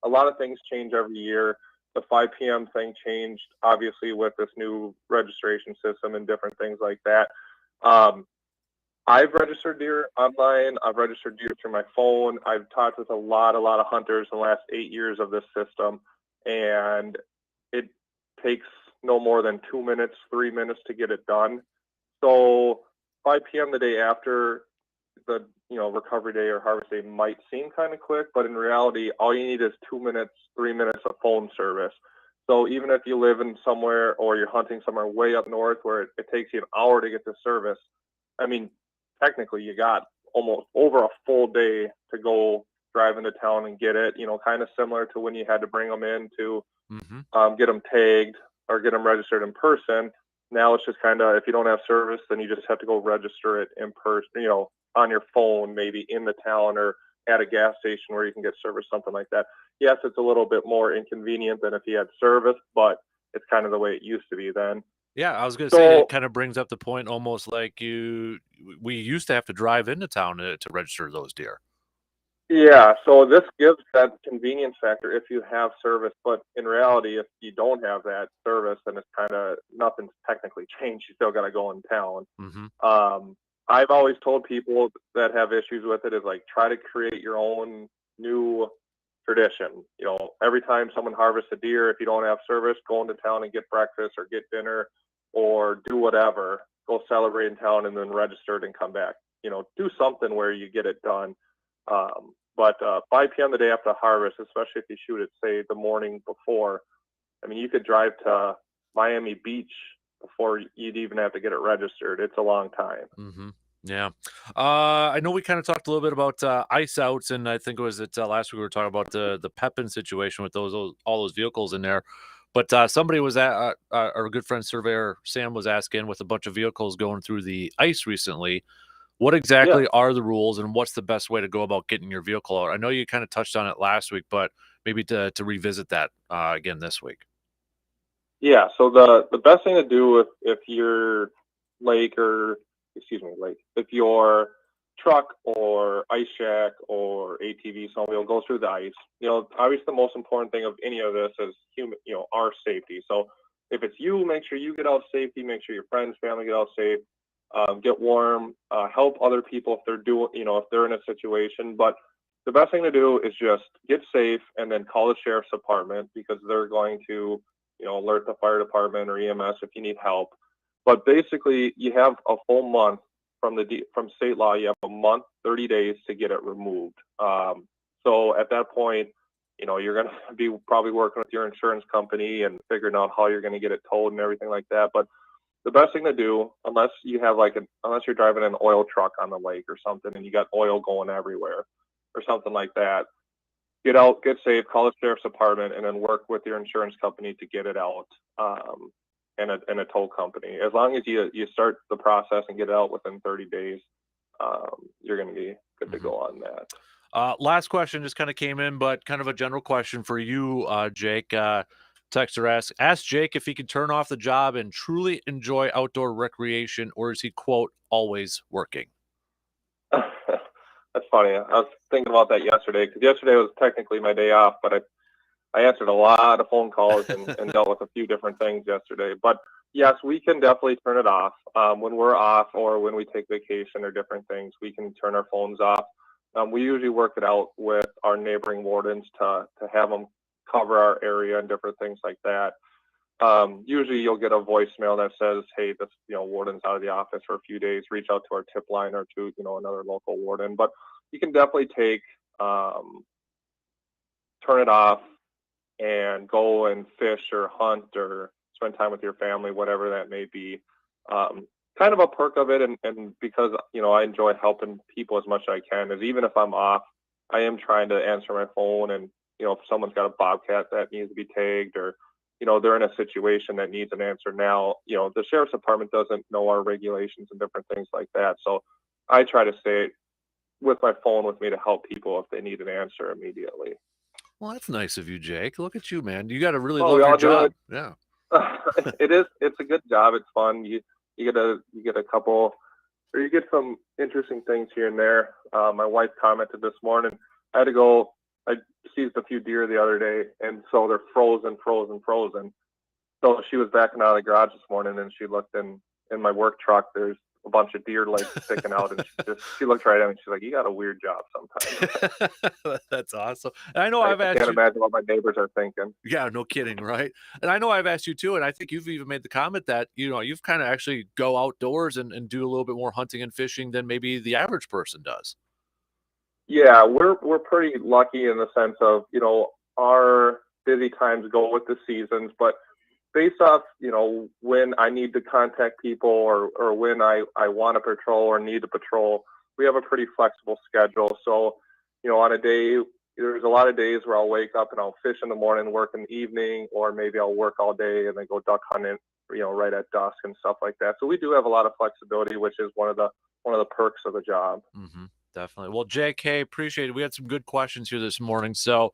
a lot of things change every year. The 5 p.m. thing changed obviously with this new registration system and different things like that. I've registered deer online. I've registered deer through my phone. I've talked with a lot of hunters in the last 8 years of this system, and it takes no more than 2 minutes, 3 minutes to get it done. So 5 p.m. the day after the recovery day or harvest day might seem kind of quick, but in reality, all you need is 2 minutes, 3 minutes of phone service. So even if you live in somewhere or you're hunting somewhere way up north where it takes you an hour to get the service, I mean, technically you got almost over a full day to go drive into town and get it, kind of similar to when you had to bring them in to get them tagged or get them registered in person. Now it's just kind of, if you don't have service, then you just have to go register it in person, on your phone, maybe in the town or at a gas station where you can get service, something like that. Yes, it's a little bit more inconvenient than if you had service, but it's kind of the way it used to be then. Yeah, I was going to say, it kind of brings up the point almost like we used to have to drive into town to register those deer. Yeah, so this gives that convenience factor if you have service, but in reality, if you don't have that service, then it's kind of nothing's technically changed. You still got to go in town. I've always told people that have issues with it is like try to create your own new tradition. Every time someone harvests a deer, if you don't have service, go into town and get breakfast or get dinner or do whatever. Go celebrate in town and then register it and come back. Do something where you get it done. But 5 p.m. the day after harvest, especially if you shoot it, say, the morning before, I mean, you could drive to Miami Beach before you'd even have to get it registered. It's a long time. Yeah. I know we kind of talked a little bit about ice outs, and I think it was last week we were talking about the Pepin situation with all those vehicles in there. But somebody was our good friend surveyor Sam was asking, with a bunch of vehicles going through the ice recently, what exactly are the rules and what's the best way to go about getting your vehicle out? I know you kind of touched on it last week, but maybe to revisit that again this week. Yeah, so the best thing to do if your if your truck or ice shack or ATV snowmobile goes through the ice, obviously the most important thing of any of this is our safety. So if it's you, make sure you get out safety, make sure your friends, family get out safe, get warm, help other people if they're if they're in a situation. But the best thing to do is just get safe and then call the sheriff's department, because they're going to, alert the fire department or EMS if you need help. But basically, you have a full month from state law. You have a month, 30 days to get it removed. So at that point, you're going to be probably working with your insurance company and figuring out how you're going to get it towed and everything like that. But the best thing to do, unless you have unless you're driving an oil truck on the lake or something and you got oil going everywhere or something like that, get out, get safe, call the sheriff's department, and then work with your insurance company to get it out, and a tow company. As long as you start the process and get it out within 30 days, you're going to be good to go on that. Last question just kind of came in, but kind of a general question for you, Jake. Texter ask Jake if he can turn off the job and truly enjoy outdoor recreation, or is he, quote, always working? That's funny. I was thinking about that yesterday, because yesterday was technically my day off, but I answered a lot of phone calls and dealt with a few different things yesterday. But yes, we can definitely turn it off. When we're off or when we take vacation or different things, we can turn our phones off. We usually work it out with our neighboring wardens to have them cover our area and different things like that. Usually you'll get a voicemail that says, hey, this warden's out of the office for a few days, reach out to our tip line or to another local warden. But you can definitely turn it off and go and fish or hunt or spend time with your family, whatever that may be. Kind of a perk of it, and because I enjoy helping people as much as I can, is even if I'm off, I am trying to answer my phone, and if someone's got a bobcat that needs to be tagged, or they're in a situation that needs an answer now, the sheriff's department doesn't know our regulations and different things like that. So I try to stay with my phone with me to help people if they need an answer immediately. Well, that's nice of you, Jake. Look at you, man. You got to really Oh, love your job. Yeah. It's a good job. It's fun. You get a couple, or you get some interesting things here and there. My wife commented this morning, I seized a few deer the other day, and so they're frozen. So she was backing out of the garage this morning, and she looked in my work truck. There's a bunch of deer legs sticking out, and she looked right at me, and she's like, you got a weird job sometimes. That's awesome. And I know I can't imagine what my neighbors are thinking. Yeah, no kidding, right? And I know I've asked you too, and I think you've even made the comment that you've kind of actually go outdoors and do a little bit more hunting and fishing than maybe the average person does. Yeah, we're pretty lucky in the sense of our busy times go with the seasons, but based off, when I need to contact people or when I want to patrol or need to patrol, we have a pretty flexible schedule. So, on a day, there's a lot of days where I'll wake up and I'll fish in the morning, work in the evening, or maybe I'll work all day and then go duck hunting, right at dusk and stuff like that. So we do have a lot of flexibility, which is one of the perks of the job. Mm-hmm. Definitely. Well, Jake, hey, appreciate it. We had some good questions here this morning. So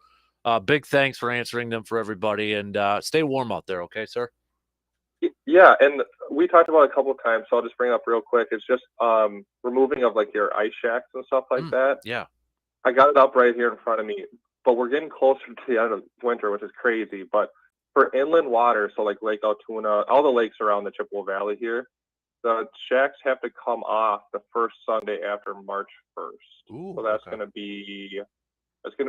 big thanks for answering them for everybody, and stay warm out there. Okay, sir? Yeah, and we talked about it a couple of times, so I'll just bring it up real quick. It's just removing of like your ice shacks and stuff like that. Yeah. I got it up right here in front of me, but we're getting closer to the end of winter, which is crazy. But for inland water, so like Lake Altoona, all the lakes around the Chippewa Valley here, the shacks have to come off the first Sunday after March 1st. Ooh, so that's going to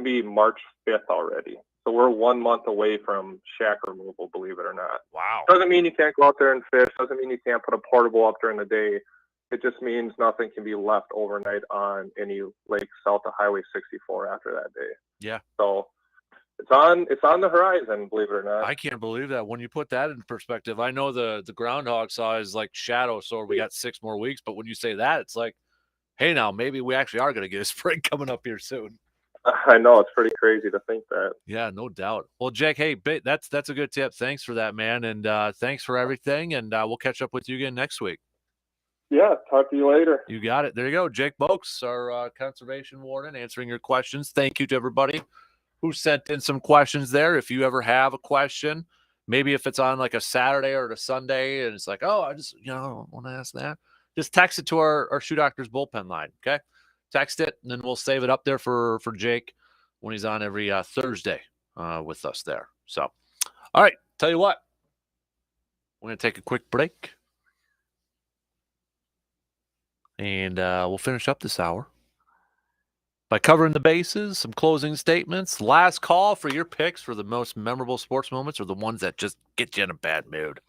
be March 5th already. So we're 1 month away from shack removal, believe it or not. Wow. Doesn't mean you can't go out there and fish. Doesn't mean you can't put a portable up during the day. It just means nothing can be left overnight on any lake south of Highway 64 after that day. Yeah. So it's on the horizon, believe it or not. I can't believe that. When you put that in perspective, I know the groundhog saw is like shadow, so we got 6 more weeks. But when you say that, it's like, hey, now maybe we actually are going to get a spring coming up here soon. I know, it's pretty crazy to think that. Yeah, no doubt. Well, Jake, hey, that's a good tip. Thanks for that, man, and thanks for everything. And we'll catch up with you again next week. Yeah, talk to you later. You got it. There you go. Jake Boakes, our conservation warden, answering your questions. Thank you to everybody who sent in some questions there. If you ever have a question, maybe if it's on like a Saturday or a Sunday and it's like, oh, I just, want to ask that, just text it to our Shoe Doctors bullpen line. Okay. Text it, and then we'll save it up there for Jake when he's on every Thursday with us there. So, all right. Tell you what, we're going to take a quick break. And we'll finish up this hour by covering the bases, some closing statements, last call for your picks for the most memorable sports moments or the ones that just get you in a bad mood.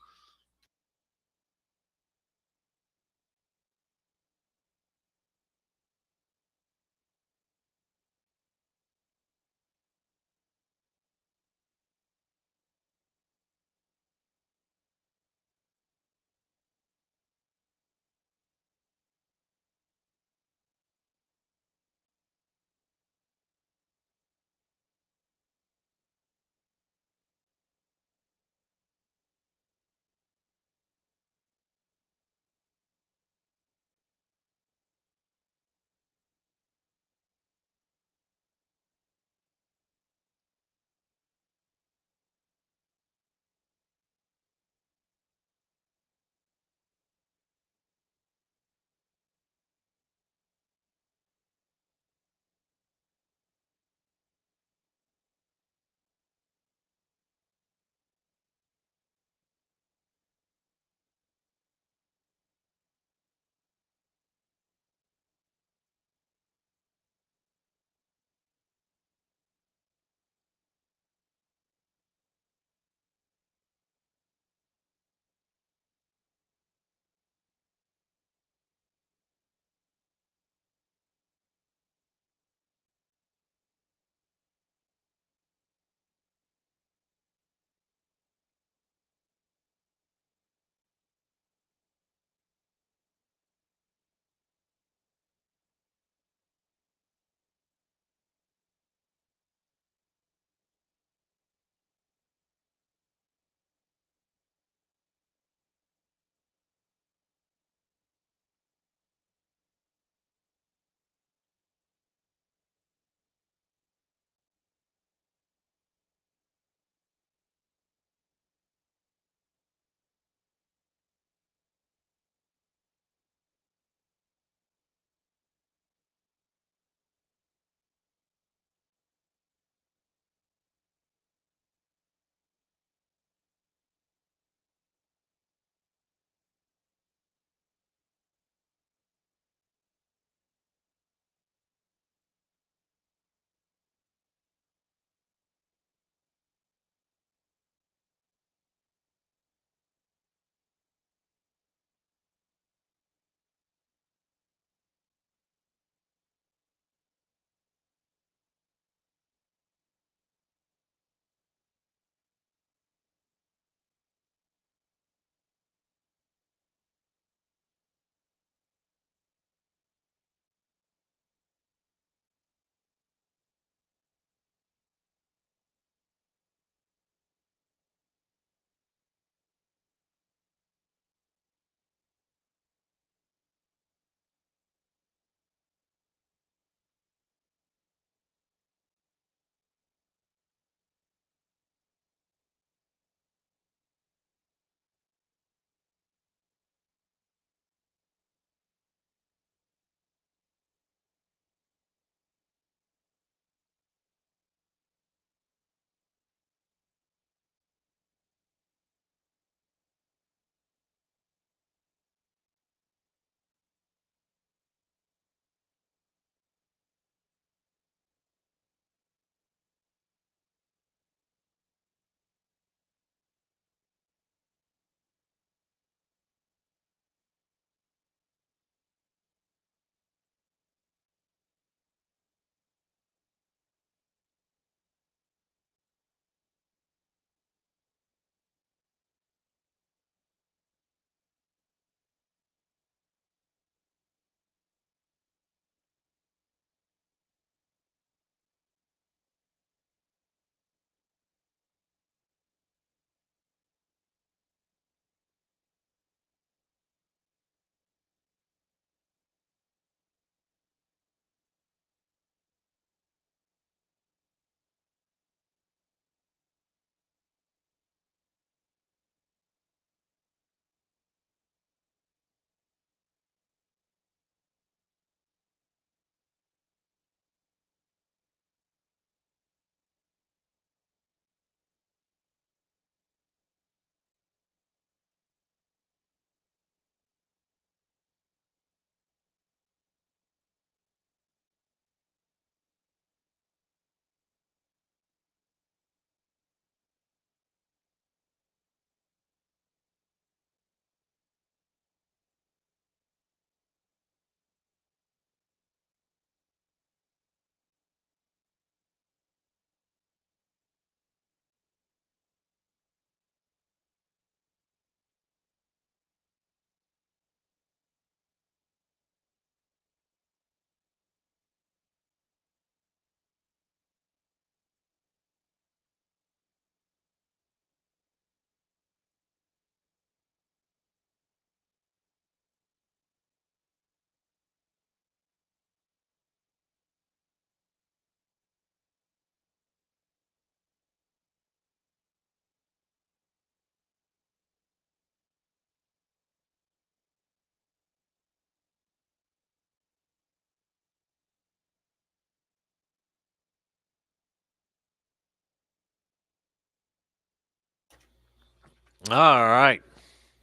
All right.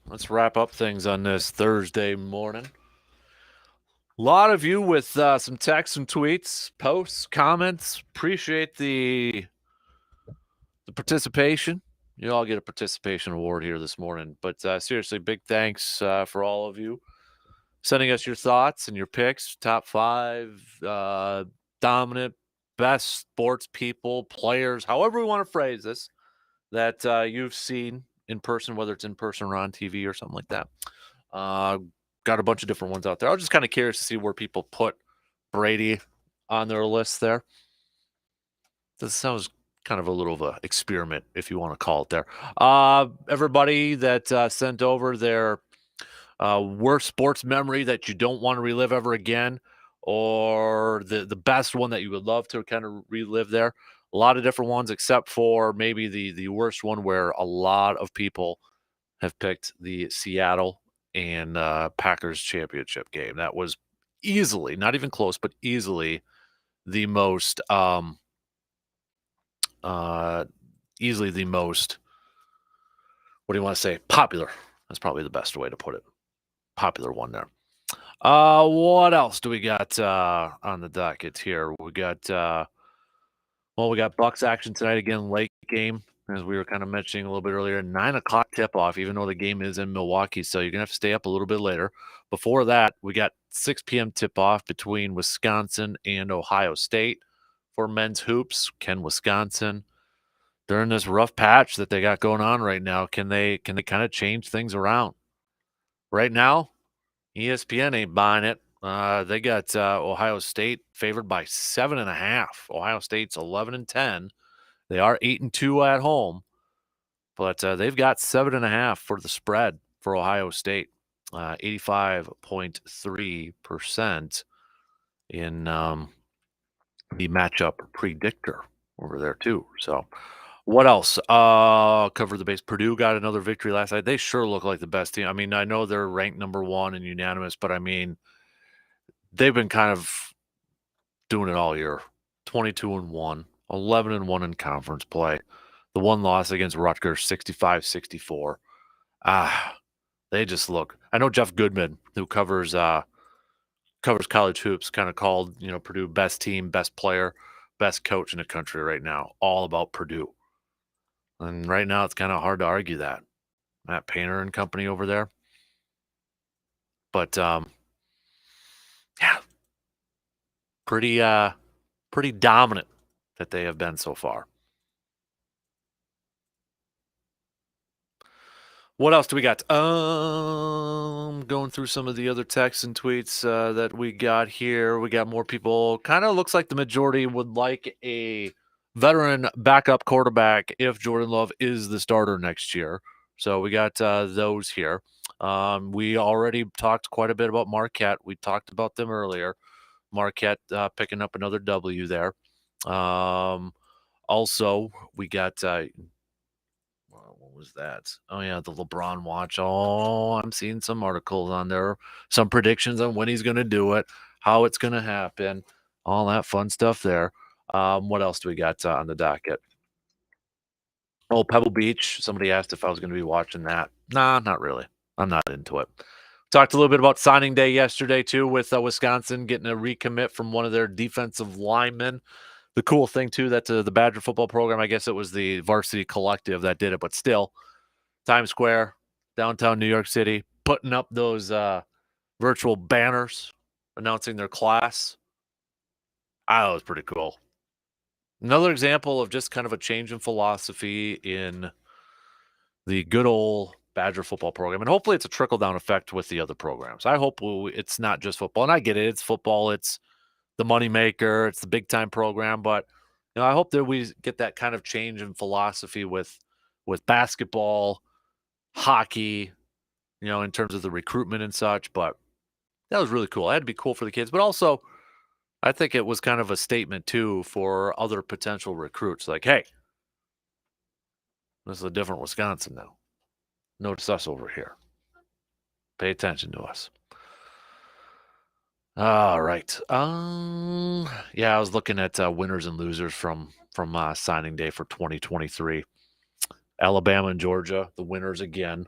Let's wrap up things on this Thursday morning. A lot of you with some texts and tweets, posts, comments. Appreciate the participation. You all get a participation award here this morning. But seriously, big thanks for all of you sending us your thoughts and your picks. Top 5 dominant, best sports people, players, however we want to phrase this, that you've seen in person, whether it's in person or on TV or something like that. Got a bunch of different ones out there. I was just kind of curious to see where people put Brady on their list there. This was kind of a little of an experiment, if you want to call it there. Everybody that sent over their worst sports memory that you don't want to relive ever again, or the best one that you would love to kind of relive there. A lot of different ones, except for maybe the worst one where a lot of people have picked the Seattle and Packers championship game. That was easily, not even close, but easily the most easily the most, what do you want to say, popular. That's probably the best way to put it. Popular one there. What else do we got on the docket here? We got we got Bucks action tonight again, late game, as we were kind of mentioning a little bit earlier. 9:00 tip off, even though the game is in Milwaukee, so you're gonna have to stay up a little bit later. Before that, we got 6 p.m. tip off between Wisconsin and Ohio State for men's hoops. Can Wisconsin, during this rough patch that they got going on right now, can they kind of change things around? Right now, ESPN ain't buying it. They got Ohio State favored by 7.5. Ohio State's 11-10. They are 8-2 at home, but they've got 7.5 for the spread for Ohio State. 85.3% in the matchup predictor over there too. So, what else? Cover the base. Purdue got another victory last night. They sure look like the best team. I mean, I know they're ranked number 1 and unanimous, but I mean, they've been kind of doing it all year. 22-1, 11-1 in conference play. The one loss against Rutgers, 65-64. They just look. I know Jeff Goodman, who covers college hoops, kind of called Purdue best team, best player, best coach in the country right now. All about Purdue. And right now, it's kind of hard to argue that. Matt Painter and company over there. But yeah, pretty dominant that they have been so far. What else do we got? Going through some of the other texts and tweets that we got here. We got more people. Kind of looks like the majority would like a veteran backup quarterback if Jordan Love is the starter next year. So we got those here. We already talked quite a bit about Marquette. We talked about them earlier. Marquette picking up another W there. Also, we got what was that? Oh, yeah, the LeBron watch. Oh, I'm seeing some articles on there, some predictions on when he's going to do it, how it's going to happen, all that fun stuff there. What else do we got on the docket? Oh, Pebble Beach. Somebody asked if I was going to be watching that. Nah, not really. I'm not into it. Talked a little bit about signing day yesterday, too, with Wisconsin getting a recommit from one of their defensive linemen. The cool thing, too, that the Badger football program, I guess it was the varsity collective that did it, but still, Times Square, downtown New York City, putting up those virtual banners announcing their class. That was pretty cool. Another example of just kind of a change in philosophy in the good old Badger football program. And hopefully it's a trickle-down effect with the other programs. I hope it's not just football. And I get it. It's football. It's the moneymaker. It's the big-time program. But, I hope that we get that kind of change in philosophy with basketball, hockey, in terms of the recruitment and such. But that was really cool. It had to be cool for the kids. But also, I think it was kind of a statement, too, for other potential recruits. Like, hey, this is a different Wisconsin now. Notice us over here. Pay attention to us. All right. Yeah, I was looking at winners and losers from signing day for 2023. Alabama and Georgia, the winners again.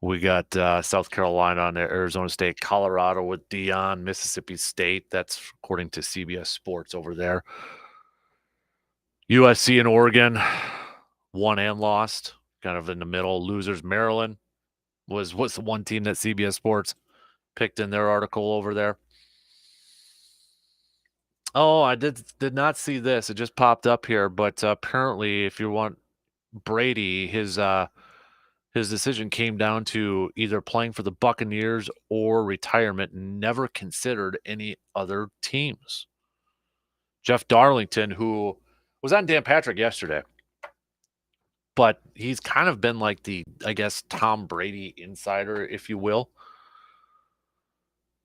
We got South Carolina on there, Arizona State, Colorado with Deion, Mississippi State. That's according to CBS Sports over there. USC and Oregon won and lost, kind of in the middle. Losers. Maryland was the one team that CBS Sports picked in their article over there. Oh, I did not see this. It just popped up here, but apparently, if you want Brady, his decision came down to either playing for the Buccaneers or retirement. Never considered any other teams. Jeff Darlington, who was on Dan Patrick yesterday, but he's kind of been like the, I guess, Tom Brady insider, if you will.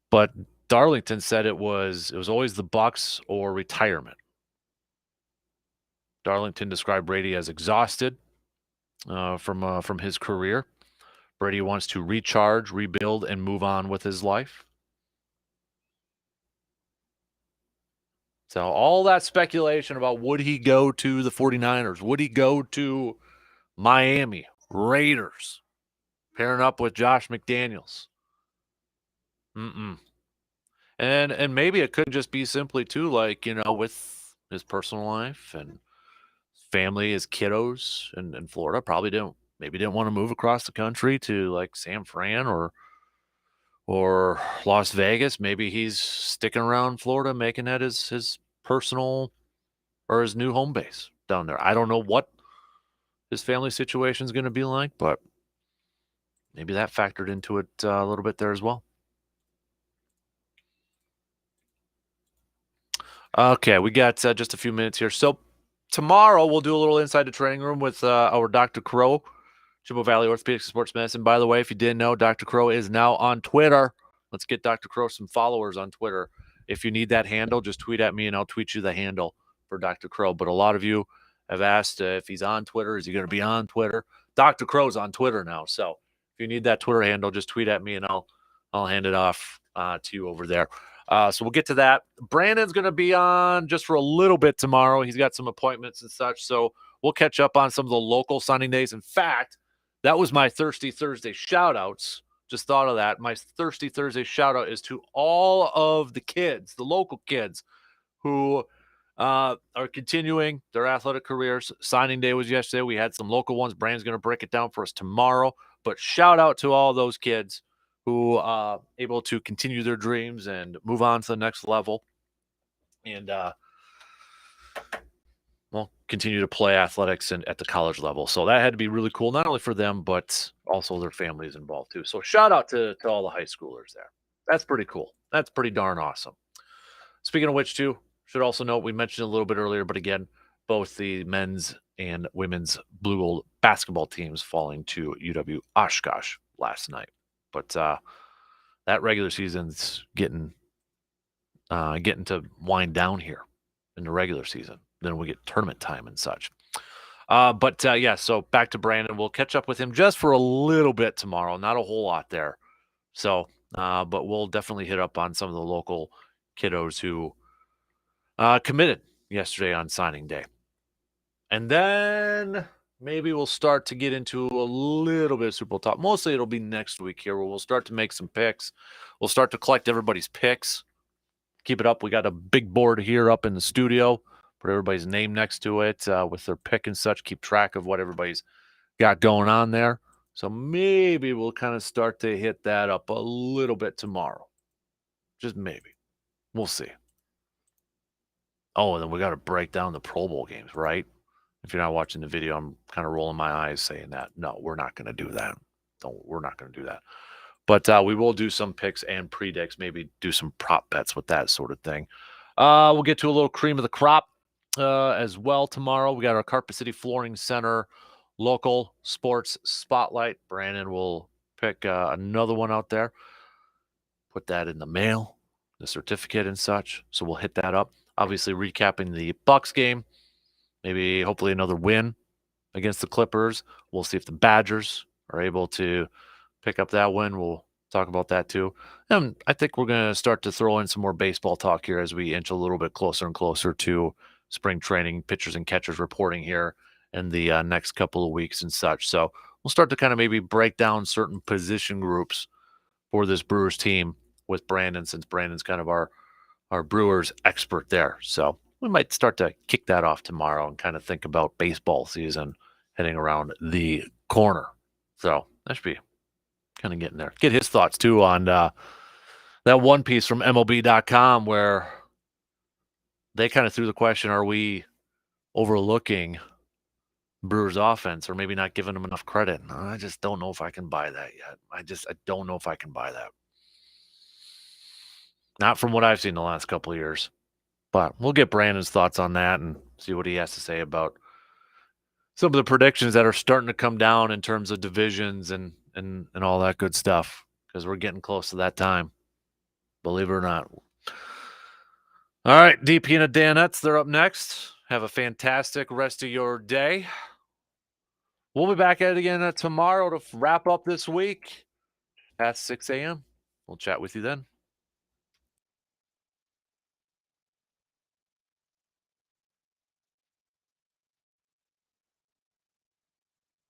But Darlington said it was always the Bucs or retirement. Darlington described Brady as exhausted from his career. Brady wants to recharge, rebuild, and move on with his life. So all that speculation about would he go to the 49ers? Would he go to Miami, Raiders, pairing up with Josh McDaniels? And maybe it could just be simply too, like, with his personal life and family, his kiddos in Florida, probably didn't want to move across the country to like San Fran or Las Vegas. Maybe he's sticking around Florida, making that his personal or his new home base down there. I don't know what his family situation is going to be like, but maybe that factored into it a little bit there as well. Okay, we got just a few minutes here. So tomorrow we'll do a little inside the training room with our Dr. Crow, Chippewa Valley Orthopedics and Sports Medicine. By the way, if you didn't know, Dr. Crow is now on Twitter. Let's get Dr. Crow some followers on Twitter. If you need that handle, just tweet at me and I'll tweet you the handle for Dr. Crow. But a lot of you have asked if he's on Twitter. Is he going to be on Twitter? Dr. Crow's on Twitter now. So if you need that Twitter handle, just tweet at me and I'll hand it off to you over there. So we'll get to that. Brandon's going to be on just for a little bit tomorrow. He's got some appointments and such. So we'll catch up on some of the local signing days. In fact, that was my Thirsty Thursday shout-outs. Just thought of that. My Thirsty Thursday shout-out is to all of the kids, the local kids, who are continuing their athletic careers. Signing day was yesterday. We had some local ones. Brandon's going to break it down for us tomorrow. But shout out to all those kids who are able to continue their dreams and move on to the next level. And continue to play athletics and at the college level. So that had to be really cool, not only for them, but also their families involved too. So shout out to all the high schoolers there. That's pretty cool. That's pretty darn awesome. Speaking of which too, should also note, we mentioned a little bit earlier, but again, both the men's and women's Blue Gold basketball teams falling to UW Oshkosh last night. But that regular season's getting to wind down here in the regular season. Then we get tournament time and such. So back to Brandon. We'll catch up with him just for a little bit tomorrow. Not a whole lot there. So, but we'll definitely hit up on some of the local kiddos who committed yesterday on signing day. And then maybe we'll start to get into a little bit of Super Bowl talk. Mostly it'll be next week here where we'll start to make some picks. We'll start to collect everybody's picks. Keep it up. We got a big board here up in the studio. Put everybody's name next to it with their pick and such. Keep track of what everybody's got going on there. So maybe we'll kind of start to hit that up a little bit tomorrow. Just maybe. We'll see. Oh, and then we got to break down the Pro Bowl games, right? If you're not watching the video, I'm kind of rolling my eyes saying that. No, we're not going to do that. We're not going to do that. But we will do some picks and predicts, maybe do some prop bets with that sort of thing. We'll get to a little cream of the crop as well tomorrow. We got our Carpet City Flooring Center local sports spotlight. Brandon will pick another one out there. Put that in the mail, the certificate and such. So we'll hit that up. Obviously recapping the Bucs game. Maybe hopefully another win against the Clippers. We'll see if the Badgers are able to pick up that win. We'll talk about that too. And I think we're going to start to throw in some more baseball talk here as we inch a little bit closer and closer to spring training, pitchers and catchers reporting here in the next couple of weeks and such. So we'll start to kind of maybe break down certain position groups for this Brewers team with Brandon, since Brandon's kind of our Brewers expert there. So we might start to kick that off tomorrow and kind of think about baseball season heading around the corner. So that should be kind of getting there. Get his thoughts too on that one piece from MLB.com where they kind of threw the question, are we overlooking Brewers offense or maybe not giving them enough credit? I just don't know if I can buy that yet. I don't know if I can buy that. Not from what I've seen the last couple of years. But we'll get Brandon's thoughts on that and see what he has to say about some of the predictions that are starting to come down in terms of divisions and all that good stuff, because we're getting close to that time, believe it or not. All right, DP and the Danettes, they're up next. Have a fantastic rest of your day. We'll be back at it again tomorrow to wrap up this week past 6 a.m. We'll chat with you then.